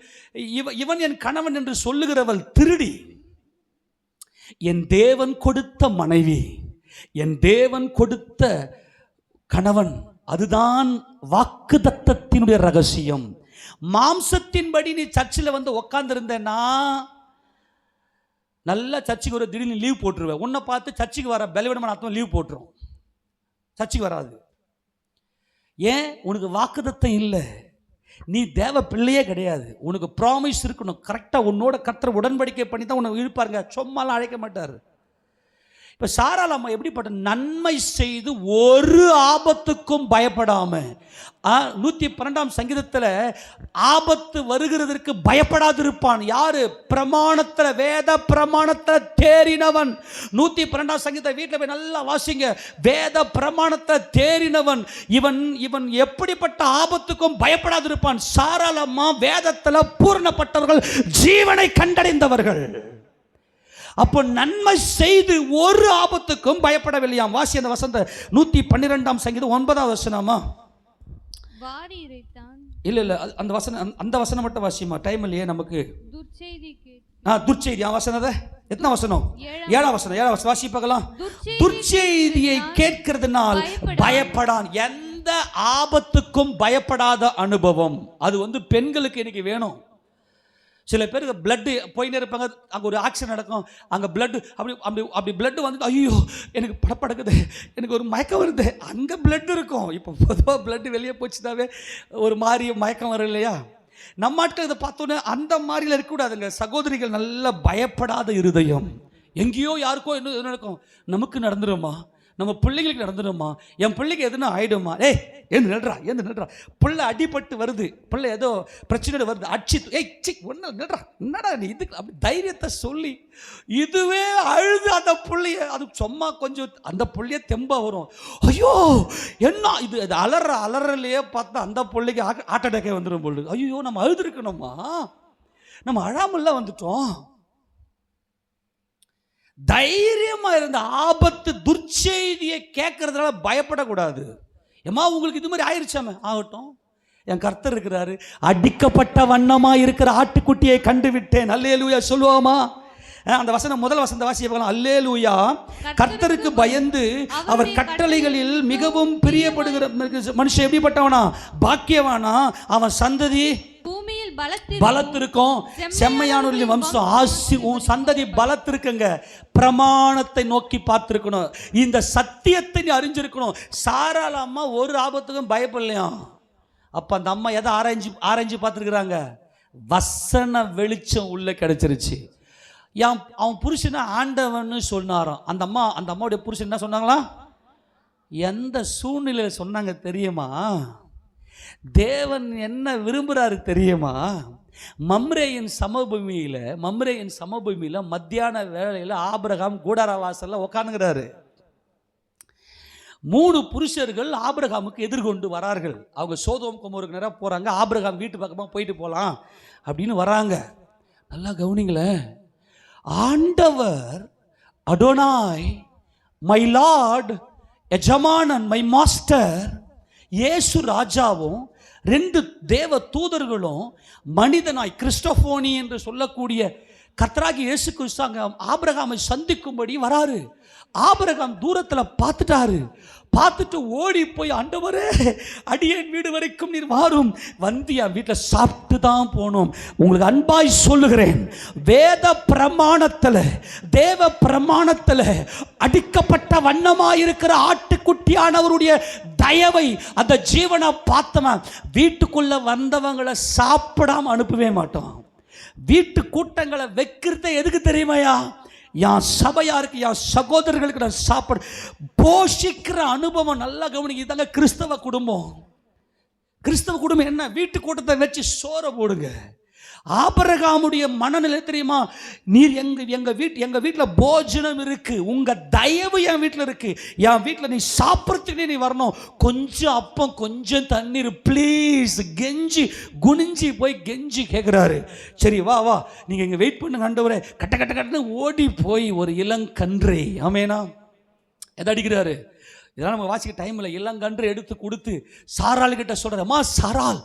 இவன் என் கணவன் என்று சொல்லுகிறவள் திருடி. என் தேவன் கொடுத்த மனைவி, என் தேவன் கொடுத்த கணவன், அதுதான் வாக்குத்தத்தத்தினுடைய ரகசியம். மாம்சத்தின்படி நீ சர்ச்சில் வந்து உக்காந்துருந்தேன்னா, நல்லா சர்ச்சுக்கு வர திடீர்னு லீவ் போட்டுருவேன். உன்னை பார்த்து சர்ச்சுக்கு வர பலவீனமான அர்த்தம் லீவ் போட்டுரும், சர்ச்சுக்கு வராது. ஏன்? உனக்கு வாக்குத்தத்தம் இல்லை, நீ தேவ பிள்ளையே கிடையாது. உனக்கு ப்ராமிஸ் இருக்கணும். கரெக்டாக உன்னோட கர்த்தர் உடன்படிக்கை பண்ணி தான் உன்னை இழுப்பாருங்க, சும்மாலாம் அழைக்க மாட்டார். இப்போ சாராள் அம்மா எப்படிப்பட்ட நன்மை செய்து ஒரு ஆபத்துக்கும் பயப்படாம, 112ஆம் சங்கீதத்தில் ஆபத்து வருகிறதற்கு பயப்படாதிருப்பான் யாரு? பிரமாணத்தில், வேத பிரமாணத்தில் தேறினவன். 112ஆம் சங்கீதத்தை வீட்டில் போய் நல்லா வாசிங்க. வேத பிரமாணத்தில் தேறினவன் இவன் எப்படிப்பட்ட ஆபத்துக்கும் பயப்படாதிருப்பான். சாராள் அம்மா வேதத்தில் பூரணப்பட்டவர்கள், ஜீவனை கண்டடைந்தவர்கள். அப்போ நன்மை செய்து ஒரு ஆபத்துக்கும் பயப்படவில்லையாம். வாசி அந்த வசந்த 112ஆம் சங்கீதம் 9வது வசனமா? வாரி இறைத்தான். இல்ல அந்த வசனம் மட்டும் வாசிமா, டைம் இல்லையே நமக்கு. துர்ச்செய்தி வசனத எத்தனை வசனம்? 7ஆம் வசனம் வாசி பார்க்கலாம். துர்ச்செய்தியை கேட்கிறதுனால் பயப்படான். எந்த ஆபத்துக்கும் பயப்படாத அனுபவம் அது வந்து பெண்களுக்கு இன்னைக்கு வேணும். சில பேருக்கு பிளட்டு போயினே இருப்பாங்க, அங்கே ஒரு ஆக்சிடென்ட் நடக்கும், அங்கே பிளட்டு அப்படி பிளட்டு வந்து ஐயோ எனக்கு படப்படுக்குது, எனக்கு ஒரு மயக்கம் வருது, அங்கே பிளட் இருக்கும். இப்போ பொதுவாக பிளட்டு வெளியே போச்சுதாவே ஒரு மாதிரி மயக்கம் வரும் இல்லையா? நம்ம ஆட்கள் இதை பார்த்தோன்னே அந்த மாதிரிலாம் இருக்கக்கூடாதுங்க. சகோதரிகள் நல்ல பயப்படாத இருதயம். எங்கேயோ யாருக்கோ என்ன நடக்கும், நமக்கு நடந்துருமா, நம்ம பிள்ளைங்களுக்கு நடந்துடுமா, என் பிள்ளைக்கு எதுனா ஆயிடுமா, ஏந்து நடுறா பிள்ளை அடிபட்டு வருது, பிள்ளை ஏதோ பிரச்சனை வருது, ஒன்று நடுறா, என்னடா நீ இதுக்கு அப்படி தைரியத்தை சொல்லி இதுவே அழுது அந்த பிள்ளைய, அது சும்மா கொஞ்சம் அந்த பிள்ளைய தெம்பா வரும். ஐயோ என்ன இது அலறலையே பார்த்தா அந்த பிள்ளைக்கு ஹார்ட் அட்டாக்கே வந்துடும் பொழுது. ஐயோ நம்ம அழுதுருக்கணுமா, நம்ம அழாமல்லாம் வந்துட்டோம். தைரியமா இருந்த ஆபத்து துர்ச்செய்தியை கேட்கறதுனால பயப்படக்கூடாது. ஏமா உங்களுக்கு இது மாதிரி ஆயிடுச்சாமே, ஆகட்டும், என் கர்த்தர் இருக்கிறாரு, அடிக்கப்பட்ட வண்ணமா இருக்கிற ஆட்டுக்குட்டியை கண்டு விட்டேன், அல்லேலூயா சொல்லுவோமா? அந்த வசனம் முதல் வசந்த வாசியை பார்க்கலாம். அல்லேலூயா. கர்த்தருக்கு பயந்து அவர் கட்டளைகளில் மிகவும் பிரியப்படுகிற மனுஷன் எப்படிப்பட்டவனா? பாக்கியவானா. அவன் சந்ததி பூமியில் பலத்திருக்கும், செம்மையான வம்சம், உன் சந்ததி பலத்திருக்குங்க. பிரமாணத்தை நோக்கி பார்த்திருக்கணும், இந்த சத்தியத்தை நீ அறிஞ்சிருக்கணும். சாராள் அம்மா ஒரு ஆபத்துக்கும் பயப்படலையா? அப்ப அந்த அம்மா எதை ஆராய்ஞ்சு பார்த்துருக்குறாங்க? வசன வெளிச்சம் உள்ள கிடைச்சிருச்சு. அவன் புருஷனை ஆண்டவன்னு சொன்னாராம். அந்த அம்மாவுடைய புருஷன் என்ன சொன்னாங்களா? எந்த சூழ்நிலையில் சொன்னாங்க தெரியுமா? தேவன் என்ன விரும்புகிறாரு தெரியுமா? மம்ரேயின் சமபூமியில் மத்தியான வேளையில் ஆபிரகாம் கூடார வாசல்ல உட்காந்துக்கிறாரு. 3 புருஷர்கள் ஆபிரகாமுக்கு எதிர்கொண்டு வரார்கள். அவங்க சோதோம் கொமோருக்கு நேராக போகிறாங்க. ஆபிரகாம் வீட்டு பக்கமாக போயிட்டு போகலாம் அப்படின்னு வராங்க. நல்லா கவனிங்களேன். ஆண்டவர் அடோனாய், மை லார்ட், எஜமானன், மை மாஸ்டர், இயேசு ராஜாவும் 2 தேவ தூதர்களும் மனிதனாய் கிறிஸ்டோபோனி என்று சொல்லக்கூடிய கர்த்தராகிய இயேசு கிறிஸ்து ஆபிரகாமை சந்திக்கும்படி வராரு. ஆபிரகாம் தூரத்தில் பார்த்துட்டு ஓடி போய், ஆண்டவரே அடியேன் வீடு வரைக்கும் நீர் வாரும், வந்து என் வீட்டில் சாப்பிட்டு தான் போனோம். உங்களுக்கு அன்பாய் சொல்லுகிறேன், வேத பிரமாணத்தில், தேவ பிரமாணத்தில் அடிக்கப்பட்ட வண்ணமாயிருக்கிற ஆட்டுக்குட்டியானவருடைய தயவை, அந்த ஜீவனை பார்த்தவன் வீட்டுக்குள்ள வந்தவங்களை சாப்பிடாம அனுப்பவே மாட்டோம். வீட்டு கூட்டங்களை வைக்கிறத எதுக்கு தெரியுமாயா? என் சபையாருக்கு, என் சகோதரர்களுக்கு நான் சாப்பாடு போஷிக்கிற அனுபவம். நல்லா கவனிங்க, இதாங்க கிறிஸ்தவ குடும்பம். கிறிஸ்தவ குடும்பம் என்ன? வீட்டு கூட்டத்தை வச்சு சோற போடுங்க. ஆபிரகாமுடைய மனநிலை தெரியுமா? நீர் எங்க வீட்டில் போஜனம் இருக்கு, உங்க தயவு என் வீட்டில் இருக்கு, என் வீட்டில் நீ சாப்பிட்றதுக்கு நீ வரணும், கொஞ்சம் அப்பம் கொஞ்சம் தண்ணீர் ப்ளீஸ். கெஞ்சி குனிஞ்சி போய் கெஞ்சி கேட்குறாரு. சரி வா வா நீங்கள் இங்கே வெயிட் பண்ணுங்க ஆண்டவரே. கட்ட கட்ட கட்டன்னு ஓடி போய் ஒரு இளங்கன்றை, ஆமேனா, எதை அடிக்கிறாரு? இதெல்லாம் நம்ம வாசிக்க டைம் இல்லை. இளங்கன்று எடுத்து கொடுத்து சாராள் கிட்ட சொல்கிற, அம்மா சாராள்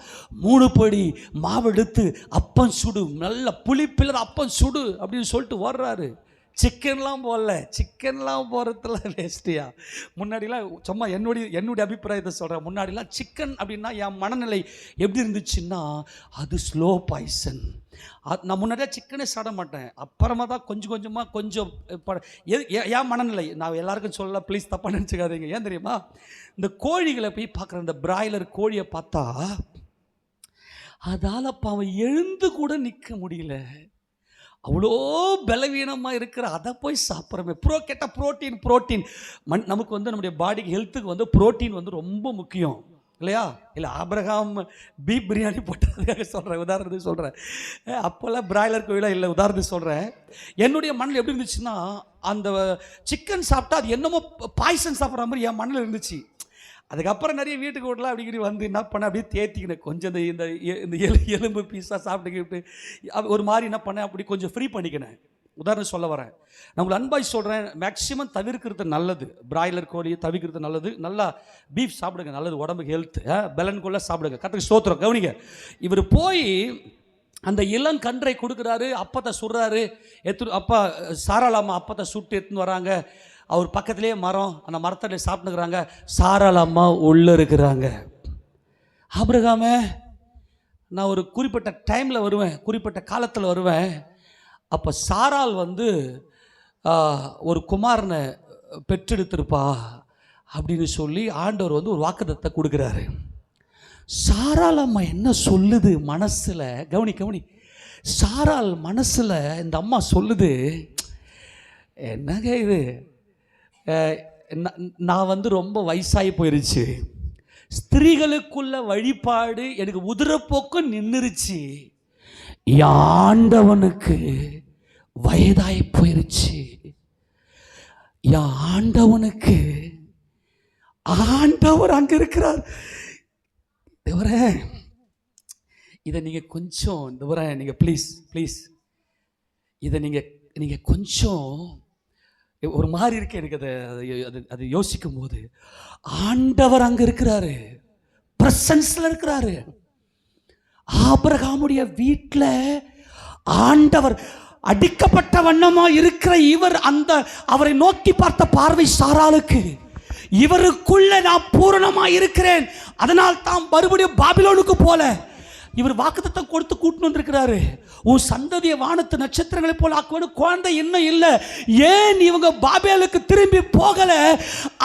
3 படி மாவு எடுத்து அப்பம் சுடு, நல்ல புளிப்பில்லர் அப்பம் சுடு அப்படின்னு சொல்லிட்டு ஓடுறாரு. சிக்கன்லாம் போடல, சிக்கன்லாம் போகிறதுல வேஸ்டியா. முன்னாடிலாம் சும்மா என்னுடைய அபிப்பிராயத்தை சொல்கிறேன். முன்னாடிலாம் சிக்கன் அப்படின்னா என் மனநிலை எப்படி இருந்துச்சுன்னா, அது ஸ்லோ பாய்சன். நான் முன்னாடியே சிக்கனே சாப்பிட மாட்டேன். அப்புறமா தான் கொஞ்சமாக கொஞ்சம் ஏன் மனநிலை, நான் எல்லாருக்கும் சொல்ல, ப்ளீஸ் தப்பாக நினச்சிக்காதீங்க. ஏன் தெரியுமா? இந்த கோழிகளை போய் பார்க்குறேன், இந்த பிராய்லர் கோழியை பார்த்தா அதால் அவன் எழுந்து கூட நிற்க முடியல, அவ்வளோ பலவீனமாக இருக்கிற அதை போய் சாப்பிட்றமே. கேட்டால் ப்ரோட்டீன் நமக்கு வந்து நம்முடைய பாடிக்கு ஹெல்த்துக்கு வந்து ப்ரோட்டீன் வந்து ரொம்ப முக்கியம் இல்லையா? இல்லை ஆபிரகாம் பீப் பிரியாணி போட்டதுக்காக சொல்கிறேன், உதாரணத்துக்கு சொல்கிறேன். அப்போல்லாம் பிராய்லர் கோயிலாக இல்லை, உதாரணத்துக்கு சொல்கிறேன். என்னுடைய மண்ணில் எப்படி இருந்துச்சுன்னா, அந்த சிக்கன் சாப்பிட்டா அது என்னமோ பாய்சன் சாப்பிட்ற மாதிரி என் மண்ணில் இருந்துச்சு. அதுக்கப்புறம் நிறைய வீட்டுக்கு வீட்டலாம் அப்படி வந்து என்ன பண்ணேன், அப்படியே தேத்திக்கினேன். கொஞ்சம் இந்த எலும்பு பீஸாக சாப்பிட்டுக்கிட்டு ஒரு மாதிரி என்ன பண்ணேன், அப்படி கொஞ்சம் ஃப்ரீ பண்ணிக்கினேன். உதாரணம் சொல்ல வரேன், நான் உங்களை அன்பாய் சொல்கிறேன், மேக்ஸிமம் தவிர்க்கிறது நல்லது. பிராய்லர் கோழியை தவிர்க்கிறது நல்லது. நல்லா பீஃப் சாப்பிடுங்க, நல்லது, உடம்புக்கு ஹெல்த். பெலன்குள்ளே சாப்பிடுங்க. கரெக்டாக ஸ்தோத்திரம். கவனிங்க, இவர் போய் அந்த இளங்கன்றை கொடுக்குறாரு, அப்பத்தை சுடுறாரு. அப்பா சாராளாமா அப்பத்தை சுட்டு எடுத்துன்னு வராங்க. அவர் பக்கத்துலேயே மரம், அந்த மரத்தில் சாப்பிட்டுக்கிறாங்க. சாராளாமா உள்ளே இருக்கிறாங்க. ஆபிரகாமே, நான் ஒரு குறிப்பிட்ட டைமில் வருவேன், குறிப்பிட்ட காலத்தில் வருவேன். அப்போ சாராள் வந்து ஒரு குமாரனை பெற்றெடுத்திருப்பா அப்படின்னு சொல்லி ஆண்டவர் வந்து ஒரு வாக்குத்தத்தத்தை கொடுக்குறாரு. சாராள் அம்மா என்ன சொல்லுது மனசில்? கவனி. சாராள் மனசில் இந்த அம்மா சொல்லுது, என்னங்க இது, நான் வந்து ரொம்ப வயசாகி போயிருச்சு, ஸ்திரீகளுக்குள்ள வழிபாடு எனக்கு உதிரப்போக்கம் நின்றுருச்சு, ஆண்டவனுக்கு வயதாய் போயிருச்சு, ஆண்டவனுக்கு ஆண்டவர் அங்க இருக்கிறார். தேவரே, இதை நீங்க கொஞ்சம், தேவரே நீங்க ப்ளீஸ் இதை நீங்க கொஞ்சம், ஒரு மாதிரி இருக்கு எனக்கு அது யோசிக்கும் போது. ஆண்டவர் அங்க இருக்கிறாரு, பிரசன்ஸ்ல இருக்கிறாரு. ஆபிரகாமுடைய வீட்டில் ஆண்டவர் அடிக்கப்பட்ட வண்ணமா இருக்கிற இவர், அவரை நோக்கி பார்த்த பார்வை சாராளுக்கு, இவருக்குள்ள நான் பூரணமா இருக்கிறேன், அதனால் தான் மறுபடியும் பாபிலோனுக்கு போல இவர் வாக்குத்தத்தம் கொடுத்து கூட்டிட்டு வந்திருக்கிறாரு. உன் சந்ததியை வானத்து நட்சத்திரங்களை போல ஆக்குவேன். குழந்தை இன்னும் இல்லை. ஏன் இவங்க பாபேலுக்கு திரும்பி போகல?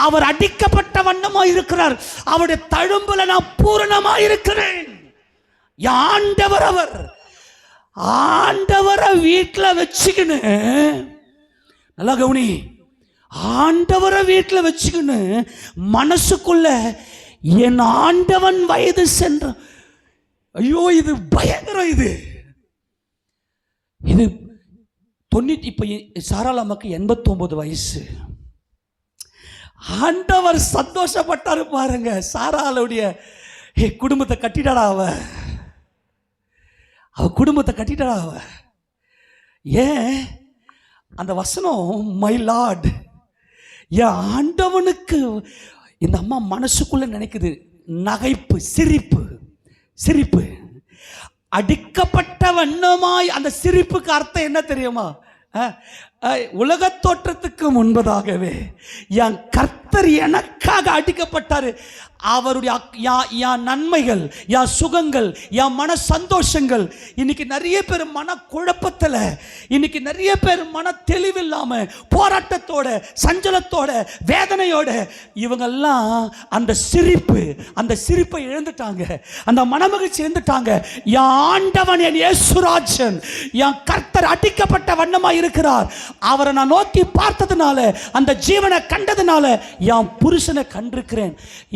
அவர் அடிக்கப்பட்ட வண்ணமா இருக்கிறார். அவருடைய தழும்புல நான் பூரணமா இருக்கிறேன். ஆண்டவர், அவர் ஆண்டவரை வீட்டில் வச்சுக்கின்னு, நல்லா கவனி, ஆண்டவரை வீட்டில் வச்சுக்கின்னு மனசுக்குள்ள என் ஆண்டவன் வயது சென்ற, ஐயோ இது பயங்கரம். இது 90, இப்போ சாராளம்மாக்கு 89 வயசு. ஆண்டவர் சந்தோஷப்பட்டாரு பாருங்க. சாராளுடைய குடும்பத்தை கட்டிடாடா, அவ குடும்பத்தை கட்டிட்டாடா அவ. ஏன் அந்த வசனம், மை லார்ட், என் ஆண்டவனுக்கு. இந்த அம்மா மனசுக்குள்ள நினைக்குது, நகைப்பு, சிரிப்பு, அடிக்கப்பட்ட வண்ணமாய். அந்த சிரிப்புக்கு அர்த்தம் என்ன தெரியுமா? உலகத் தோற்றத்துக்கு முன்பதாகவே என் கர்த்தர் எனக்காக அடிக்கப்பட்டாரு. அவருடைய என் நன்மைகள், என் சுகங்கள், என் மன சந்தோஷங்கள். இன்னைக்கு நிறைய பேர் மன குழப்பத்தில், இன்னைக்கு நிறைய பேர் மன தெளிவில்லாம, போராட்டத்தோட, சஞ்சலத்தோட, வேதனையோட, இவங்கெல்லாம் அந்த சிரிப்பை இழந்துட்டாங்க, அந்த மனமகிழ்ச்சி இழந்துட்டாங்க. என் ஆண்டவன், என் இயேசுராஜன், என் கர்த்தர் அடிக்கப்பட்ட வண்ணமா இருக்கிறார். அவரை நான் நோக்கி பார்த்ததுனால, அந்த ஜீவனை கண்டதுனால என் புருஷனை கண்டிருக்கிறேன்.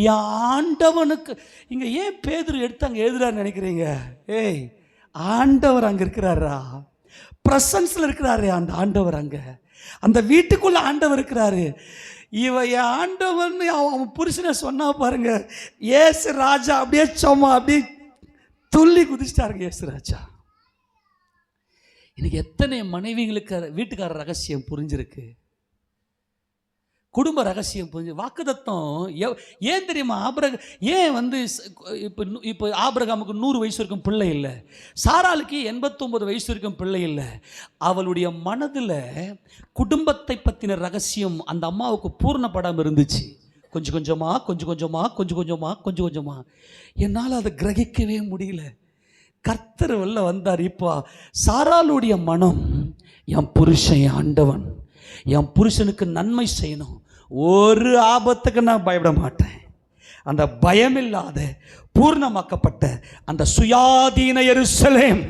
என் ஆண்டவனுக்கு இங்க ஏன் பேதுரு எடுத்தாங்க எழுதுறாரு நினைக்கிறீங்க? ஏய், ஆண்டவர் அங்க இருக்கிறாரா, பிரசன்ஸ்ல இருக்கிறாரு. அந்த ஆண்டவர் அங்க, அந்த வீட்டுக்குள்ள ஆண்டவர் இருக்கிறாரு. இவன் ஆண்டவன் அவன் புருஷனை சொன்னா பாருங்க, ஏசு ராஜா அப்படியே சும்மா அப்படியே துள்ளி குதிச்சிட்டாருங்க ஏசு ராஜா. இன்னைக்கு எத்தனை மனைவிகளுக்கு வீட்டுக்கார ரகசியம் புரிஞ்சிருக்கு, குடும்ப ரகசியம் புரிஞ்சு. வாக்குத்தத்தம் ஏன் தெரியுமா? ஏன் இப்போ ஆபிரகாமுக்கு 100 வயசு வரைக்கும் பிள்ளை இல்லை, சாராளுக்கு 89 வயசு வரைக்கும் பிள்ளை இல்லை. அவளுடைய மனதில் குடும்பத்தை பற்றின ரகசியம் அந்த அம்மாவுக்கு பூர்ணப்படாமல் இருந்துச்சு. கொஞ்சம் கொஞ்சமாக என்னால் அதை கிரகிக்கவே முடியல. கர்த்தர் வெளில வந்தார். இப்போ சாராளுடைய மனம், என் புருஷன் ஆண்டவன், என் புருஷனுக்கு நன்மை செய்யணும், ஒரு ஆபத்துக்கு நான் பயப்பட மாட்டேன். அந்த பயமில்லாத பூர்ணமாக்கப்பட்ட அந்த சுயாதீன எருசலேம்,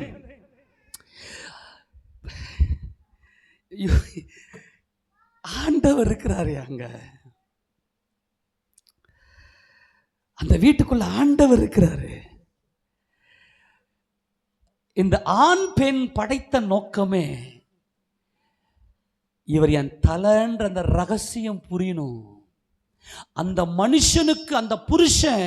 ஆண்டவர் இருக்கிறாரு அங்க, அந்த வீட்டுக்குள்ள ஆண்டவர் இருக்கிறாரு. இந்த ஆண் பெண் படைத்த நோக்கமே, இவர் என் தலைன்ற அந்த ரகசியம் புரியணும். அந்த மனுஷனுக்கு, அந்த புருஷன்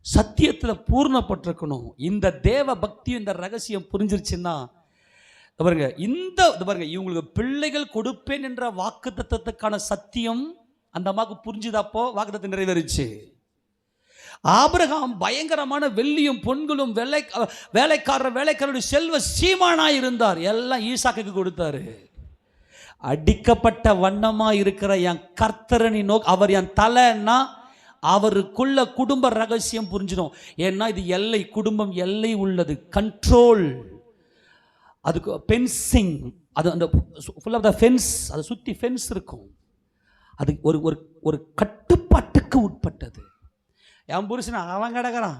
சத்தியத்தில் பூர்ணப்பட்டிருக்கணும். இந்த தேவ பக்தி, இந்த ரகசியம் புரிஞ்சிருச்சுன்னா பாருங்க, பாருங்க, இவங்களுக்கு பிள்ளைகள் கொடுப்பேன் என்ற வாக்குத்தத்தத்துக்கான சத்தியம் அந்த அம்மாவுக்கு புரிஞ்சுதாப்போ வாக்குத்தத்தம் நிறைவேறிச்சு. ஆபிரகாம் பயங்கரமான வெள்ளியும் பொன்களும் வேலைக்காரருடைய செல்வ சீமானாய் இருந்தார். எல்லாம் ஈசாக்குக்கு கொடுத்தாரு. அடிக்கப்பட்ட வண்ணமா இருக்கிற என் கர்த்தரனை நோக்கி, அவர் என் தலைன்னா அவருக்குள்ள குடும்ப ரகசியம் புரிஞ்சிடும். ஏன்னா இது எல்லை, குடும்பம் எல்லை உள்ளது, கண்ட்ரோல், அதுக்கு ஃபென்சிங், அது அந்த ஃபுல் ஆஃப் த ஃபென்ஸ், அதை சுற்றி ஃபென்ஸ் இருக்கும். அது ஒரு கட்டுப்பாட்டுக்கு உட்பட்டது. என் புருஷன் அவன் கிடக்கிறான்,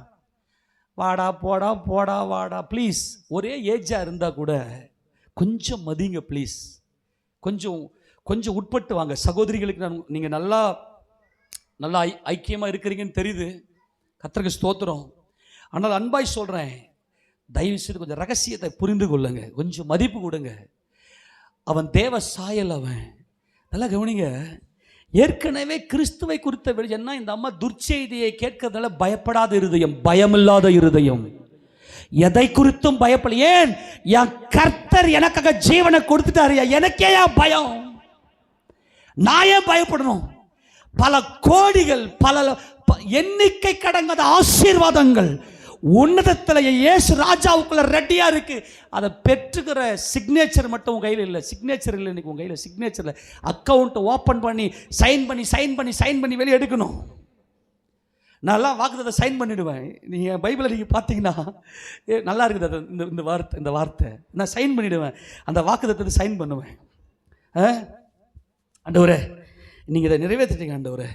வாடா போடா போடா வாடா, ப்ளீஸ். ஒரே ஏஜாக இருந்தால் கூட கொஞ்சம் மதிங்க ப்ளீஸ், கொஞ்சம் உட்பட்டு வாங்க. சகோதரிகளுக்கு நீங்கள் நல்லா ஐக்கியமாக இருக்கிறீங்கன்னு தெரியுது, கர்த்தருக்கு ஸ்தோத்திரம். ஆனால் அன்பாய் சொல்கிறேன், தயவு செய்து கொஞ்சம் ரகசியத்தை புரிந்து கொள்ளுங்க, கொஞ்சம் மதிப்பு கொடுங்க. அவன் தேவ சாயல், அவன் நல்லா கவனிங்க. ஏற்கனவே கிறிஸ்துவை குறித்த வெளிச்சம்னா, இந்த அம்மா துர்ச்செய்தியை கேட்கறதால பயப்படாத இருதயம், பயமில்லாத இருதயம், எதை குறித்தும் பயப்பட. ஏன்? என் கர்த்தர் எனக்காக ஜீவனை கொடுத்துட்டாரு, எனக்கே ஏன் பயம்? நான் ஏன் பயப்படணும்? பல கோடிகள், பல எண்ணிக்கை கடங்காத ஆசீர்வாதங்கள் உன்னதத்தில் இயேசு ராஜாவுக்குள்ள ரெடியா இருக்கு. அதை பெற்றுக்கிற சிக்னேச்சர் மட்டும் உங்க கையில் இல்லை. சிக்னேச்சர் இல்லை இன்னைக்கு உங்க கையில். சிக்னேச்சரில் அக்கௌண்ட் ஓப்பன் பண்ணி சைன் பண்ணி வெளியே எடுக்கணும். நான்லாம் வாக்குத்தத்தை சைன் பண்ணிவிடுவேன். நீங்கள் பைபிளை நீங்கள் பார்த்தீங்கன்னா நல்லா இருக்குது அது, இந்த வார்த்தை நான் சைன் பண்ணிவிடுவேன். அந்த வாக்குத்தத்தை சைன் பண்ணுவேன். ஆண்டவரே நீங்கள் இதை நிறைவேற்றிட்டீங்க, ஆண்டவரே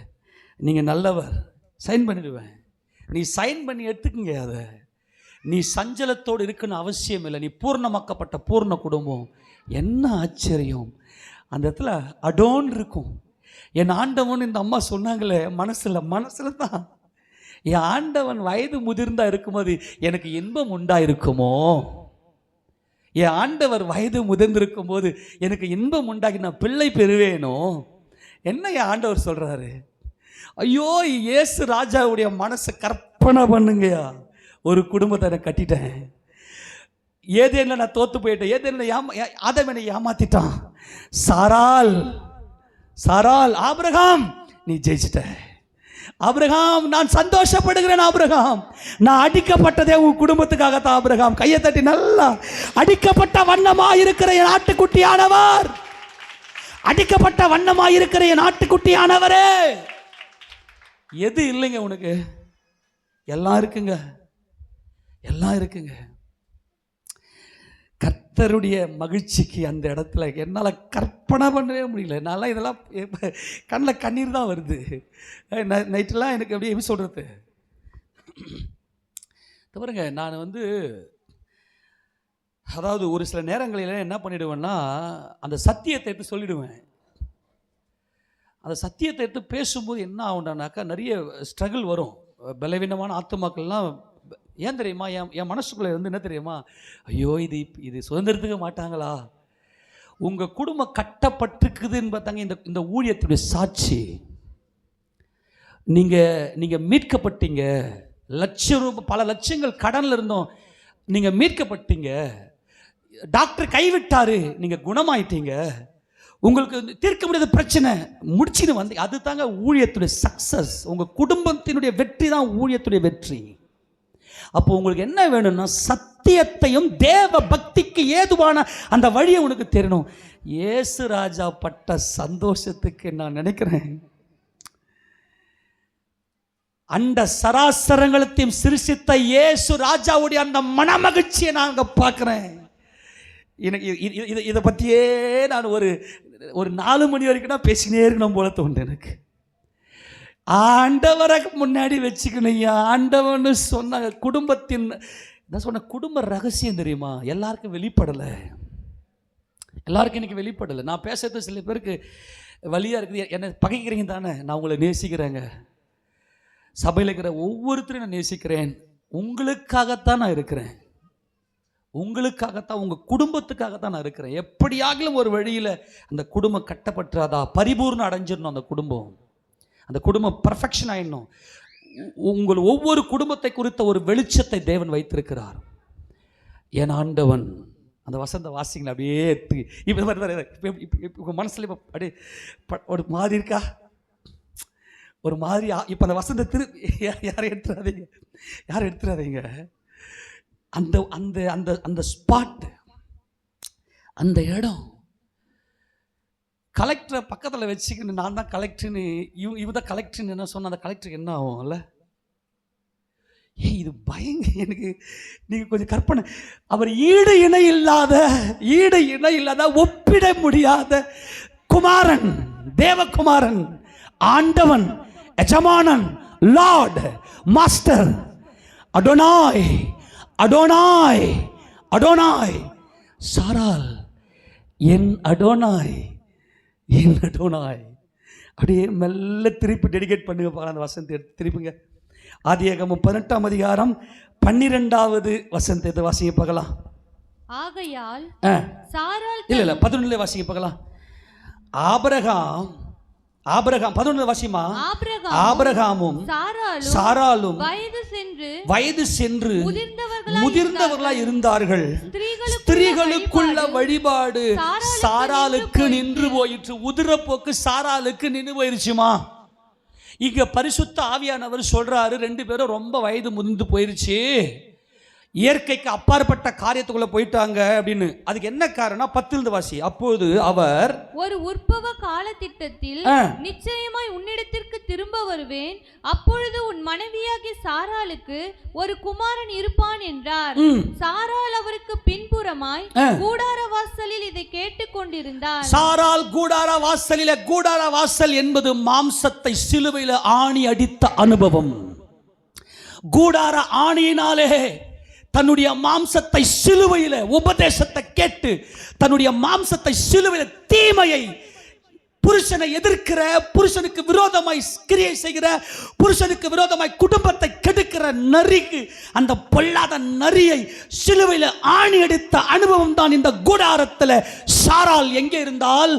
நீங்கள் நல்லவர், சைன் பண்ணிவிடுவேன். நீ சைன் பண்ணி எடுத்துக்கங்க. அதை நீ சஞ்சலத்தோடு இருக்குன்னு அவசியம் இல்லை. நீ பூர்ணமாக்கப்பட்ட பூர்ண குடும்பம். என்ன ஆச்சரியம்! அந்த இடத்துல அடோன் இருக்கும். என் ஆண்டவன் இந்த அம்மா சொன்னாங்களே, மனசில் தான், என் ஆண்டவன் வயது முதிர்ந்தா இருக்கும்போது எனக்கு இன்பம் உண்டாயிருக்குமோ, என் ஆண்டவர் வயது முதிர்ந்திருக்கும் போது எனக்கு இன்பம் உண்டாகி நான் பிள்ளை பெறுவேனோ. என்ன என் ஆண்டவர் சொல்றாரு? ஐயோ, இயேசு ராஜாவுடைய மனசை கற்பனை பண்ணுங்கயா. ஒரு குடும்பத்தை நான் கட்டிட்டேன், ஏதேனில் நான் தோத்து போயிட்டேன், ஏதேனில் ஆதாமை ஏமாத்திட்டான். சாராள் ஆபிரகாம் நீ ஜெயிச்சிட்ட. ஆபிரகாம் நான் சந்தோஷப்படுகிறேன். ஆபிரகாம் நான் அடிக்கப்பட்டதே உன் குடும்பத்துக்காகத்தான். ஆபிரகாம் கையை தட்டி நல்லா, அடிக்கப்பட்ட வண்ணமா இருக்கிற என் ஆட்டுக்குட்டியானவர் அடிக்கப்பட்ட வண்ணமாய் இருக்கிற என் ஆட்டுக்குட்டியானவரே. எது இல்லைங்க உனக்கு? எல்லாம் இருக்குங்க, எல்லாம் இருக்குங்க. கர்த்தருடைய மகிழ்ச்சிக்கு அந்த இடத்துல என்னால் கற்பனை பண்ணவே முடியல. என்னால் இதெல்லாம் கண்ணில் கண்ணீர் தான் வருது. நைட்டெல்லாம் எனக்கு எப்படி சொல்கிறது தவிரங்க. நான் அதாவது ஒரு சில நேரங்களில் என்ன பண்ணிடுவேன்னா, அந்த சத்தியத்தை எடுத்து சொல்லிடுவேன். அந்த சத்தியத்தை எடுத்து பேசும்போது என்ன ஆகுண்டானாக்கா, நிறைய ஸ்ட்ரகிள் வரும். பலவீனமான ஆத்துமாக்கள்லாம் ஏன் தெரியுமா, என் மனசுக்குள்ளே என்ன தெரியுமா, ஐயோ இது சுதந்திரத்துக்க மாட்டாங்களா? உங்கள் குடும்பம் கட்டப்பட்டிருக்குதுன்னு பார்த்தாங்க. இந்த ஊழியத்துடைய சாட்சி. நீங்கள் மீட்கப்பட்டீங்க. லட்சம் ரூபாய், பல லட்சங்கள் கடனில் இருந்தோம், நீங்கள் மீட்கப்பட்டீங்க. டாக்டர் கைவிட்டாரு, நீங்கள் குணமாயிட்டீங்க. உங்களுக்கு தீர்க்க முடியாத பிரச்சனை முடிச்சுன்னு அது தாங்க ஊழியத்துடைய சக்சஸ். உங்கள் குடும்பத்தினுடைய வெற்றி தான் ஊழியத்துடைய வெற்றி. அப்போ உங்களுக்கு என்ன வேணும்னா, சத்தியத்தையும் தேவ பக்திக்கு ஏதுவான அந்த வழியை உனக்கு தெரியணும். இயேசு ராஜா பட்ட சந்தோஷத்துக்கு நான் நினைக்கிறேன், அந்த சராசரங்களையும் சிருஷ்டித்த இயேசு ராஜாவுடைய அந்த மனமகிழ்ச்சியை நான் அங்கே பார்க்குறேன். எனக்கு இதை பற்றியே நான் ஒரு 4 மணி வரைக்கும் நான் பேசினே இருக்கணும் போல தோணுது எனக்கு. ஆண்டவரை முன்னாடி வச்சுக்கணும். ஆண்டவன்னு சொன்ன குடும்பத்தின், நான் சொன்ன குடும்ப ரகசியம் தெரியுமா, எல்லாருக்கும் வெளிப்படலை. எல்லாருக்கும் இன்னைக்கு வெளிப்படலை. நான் பேசுறது சில பேருக்கு வழியாக இருக்குது. என்னை பகைக்கிறீங்க தானே, நான் உங்களை நேசிக்கிறேங்க. சபையில் இருக்கிற ஒவ்வொருத்தரையும் நான் நேசிக்கிறேன். உங்களுக்காகத்தான் நான் இருக்கிறேன். உங்களுக்காகத்தான், உங்கள் குடும்பத்துக்காகத்தான் நான் இருக்கிறேன். எப்படியாகிலும் ஒரு வழியில் அந்த குடும்பம் கட்டப்பட்டுறாதா, பரிபூர்ணம் அடைஞ்சிடணும். அந்த குடும்பம் பர்ஃபெக்ஷன் ஆயிடணும். உங்கள் ஒவ்வொரு குடும்பத்தை குறித்த ஒரு வெளிச்சத்தை தேவன் வைத்திருக்கிறார். என் ஆண்டவன், அந்த வசந்த வாசிங்களா அப்படியே இப்போ மனசில் இப்போ அப்படியே ஒரு மாதிரி இருக்கா, ஒரு மாதிரி. இப்போ அந்த வசந்த யாரும் எடுத்துறாதீங்க. அந்த அந்த அந்த அந்த ஸ்பாட், அந்த இடம், கலெக்டரை பக்கத்தில் வச்சுக்கின்னு நான் தான் கலெக்டர்னு, இவ தான் கலெக்டர்னு என்ன சொன்ன, அந்த கலெக்டருக்கு என்ன ஆகும்ல? இது எனக்கு நீங்கள் கொஞ்சம் கற்பனை. அவர் ஈடு இணை இல்லாத ஒப்பிட முடியாத குமாரன், தேவகுமாரன், ஆண்டவன், எஜமானன், lord, master, Adonai, Adonai, Adonai. சாராள், என் அடோனாய், என் அடோனாய். அப்படியே மெல்ல திருப்பி டெடிகேட் பண்ணுங்க. பார்க்கலாம் அந்த வசனத்தை திருப்பிங்க. ஆதியாகமம் 18ஆம் அதிகாரம் 12வது வசனத்தை வாசிங்க பார்க்கலாம். ஆகையால் சாராள், இல்ல 11 வாசிங்க பார்க்கலாம். ஆபிரகாம் 11 வாசிமா. ஆபிரகாமும் சாராளும் வயது சென்று முதிர்ந்தவர்களாய் இருந்தார்கள். ஸ்திரீகளுக்குள்ள வழிபாடு சாராளுக்கு நின்று போயிற்று. உதிரப்போக்கு சாராளுக்கு நின்று போயிருச்சுமா. இங்க பரிசுத்த ஆவியானவர் சொல்றாரு, 2 பேரும் ரொம்ப வயது முதிர்ந்து போயிருச்சு, இயற்கைக்கு அப்பாற்பட்ட காரியத்துக்குள்ள போயிட்டாங்க அப்படின்னு. அதுக்கு என்ன காரணம்? 10 வாசி. அப்போது அவர், ஒரு உற்பவ கால திட்டத்தில் நிச்சயமாய் உன்னிடத்திற்கு திரும்ப வருவேன், அப்பொழுது உன் மனைவியாகிய சாராளுக்கு ஒரு குமாரன் இருப்பான் என்றார். சாராள் அவருக்கு பின்புறமாய் கூடார வாசலில் இதை கேட்டுக் கொண்டிருந்தார். சாராள் கூடார வாசலில, கூடார வாசல் என்பது மாம்சத்தை சிலுவையில் ஆணி அடித்த அனுபவம். கூடார ஆணியினாலே தன்னுடைய மாம்சத்தை சிலுவையில, உபதேசத்தை கேட்டு தன்னுடைய மாம்சத்தை சிலுவையில, தீமையை, புருஷனை எதிர்க்கிற, புருஷனுக்கு விரோதமாய் கிரியை செய்கிற, புருஷனுக்கு விரோதமாய் குடும்பத்தை கெடுக்கிற நரிக்கு, அந்த பொல்லாத நரியை சிலுவையில் ஆணி அடித்த அனுபவம் தான் இந்த கூடாரத்தில். சாராள் எங்கே இருந்தால்?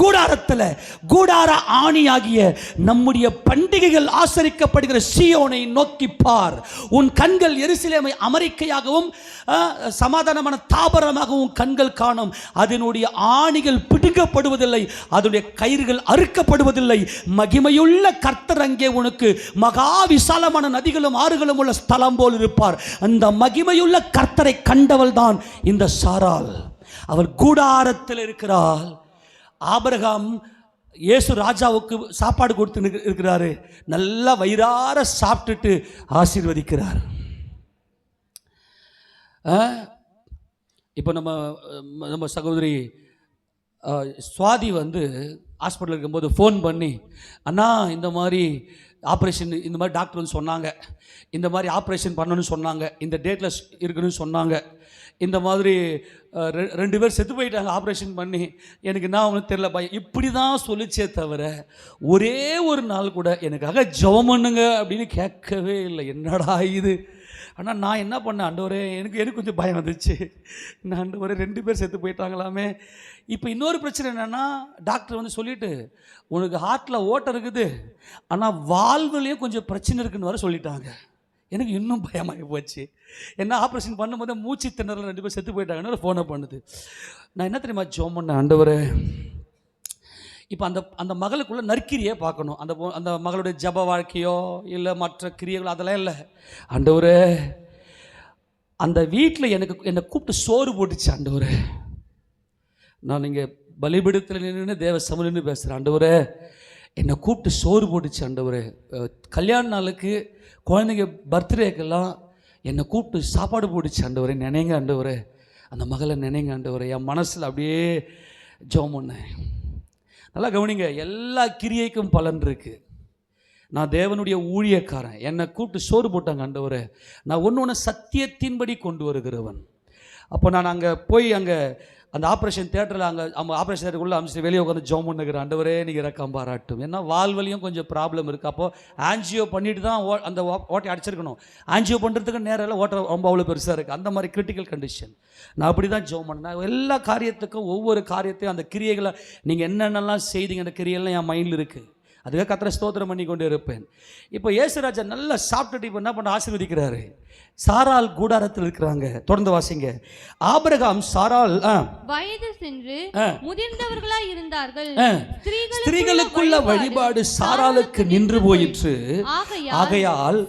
கூடாரத்தில். கூடார ஆணியாகிய நம்முடைய பண்டிகைகள் ஆசரிக்கப்படுகிற சீயோனை நோக்கி பார். உன் கண்கள் எருசலேமை அமெரிக்கையாகவும் சமாதானமான தாபரமாகவும் கண்கள் காணும். அதனுடைய ஆணிகள் பிடுங்கப்படுவதில்லை, அதனுடைய கயிறுகள் அறுக்கப்படுவதில்லை. மகிமையுள்ள கர்த்தர் அங்கே உனக்கு மகா விசாலமான நதிகளும் ஆறுகளும் உள்ள ஸ்தலம் போல் இருப்பார். அந்த மகிமையுள்ள கர்த்தரை கண்டவள் தான் இந்த சாராள். அவள் கூடாரத்தில் இருக்கிறாள். ஆபிரகாம் இயேசு ராஜாவுக்கு சாப்பாடு கொடுத்து இருக்கிறாரு. நல்லா வயிறார சாப்பிட்டுட்டு ஆசீர்வதிக்கிறார். இப்போ நம்ம சகோதரி சுவாதி வந்து ஹாஸ்பிட்டலில் இருக்கும்போது ஃபோன் பண்ணி, அண்ணா இந்த மாதிரி ஆப்ரேஷன், இந்த மாதிரி டாக்டர் வந்து சொன்னாங்க, இந்த மாதிரி ஆப்ரேஷன் பண்ணணும்னு சொன்னாங்க, இந்த டேட்டில் இருக்குன்னு சொன்னாங்க, இந்த மாதிரி 2 பேர் செத்து போயிட்டாங்க ஆப்ரேஷன் பண்ணி, எனக்கு என்ன அவங்களுக்கு தெரியல பயம், இப்படி தான் சொல்லிச்சே தவிர ஒரே ஒரு நாள் கூட எனக்காக ஜெபம் பண்ணுங்க அப்படின்னு கேட்கவே இல்லை. என்னடா இது! ஆனால் நான் என்ன பண்ணேன், ஆண்டவரே எனக்கு கொஞ்சம் பயம் வந்துச்சு. நான் ஆண்டவரே 2 பேர் செத்து போயிட்டாங்களாமே. இப்போ இன்னொரு பிரச்சனை என்னென்னா, டாக்டர் வந்து சொல்லிவிட்டு உனக்கு ஹார்ட்டில் ஓட்டம் இருக்குது, ஆனால் வால்வுலேயும் கொஞ்சம் பிரச்சனை இருக்குன்னு வர சொல்லிட்டாங்க. எனக்கு இன்னும் பயமாகி போச்சு. என்ன ஆப்ரேஷன் பண்ணும்போது மூச்சு திணறல் 2 பேர் செத்து போயிட்டாங்கன்னு ஃபோனை பண்ணுது. நான் என்ன தெரியுமா ஜெபம் பண்ணேன், ஆண்டவரே இப்போ அந்த மகளுக்குள்ளே நற்கிரியை பார்க்கணும். அந்த மகளுடைய ஜப வாழ்க்கையோ இல்லை மற்ற கிரியைகளோ அதெல்லாம் இல்லை. ஆண்டவரே அந்த வீட்டில் என்னை கூப்பிட்டு சோறு போட்டுச்சு. ஆண்டவரே நான் இங்கே பலிபீடத்தில் நின்று தேவ சமூகன்னு பேசுகிறேன். ஆண்டவரே என்னை கூப்பிட்டு சோறு போட்டுச்சு. ஆண்டவரே கல்யாண நாளுக்கு குழந்தைங்க பர்த்டேக்கெல்லாம் என்னை கூப்பிட்டு சாப்பாடு போட்டுச்சு. ஆண்டவரே நினைங்க ஆண்டவரே, அந்த மகளை நினைங்க ஆண்டவரே. என் மனசில் அப்படியே ஜெபம் பண்ணேன். நல்லா கவனிங்க, எல்லா கிரியைக்கும் பலன் இருக்குது. நான் தேவனுடைய ஊழியக்காரன், என்னை கூப்பிட்டு சோறு போட்டாங்க ஆண்டவரே. நான் ஒன்று சத்தியத்தின்படி கொண்டு வருகிறவன். அப்போ நான் அங்கே போய் அந்த ஆப்ரேஷன் தேட்டரில் ஆப்ரேஷன் தேட்டருக்குள்ளே அமைச்சிட்டு வெளியே உட்காந்து ஜெபம் பண்ணுகிறேன். ஆண்டவரே நீங்கள் இரக்கம் பாராட்டும். ஏன்னா வால்வலியும் கொஞ்சம் ப்ராப்ளம் இருக்குது. அப்போது ஆன்ஜியோ பண்ணிட்டு தான் அந்த ஓட்டை அடிச்சிருக்கணும். ஆன்ஜியோ பண்ணுறதுக்கு நேரம் இல்லை, ஓட்டை ரொம்ப அவ்வளோ பெருசாக இருக்குது. அந்த மாதிரி கிரிட்டிக்கல் கண்டிஷன். நான் அப்படி தான் ஜெபம் பண்ணேன். எல்லா காரியத்துக்கும் ஒவ்வொரு காரியத்தையும் அந்த கிரியைகளை நீங்கள் என்னென்னலாம் செய்தீங்க, அந்த கிரியெல்லாம் என் மைண்டில் இருக்குது. அதுக்காக கர்த்தரை ஸ்தோத்திரம் பண்ணி கொண்டு இருப்பேன். இப்போ இயேசுராஜா நல்லா சாப்பிட்டுட்டு இப்போ என்ன பண்ண ஆசீர்வதிக்கிறாரு. சாராள் கூடாரத்தில் இருக்கிறாங்க. தொடர்ந்து வாசிங்க. ஆபிரகாம் சாராள் வயது சென்று முதிர்ந்தவர்களாய் இருந்தார்கள். ஸ்திரீகளுக்குள்ள வழிபாடு சாராளுக்கு நின்று போயிற்று. ஆகையால்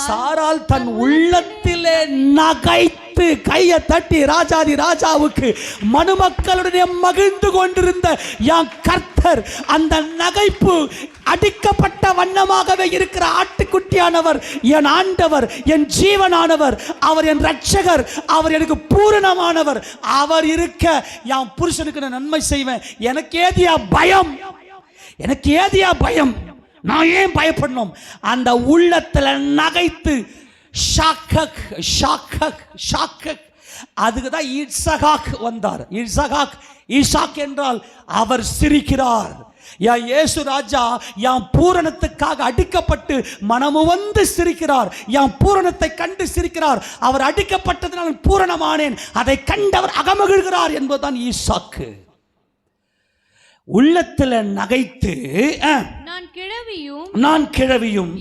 சாராள் தன் உள்ளத்திலே நகைத்து கையை தட்டி ராஜாதி ராஜாவுக்கு மனுமக்களுடைய மகிழ்ந்து கொண்டிருந்த என் கர்த்தர் அந்த நகைப்பு அடிக்கப்பட்ட வண்ணமாகவே இருக்கிற ஆட்டுக்குட்டியானவர் என் ஆண்டவர், என் ஜீவனானவர், அவர் என் ரட்சகர், அவர் எனக்கு பூரணமானவர். அவர் இருக்க என் புருஷனுக்கு நான் நன்மை செய்வேன். எனக்கு ஏதியா பயம்? எனக்கு ஏதியா பயம்? நான் ஏன் பயப்படணும்? அந்த உள்ளத்தில் நகைத்து ஷாக்கக் ஷாக்கக் ஷாக்கக். அதுக்கு தான் இட்சகாக் வந்தார். இட்சகாக் ஈசாக் என்றால் அவர் சிரிக்கிறார். என் இயேசு ராஜா என் பூரணத்துக்காக அடிக்கப்பட்டு மனமு வந்து சிரிக்கிறார். என் பூரணத்தை கண்டு சிரிக்கிறார். அவர் அடிக்கப்பட்டதனால் பூரணமானேன், அதை கண்டவர் அகமகிழ்கிறார் என்பதுதான் ஈசாக்கு. உள்ளத்தில் நகைத்து நான் கிழவியும்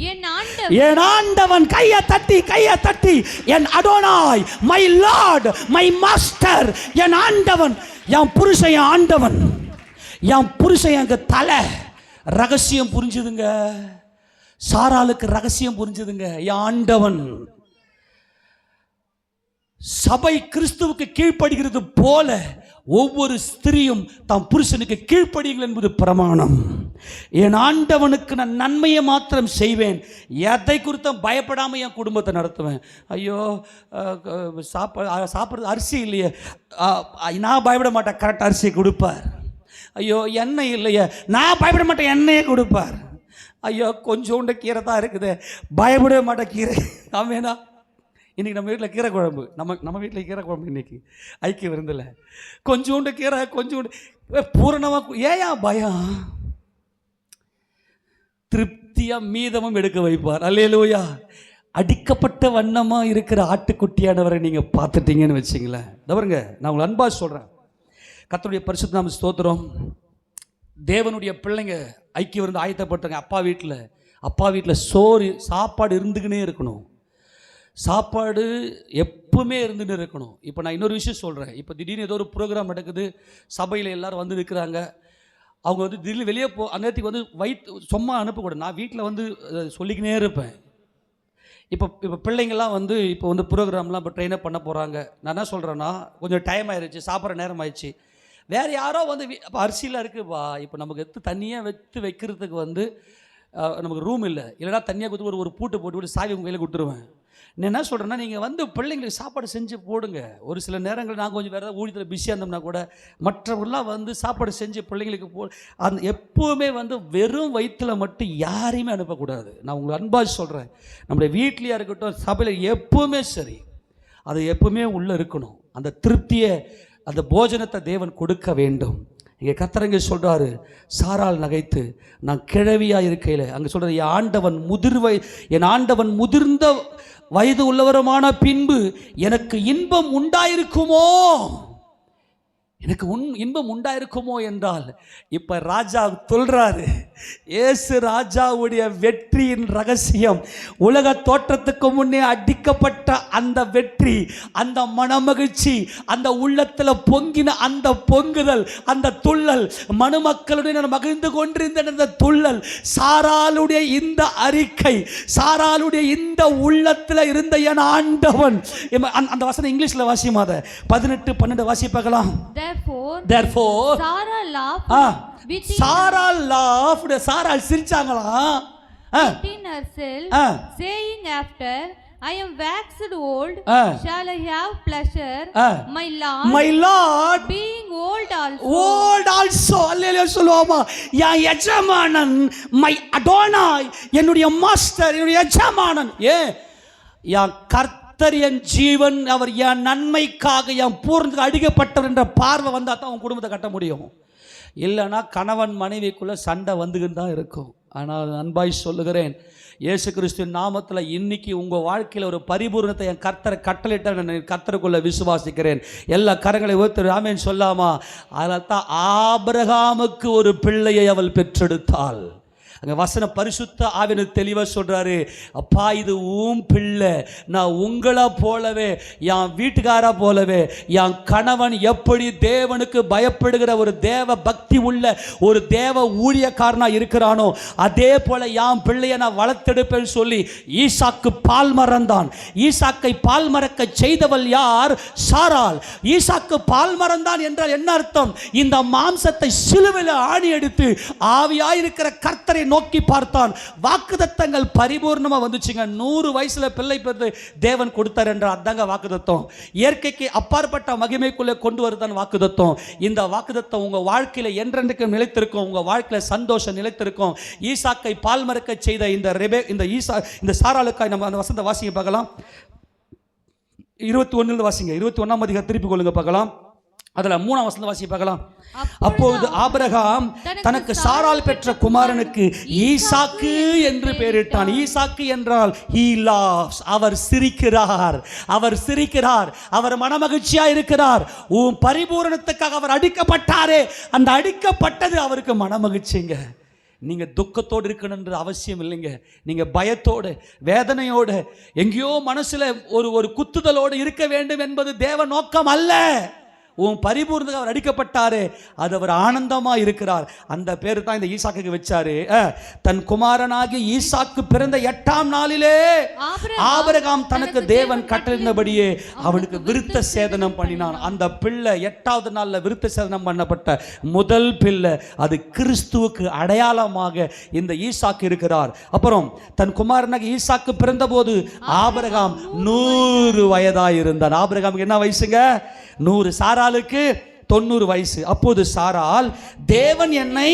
என் ஆண்டவன் கையை தட்டி என் Adonai, my lord, my master, என் ஆண்டவன், என் புருஷன், என் ஆண்டவன், என் புருஷன் எங்க தலை. ரகசியம் புரிஞ்சுதுங்க. சாராளுக்கு ரகசியம் புரிஞ்சுதுங்க. என் ஆண்டவன். சபை கிறிஸ்துவுக்கு கீழ்ப்படுகிறது போல ஒவ்வொரு ஸ்திரியும் தாம் புருஷனுக்கு கீழ்ப்படியுங்கள் என்பது பிரமாணம். என் ஆண்டவனுக்கு நான் நன்மையை மாத்திரம் செய்வேன், எதை குறித்தும் பயப்படாமல் என் குடும்பத்தை நடத்துவேன். ஐயோ சாப்பிட்றது அரிசி இல்லையே, நான் பயப்பட மாட்டேன், கரெக்ட் அரிசியை கொடுப்பார். ஐயோ எண்ணெய் இல்லையே, நான் பயப்பட மாட்டேன், எண்ணெயை கொடுப்பார். ஐயோ கொஞ்சோண்டு கீரை தான் இருக்குது, பயப்படவே மாட்டேன் கீரை. ஆமேனா? இன்றைக்கி நம்ம வீட்டில் கீரை குழம்பு, நம்ம வீட்டில் கீரை குழம்பு இன்றைக்கி ஐக்கிய விருந்தில். கொஞ்சோண்டு கீரை, கொஞ்சோண்டு பூரணமாக. ஏயா பயம்? திருப்தியாக மீதமும் எடுக்க வைப்பார். அல்லேலூயா. அடிக்கப்பட்ட வண்ணமாக இருக்கிற ஆட்டுக்குட்டியானவரை நீங்கள் பார்த்துட்டீங்கன்னு வச்சிங்களேன். தவறுங்க, நான் உங்களை அன்பாக சொல்கிறேன். கர்த்தருடைய பரிசுத்த நாம ஸ்தோத்திரம். தேவனுடைய பிள்ளைங்க ஐக்கிய விருந்து ஆயத்தப்பட்டாங்க. அப்பா வீட்டில் சோறு சாப்பாடு இருந்துக்கினே இருக்கணும். சாப்பாடு எப்பவுமே இருந்துட்டு இருக்கணும். இப்போ நான் இன்னொரு விஷயம் சொல்கிறேன். இப்போ திடீர்னு ஏதோ ஒரு ப்ரோக்ராம் நடக்குது, சபையில் எல்லோரும் வந்து நிற்கிறாங்க. அவங்க வந்து திடீர்னு வெளியே அந்நேரத்துக்கு வந்து சும்மா அனுப்பக்கூடாது. நான் வீட்டில் வந்து சொல்லிக்கினே இருப்பேன். இப்போ பிள்ளைங்கள்லாம் வந்து இப்போ வந்து ப்ரோக்ராம்லாம் இப்போ ட்ரெயினப் பண்ண போகிறாங்க. நான் என்ன சொல்கிறேன்னா, கொஞ்சம் டைம் ஆயிடுச்சு, சாப்பிட்ற நேரம் ஆயிடுச்சு, வேறு யாரோ வந்து இப்போ அரிசியில் இருக்குப்பா, இப்போ நமக்கு எடுத்து தண்ணியாக வைக்கிறதுக்கு வந்து நமக்கு ரூம் இல்லை, இல்லைனா தனியாக கொடுத்து ஒரு பூட்டு போட்டு சாவி உங்கள் கையில் கொடுத்துருவேன். நான் என்ன சொல்கிறேன்னா, நீங்கள் வந்து பிள்ளைங்களுக்கு சாப்பாடு செஞ்சு போடுங்க. ஒரு சில நேரங்கள் நாங்கள் கொஞ்சம் வேறு ஏதாவது ஊழியத்தில் பிஸியாக இருந்தோம்னா கூட மற்றவர்களாம் வந்து சாப்பாடு செஞ்சு பிள்ளைங்களுக்கு அந்த எப்போவுமே வந்து வெறும் வயிற்றில் மட்டும் யாரையுமே அனுப்பக்கூடாது. நான் உங்களை அன்பாக சொல்கிறேன், நம்முடைய வீட்லேயா இருக்கட்டும் சபையில் எப்போவுமே சரி, அது எப்பவுமே உள்ளே இருக்கணும். அந்த திருப்தியை, அந்த போஜனத்தை தேவன் கொடுக்க வேண்டும். இங்கே கர்த்தர் சொல்கிறாரு, சாராள் நகைத்து நான் கிழவியாக இருக்கையில், அங்கே சொல்கிறது என் ஆண்டவன் முதிர்ந்த வயது உள்ளவருமான பின்பு எனக்கு இன்பம் உண்டாயிருக்குமோ, எனக்கு இன்பம் உண்டாயிருக்குமோ என்றால், இப்போ ராஜா சொல்றாரு, இயேசு ராஜாவுடைய வெற்றியின் ரகசியம் உலக தோற்றத்துக்கு முன்னே அடிக்கப்பட்ட அந்த வெற்றி, அந்த மனமகிழ்ச்சி, அந்த உள்ளத்தில் பொங்கின அந்த பொங்குதல், அந்த துள்ளல், மனுமக்களுடைய மகிழ்ந்து கொண்டிருந்த அந்த துள்ளல், சாராளுடைய இந்த அறிக்கை, சாராளுடைய இந்த உள்ளத்தில் இருந்த என் ஆண்டவன். அந்த வசனம் இங்கிலீஷ்ல வாசிமாத 18-12 வாசிப்பாக்கலாம். Therefore Sarah laughed சாராள் சிரிச்சாங்களாம் within herself, saying, after I am waxed old, shall I have pleasure, my Lord being old also. அல்லேலூயா சொல்லுவோமா? என் எஜமானன், my Adonai, என்னுடைய மாஸ்டர், என்னுடைய எஜமானன், என் கர்த்தர், என் ஜீவன், அவர் என் நன்மைக்காக என் பூர்ணத்துக்கு அடிக்கப்பட்டவர் என்ற பார்வை வந்தால் தான் அவன் குடும்பத்தை கட்ட முடியும். இல்லைன்னா கணவன் மனைவிக்குள்ளே சண்டை வந்துக்கிட்டு தான் இருக்கும். ஆனால் அன்பாய் சொல்லுகிறேன், இயேசு கிறிஸ்துவின் நாமத்தில் இன்னைக்கு உங்கள் வாழ்க்கையில் ஒரு பரிபூர்ணத்தை என் கர்த்தரை கட்டளையிட்ட நான் கர்த்தருக்குள்ளே விசுவாசிக்கிறேன். எல்லா கரங்களை உயர்த்தி ஆமென் சொல்லாமா? அதில் தான் ஆபிரகாமுக்கு ஒரு பிள்ளையை அவள் பெற்றெடுத்தாள். அங்கே வசன பரிசுத்த ஆவியானவர் தெளிவாக சொல்கிறாரு, அப்பா இது உன் பிள்ளை, நான் உங்களை போலவே, என் வீட்டுக்காரா போலவே, என் கணவன் எப்படி தேவனுக்கு பயப்படுகிற ஒரு தேவ பக்தி உள்ள ஒரு தேவ ஊழியக்காரனாக இருக்கிறானோ அதே போல என் பிள்ளையை நான் வளர்த்தெடுப்பேன்னு சொல்லி ஈசாக்கு பால் மறந்தான். ஈசாக்கை பால் மறக்க செய்தவள் யார்? சாராள். ஈசாக்கு பால் மறந்தான் என்றால் என்ன அர்த்தம்? இந்த மாம்சத்தை சிலுவையில் ஆணி எடுத்து ஆவியாயிருக்கிற கர்த்தரை நோக்கி பார்த்தான். வாக்குத்தத்தங்கள் பரிபூர்ணமா வந்துச்சுங்க. 100 வயசுல பிள்ளை பெற்று தேவன் கொடுத்தார் என்ற அதாங்க வாக்குத்தத்தம். இயற்கைக்கு அப்பாற்பட்ட மகிமைக்குள்ளே கொண்டு வருதான் வாக்குத்தத்தம். இந்த வாக்குத்தத்தம் உங்க வாழ்க்கையில என்றென்றைக்கும் நிலைத்திருக்கும். உங்க வாழ்க்கையில சந்தோஷம் நிலைத்திருக்கும். ஈசாக்கை பால் மறக்க செய்த இந்த சாராளுக்காய் நம்ம அந்த வசந்த வாசிங்க பார்க்கலாம். 21 வாசிங்க. 21ஆம் அதிகாரம் திருப்பி கொள்ளுங்க பார்க்கலாம். அதுல 3ஆம் வசனம் வாசி பார்க்கலாம். அப்பொழுது ஆபிரகாம் தனக்கு சாராள் பெற்ற குமாரனுக்கு ஈசாக்கு என்று பெயரிட்டான். ஈசாக்கு என்றால் he laughs, அவர் சிரிக்கிறார், அவர் சிரிக்கிறார், அவர் மனமகிழ்ச்சியா இருக்கிறார். உன் பரிபூரணத்துக்காக அவர் அடிக்கப்பட்டாரே, அந்த அடிக்கப்பட்டது அவருக்கு மனமகிழ்ச்சிங்க. நீங்க துக்கத்தோடு இருக்கணும்ன்றது அவசியம் இல்லைங்க. நீங்க பயத்தோடு வேதனையோடு எங்கேயோ மனசுல ஒரு குத்துதலோடு இருக்க வேண்டும் என்பது தேவ நோக்கம் அல்ல. உன் பரிபூர்ணத்துக்கு அவர் அடிக்கப்பட்டாரு, அது அவர் ஆனந்தமா இருக்கிறார். அந்த பேரு தான் இந்த ஈசாக்குக்கு வச்சாரு. தன் குமாரனாகி ஈசாக்கு பிறந்த 8ஆம் நாளிலே ஆபிரகாம் தனக்கு தேவன் கட்டளையிட்டபடியே அவனுக்கு விருத்த சேதனம் பண்ணினான். அந்த பிள்ளை 8வது நாள்ல விருத்த சேதனம் பண்ணப்பட்ட முதல் பிள்ளை, அது கிறிஸ்துவுக்கு அடையாளமாக இந்த ஈசாக்கு இருக்கிறார். அப்புறம் தன் குமாரனாகி ஈசாக்கு பிறந்த போது ஆபிரகாம் 100 வயதாய் இருந்தான். ஆபிரகாமுக்கு என்ன வயசுங்க? 100. சாராளுக்கு 90 வயசு. அப்போது சாராள், தேவன் என்னை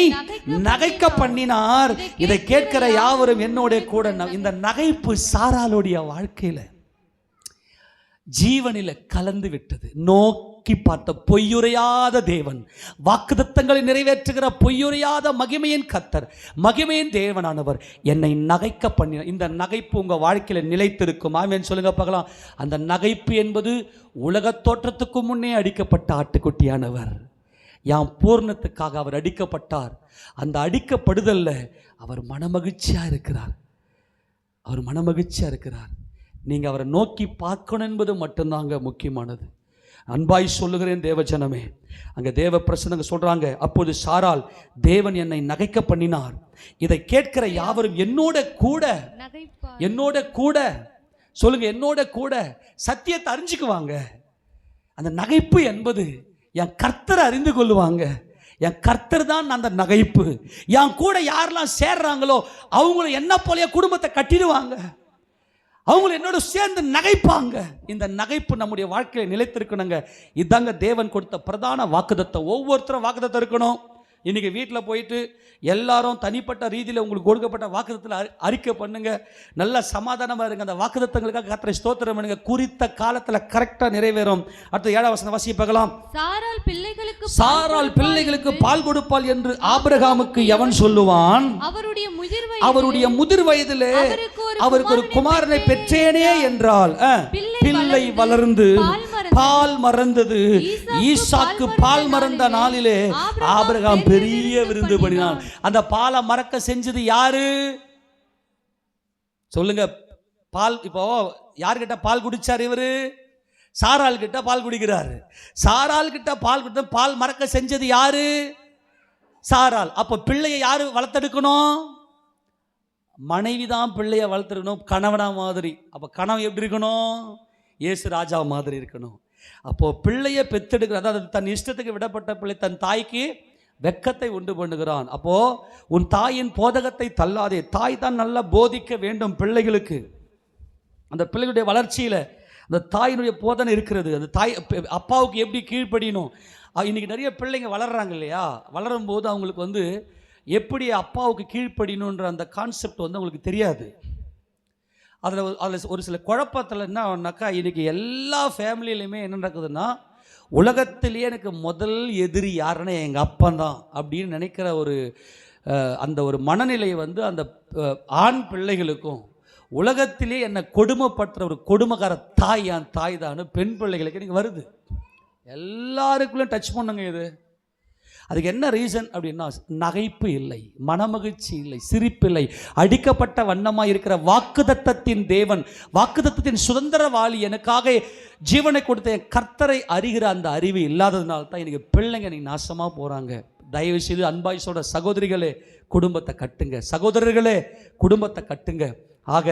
நகைக்க பண்ணினார், இதை கேட்கிற யாவரும் என்னோட கூட. இந்த நகைப்பு சாராளுடைய வாழ்க்கையில ஜீவனில கலந்து விட்டது. நோக்கி பார்த்த பொய்யுரையாத தேவன், வாக்குத்தத்தங்களை நிறைவேற்றுகிற பொய்யுரையாத மகிமையின் கர்த்தர், மகிமையின் தேவனானவர் என்னை நகைக்க பண்ணினார். இந்த நகைப்பு உங்க வாழ்க்கையில நிலைத்திருக்கும். ஆமென் சொல்லுங்க பார்க்கலாம். அந்த நகைப்பு என்பது உலக தோற்றத்துக்கு முன்னே அடிக்கப்பட்ட ஆட்டுக்குட்டியானவர். யாம் பூர்ணத்துக்காக அவர் அடிக்கப்பட்டார். அந்த அடிக்கப்படுதல்ல அவர் மனமகிழ்ச்சியா இருக்கிறார். அவர் மனமகிழ்ச்சியா இருக்கிறார். நீங்க அவரை நோக்கி பார்க்கணும் என்பது மட்டும்தாங்க முக்கியமானது. அன்பாய் சொல்லுகிறேன் தேவஜனமே, அங்க தேவ பிரசன்னங்க சொல்றாங்க, அப்போது சாராள், தேவன் என்னை நகைக்க பண்ணினார், இதை கேட்கிற யாவரும் என்னோட கூட சொல்லுங்க, என்னோட கூட சத்தியத்தை அறிஞ்சுக்குவாங்க. அந்த நகைப்பு என்பது என் கர்த்தரை அறிந்து கொள்ளுவாங்க. என் கர்த்தர் தான் அந்த நகைப்பு. என் கூட யாரெல்லாம் சேர்றாங்களோ அவங்களும் என்ன போலயே குடும்பத்தை கட்டிடுவாங்க. அவங்களும் என்னோட சேர்ந்து நகைப்பாங்க. இந்த நகைப்பு நம்முடைய வாழ்க்கையை நிலைத்திருக்கணுங்க. இதாங்க தேவன் கொடுத்த பிரதான வாக்குத்தத்தம். ஒவ்வொருத்தரும் வாக்குத்தத்தம் இருக்கணும். இன்னைக்கு வீட்டில் போயிட்டு எல்லாரும் தனிப்பட்ட ரீதியில் உங்களுக்கு கொடுக்கப்பட்ட வாக்குத்தத்தில் அறிக்கை பண்ணுங்க. நல்ல சமாதானமாக இருங்க. அந்த வாக்குத்தத்தங்களுக்காக கர்த்தரை ஸ்தோத்திரம் பண்ணுங்க. குறித்த காலத்தில் கரெக்டாக நிறைவேறும். அடுத்து 7ஆம் வசனம் வாசிக்கலாம். சாராள் பிள்ளைகளுக்கு பால் கொடுப்பாள் என்று ஆபிரகாமுக்கு எவன் சொல்லுவான்? அவருடைய முதிர் வயதிலே அவருக்கு ஒரு குமாரனை பெற்றேனே என்றால் பிள்ளை வளர்ந்து பால் மறந்தது. ஈசாக்கு பால் மறந்த நாளிலே ஆபிரகாம் பெரிய விருந்து பண்ணினான். அந்த பாலை மறக்க செஞ்சது யாரு சொல்லுங்க? பால். இப்போ யார்கிட்ட பால் குடிச்சார் இவரு? சாராள் கிட்ட பால் குடிக்கிறாரு. சாராள் கிட்ட பால் குடித்த பால் மறக்க செஞ்சது யாரு? சாராள். அப்போ பிள்ளையை யாரு வளர்த்தெடுக்கணும்? மனைவி தான் பிள்ளையை வளர்த்துருக்கணும், கணவனா மாதிரி. அப்போ கணவன் எப்படி இருக்கணும்? இயேசு ராஜா மாதிரி இருக்கணும். அப்போ பிள்ளையை பெத்தெடுக்கிற, அதாவது தன் இஷ்டத்துக்கு விடப்பட்ட பிள்ளை தன் தாய்க்கு வெக்கத்தை உண்டு பண்ணுகிறான். அப்போ உன் தாயின் போதகத்தை தள்ளாதே. தாய் தான் நல்லா போதிக்க வேண்டும் பிள்ளைகளுக்கு. அந்த பிள்ளைகளுடைய வளர்ச்சியில் அந்த தாயினுடைய போதனை இருக்கிறது. அந்த தாய் அப்பாவுக்கு எப்படி கீழ்ப்படியணும். இன்னைக்கு நிறைய பிள்ளைங்க வளர்றாங்க இல்லையா? வளரும் போது அவங்களுக்கு எப்படி அப்பாவுக்கு கீழ்ப்படியணுன்ற அந்த கான்செப்ட் அவங்களுக்கு தெரியாது. அதில் ஒரு சில குழப்பத்தில் என்ன ஆகுனாக்கா, இன்றைக்கி எல்லா ஃபேமிலியிலையுமே என்ன நடக்குதுன்னா, உலகத்திலேயே எனக்கு முதல் எதிரி யாருன்னா எங்கள் அப்பன் தான் அப்படின்னு நினைக்கிற அந்த ஒரு மனநிலை அந்த ஆண் பிள்ளைகளுக்கும், உலகத்திலே என்னை கொடுமைப்படுத்துகிற ஒரு கொடுமைக்கார தாய் என் தாய் தான் பெண் பிள்ளைகளுக்கு எனக்கு வருது. எல்லாருக்குள்ளே டச் பண்ணுங்க. இது அதுக்கு என்ன ரீசன் அப்படின்னா, நகைப்பு இல்லை, மனமகிழ்ச்சி இல்லை, சிரிப்பு இல்லை. அடிக்கப்பட்ட வண்ணமாக இருக்கிற வாக்குத்தத்தத்தின் தேவன், வாக்குத்தத்தத்தின் சுதந்திரவாளி, எனக்காக ஜீவனை கொடுத்த என் கர்த்தரை அறிகிற அந்த அறிவு இல்லாததுனால தான் எனக்கு பிள்ளைங்க இன்னைக்கு நாசமாக போகிறாங்க. தயவு செய்து அன்பாய் சொல்கிற சகோதரிகளே, குடும்பத்தை கட்டுங்க. சகோதரர்களே, குடும்பத்தை கட்டுங்க. ஆக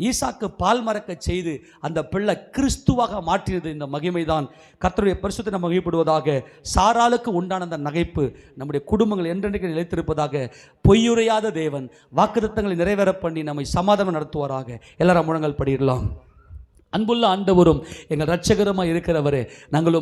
ஈசாக்கு பால் மறக்க செய்து அந்த பிள்ளை கிறிஸ்துவாக மாற்றியது இந்த மகிமைதான். கர்த்தருடைய பரிசுத்தத்தை நம்ம மகிமைப்படுவதாக. சாராளுக்கு உண்டான அந்த நகைப்பு நம்முடைய குடும்பங்கள் என்றென்றைக்கு நிலைத்திருப்பதாக. பொய்யுரையாத தேவன் வாக்குத்தத்தங்களை நிறைவேற பண்ணி நம்மை சமாதானம் நடத்துவாராக. எல்லாரும் முழங்கால் படியிடலாம். அன்புள்ள ஆண்டவரும் எங்கள் இரட்சகருமாய் இருக்கிறவரே, நாங்கள்